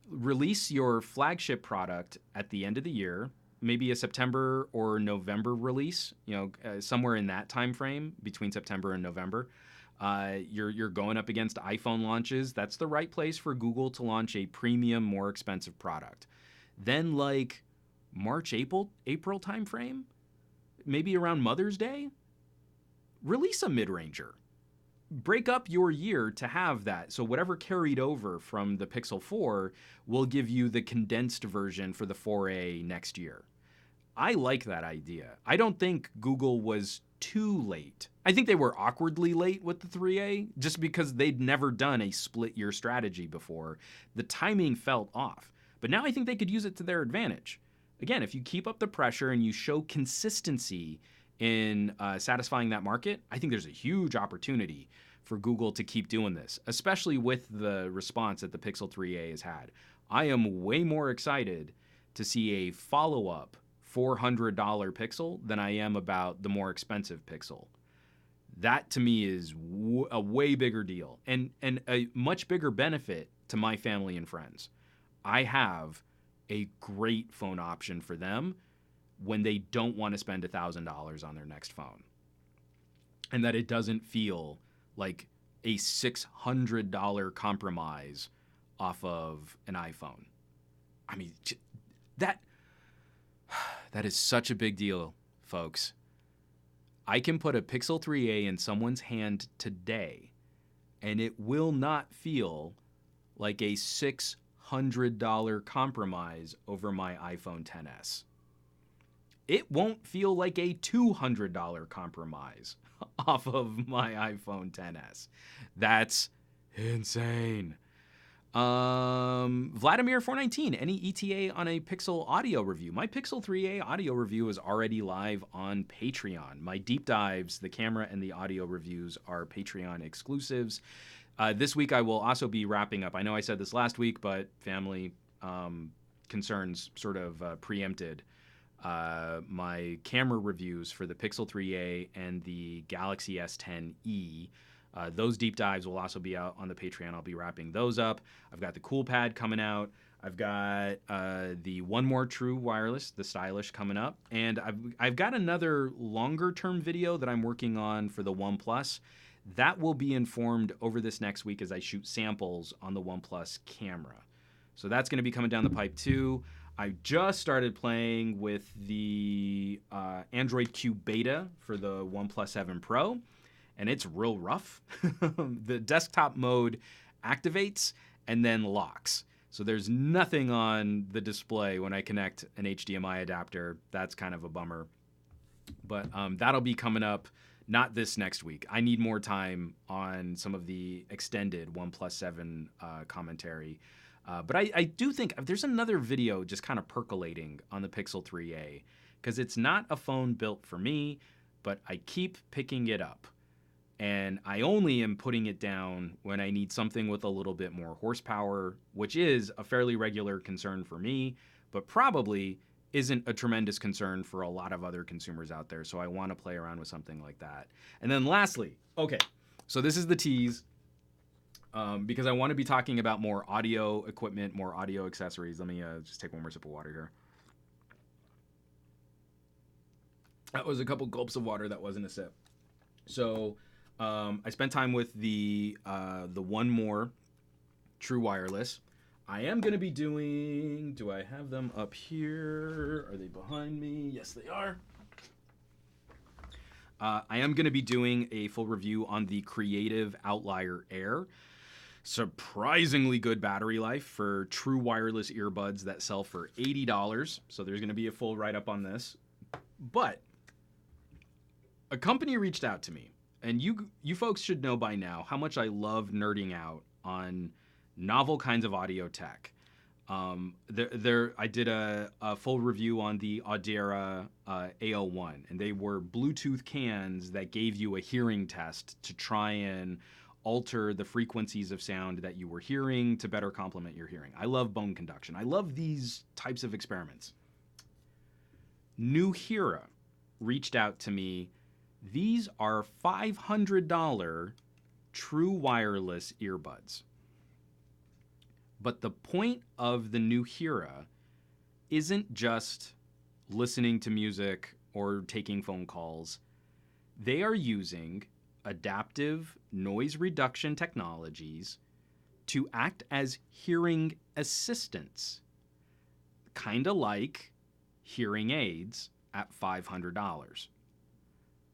release your flagship product at the end of the year, maybe a September or November release, somewhere in that time frame between September and November. You're going up against iPhone launches. That's the right place for Google to launch a premium, more expensive product. Then, like March, April time frame, maybe around Mother's Day, release a mid-ranger. Break up your year to have that. So whatever carried over from the Pixel 4 will give you the condensed version for the 4a next year. I like that idea. I don't think Google was too late. I think they were awkwardly late with the 3a just because they'd never done a split year strategy before. The timing felt off. But now I think they could use it to their advantage. Again, if you keep up the pressure and you show consistency in satisfying that market, I think there's a huge opportunity for Google to keep doing this, especially with the response that the Pixel 3a has had. I am way more excited to see a follow-up $400 Pixel than I am about the more expensive Pixel. That to me is a way bigger deal and a much bigger benefit to my family and friends. I have a great phone option for them when they don't want to spend $1,000 on their next phone. And that it doesn't feel like a $600 compromise off of an iPhone. I mean, that is such a big deal, folks. I can put a Pixel 3a in someone's hand today, and it will not feel like a $600 compromise over my iPhone XS. It won't feel like a $200 compromise off of my iPhone XS. That's insane. Vladimir 419, any ETA on a Pixel audio review? My Pixel 3a audio review is already live on Patreon. My deep dives, the camera and the audio reviews are Patreon exclusives. This week I will also be wrapping up. I know I said this last week, but family concerns sort of preempted my camera reviews for the Pixel 3a and the Galaxy S10e. Those deep dives will also be out on the Patreon. I'll be wrapping those up. I've got the Cool Pad coming out. I've got the One More True Wireless, the stylish, coming up. And I've got another longer-term video that I'm working on for the OnePlus. That will be informed over this next week as I shoot samples on the OnePlus camera. So that's going to be coming down the pipe too. I just started playing with the Android Q Beta for the OnePlus 7 Pro. And it's real rough. The desktop mode activates and then locks. So there's nothing on the display when I connect an HDMI adapter. That's kind of a bummer. But that'll be coming up not this next week. I need more time on some of the extended OnePlus 7 commentary. But I do think there's another video just kind of percolating on the Pixel 3a because it's not a phone built for me, but I keep picking it up. And I only am putting it down when I need something with a little bit more horsepower, which is a fairly regular concern for me, but probably isn't a tremendous concern for a lot of other consumers out there. So I want to play around with something like that. And then lastly, okay, so this is the tease because I want to be talking about more audio equipment, more audio accessories. Let me just take one more sip of water here. That was a couple gulps of water. That wasn't a sip. So I spent time with the One More True Wireless. I am going to be doing... Do I have them up here? Are they behind me? Yes, they are. I am going to be doing a full review on the Creative Outlier Air. Surprisingly good battery life for true wireless earbuds that sell for $80. So there's going to be a full write-up on this. But a company reached out to me. And you folks should know by now how much I love nerding out on novel kinds of audio tech. I did a full review on the Audera A01, and they were Bluetooth cans that gave you a hearing test to try and alter the frequencies of sound that you were hearing to better complement your hearing. I love bone conduction. I love these types of experiments. Nuheara reached out to me. These are $500 true wireless earbuds. But the point of the Nuheara isn't just listening to music or taking phone calls. They are using adaptive noise reduction technologies to act as hearing assistants, kind of like hearing aids at $500.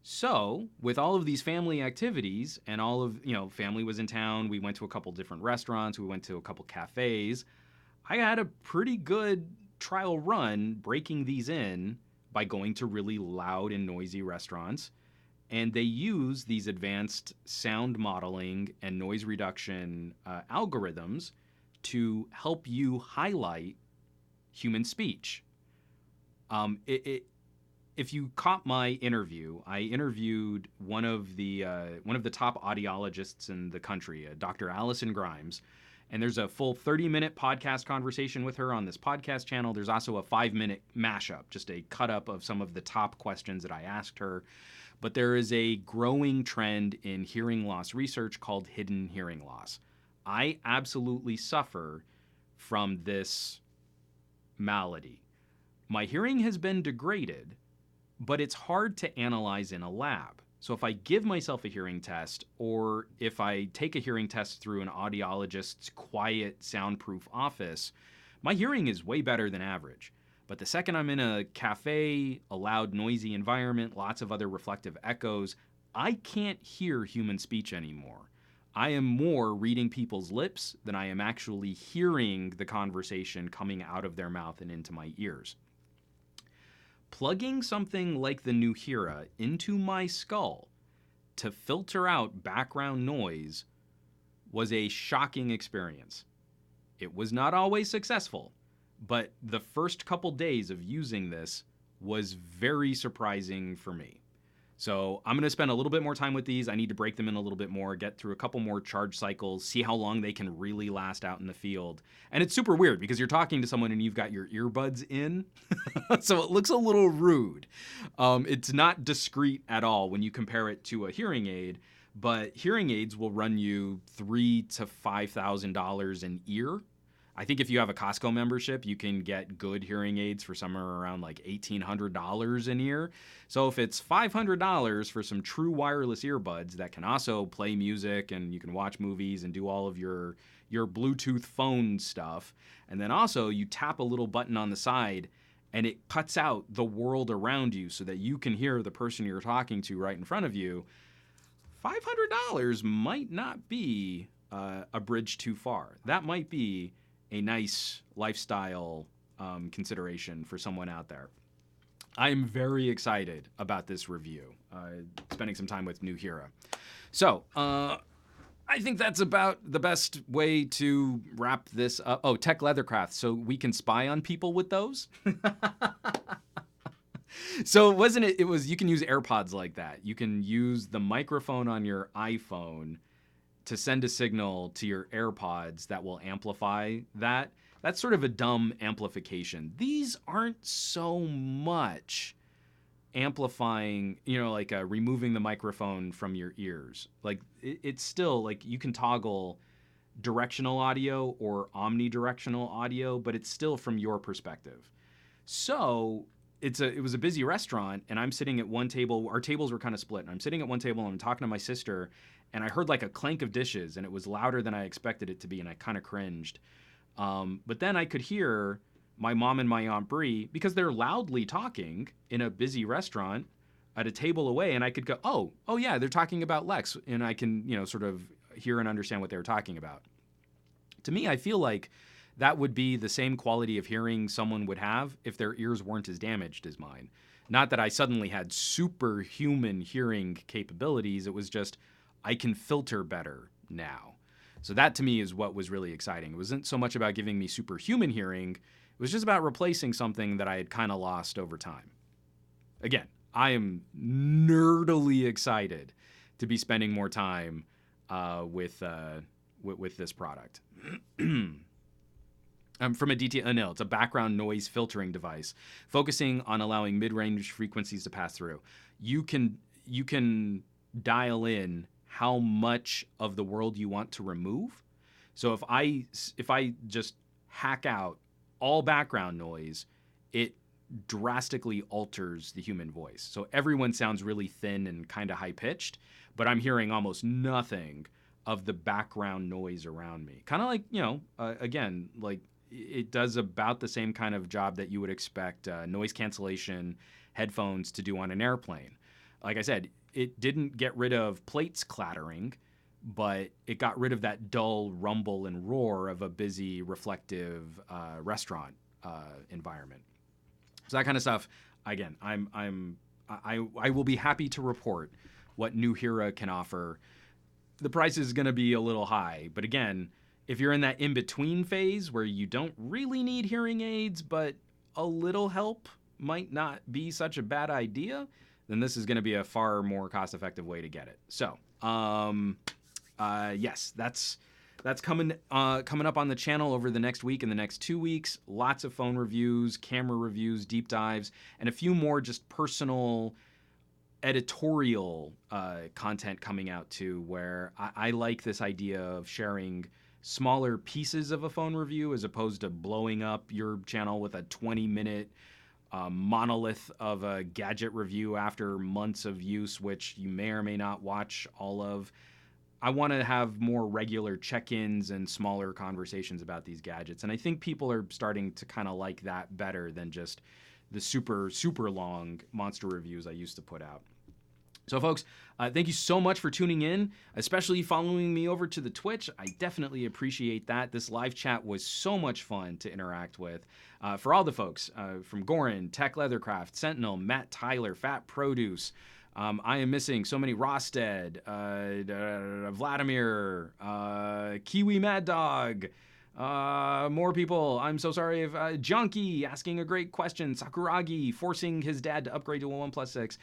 So, with all of these family activities and all of, family was in town, we went to a couple different restaurants, we went to a couple cafes, I had a pretty good trial run breaking these in by going to really loud and noisy restaurants. And they use these advanced sound modeling and noise reduction algorithms to help you highlight human speech. If you caught my interview, I interviewed one of the top audiologists in the country, Dr. Allison Grimes, and there's a full 30-minute podcast conversation with her on this podcast channel. There's also a 5-minute mashup, just a cut-up of some of the top questions that I asked her. but there is a growing trend in hearing loss research called hidden hearing loss. I absolutely suffer from this malady. My hearing has been degraded, but it's hard to analyze in a lab. So if I give myself a hearing test, or if I take a hearing test through an audiologist's quiet, soundproof office, my hearing is way better than average. But the second I'm in a cafe, a loud, noisy environment, lots of other reflective echoes, I can't hear human speech anymore. I am more reading people's lips than I am actually hearing the conversation coming out of their mouth and into my ears. Plugging something like the Nuheara into my skull to filter out background noise was a shocking experience. It was not always successful, but the first couple days of using this was very surprising for me. So I'm going to spend a little bit more time with these. I need to break them in a little bit more, get through a couple more charge cycles, see how long they can really last out in the field. And it's super weird because you're talking to someone and you've got your earbuds in. So it looks a little rude. It's not discreet at all when you compare it to a hearing aid, but hearing aids will run you $3,000 to $5,000 an ear. I think if you have a Costco membership, you can get good hearing aids for somewhere around like $1,800 an ear. So if it's $500 for some true wireless earbuds that can also play music and you can watch movies and do all of your Bluetooth phone stuff, and then also you tap a little button on the side and it cuts out the world around you so that you can hear the person you're talking to right in front of you, $500 might not be a bridge too far. That might be a nice lifestyle consideration for someone out there. I am very excited about this review, spending some time with Nuheara. So, I think that's about the best way to wrap this up. Oh, Tech Leathercraft, so we can spy on people with those? So wasn't it, you can use AirPods like that. You can use the microphone on your iPhone to send a signal to your AirPods that will amplify that. That's sort of a dumb amplification. These aren't so much amplifying, like removing the microphone from your ears. Like it's still like you can toggle directional audio or omnidirectional audio, but it's still from your perspective. So it was a busy restaurant and I'm sitting at one table. Our tables were kind of split. And I'm sitting at one table and I'm talking to my sister and I heard like a clank of dishes and it was louder than I expected it to be and I kind of cringed. But then I could hear my mom and my Aunt Brie, because they're loudly talking in a busy restaurant at a table away, and I could go, oh yeah, they're talking about Lex, and I can, sort of hear and understand what they're talking about. To me, I feel like that would be the same quality of hearing someone would have if their ears weren't as damaged as mine. Not that I suddenly had superhuman hearing capabilities, it was just I can filter better now. So that to me is what was really exciting. It wasn't so much about giving me superhuman hearing, it was just about replacing something that I had kind of lost over time. Again, I am nerdily excited to be spending more time with this product. From a DT, no, it's a background noise filtering device, focusing on allowing mid-range frequencies to pass through. You can dial in how much of the world you want to remove. So if I just hack out all background noise, it drastically alters the human voice. So everyone sounds really thin and kind of high-pitched, but I'm hearing almost nothing of the background noise around me. Kind of like, again, like it does about the same kind of job that you would expect noise cancellation headphones to do on an airplane. Like I said, it didn't get rid of plates clattering, but it got rid of that dull rumble and roar of a busy, reflective restaurant environment. So that kind of stuff. Again, I will be happy to report what Nuheara can offer. The price is going to be a little high, but again, if you're in that in-between phase where you don't really need hearing aids, but a little help might not be such a bad idea, then this is going to be a far more cost-effective way to get it. So, yes, that's coming up on the channel over the next week and the next 2 weeks. Lots of phone reviews, camera reviews, deep dives, and a few more just personal editorial content coming out too, where I like this idea of sharing smaller pieces of a phone review as opposed to blowing up your channel with a 20-minute monolith of a gadget review after months of use, which you may or may not watch all of. I want to have more regular check-ins and smaller conversations about these gadgets. And I think people are starting to kind of like that better than just the super, super long monster reviews I used to put out. So folks, thank you so much for tuning in, especially following me over to the Twitch. I definitely appreciate that. This live chat was so much fun to interact with. For all the folks from Goran, Tech Leathercraft, Sentinel, Matt Tyler, Fat Produce, I am missing so many, Rosted, Vladimir, Kiwi Mad Dog, more people. I'm so sorry if Junkie asking a great question, Sakuragi forcing his dad to upgrade to a OnePlus 6.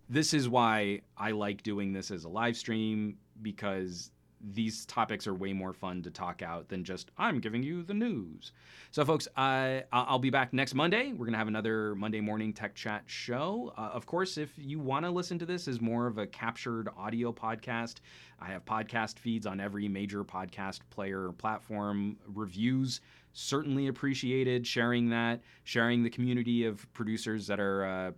This is why I like doing this as a live stream, because these topics are way more fun to talk out than just I'm giving you the news. So folks, I'll be back next Monday. We're going to have another Monday morning tech chat show. Of course, if you want to listen to this as more of a captured audio podcast, I have podcast feeds on every major podcast player or platform. Reviews certainly appreciated. Sharing the community of producers that are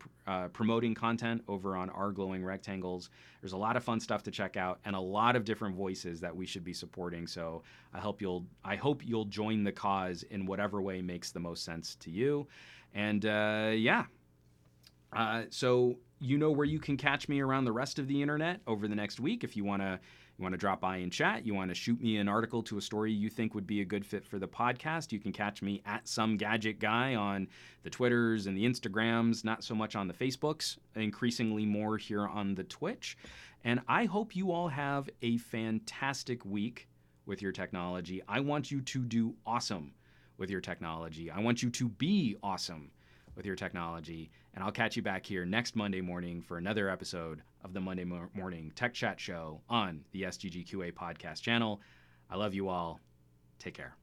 promoting content over on Our Glowing Rectangles. There's a lot of fun stuff to check out and a lot of different voices that we should be supporting. So I hope you'll join the cause in whatever way makes the most sense to you. And so you know where you can catch me around the rest of the internet over the next week. If you want to drop by and chat, you want to shoot me an article to a story you think would be a good fit for the podcast, you can catch me at SomeGadgetGuy on the Twitters and the Instagrams, not so much on the Facebooks, increasingly more here on the Twitch. And I hope you all have a fantastic week with your technology. I want you to do awesome with your technology. I want you to be awesome with your technology. And I'll catch you back here next Monday morning for another episode of the Monday Morning Tech Chat Show on the SGGQA podcast channel. I love you all. Take care.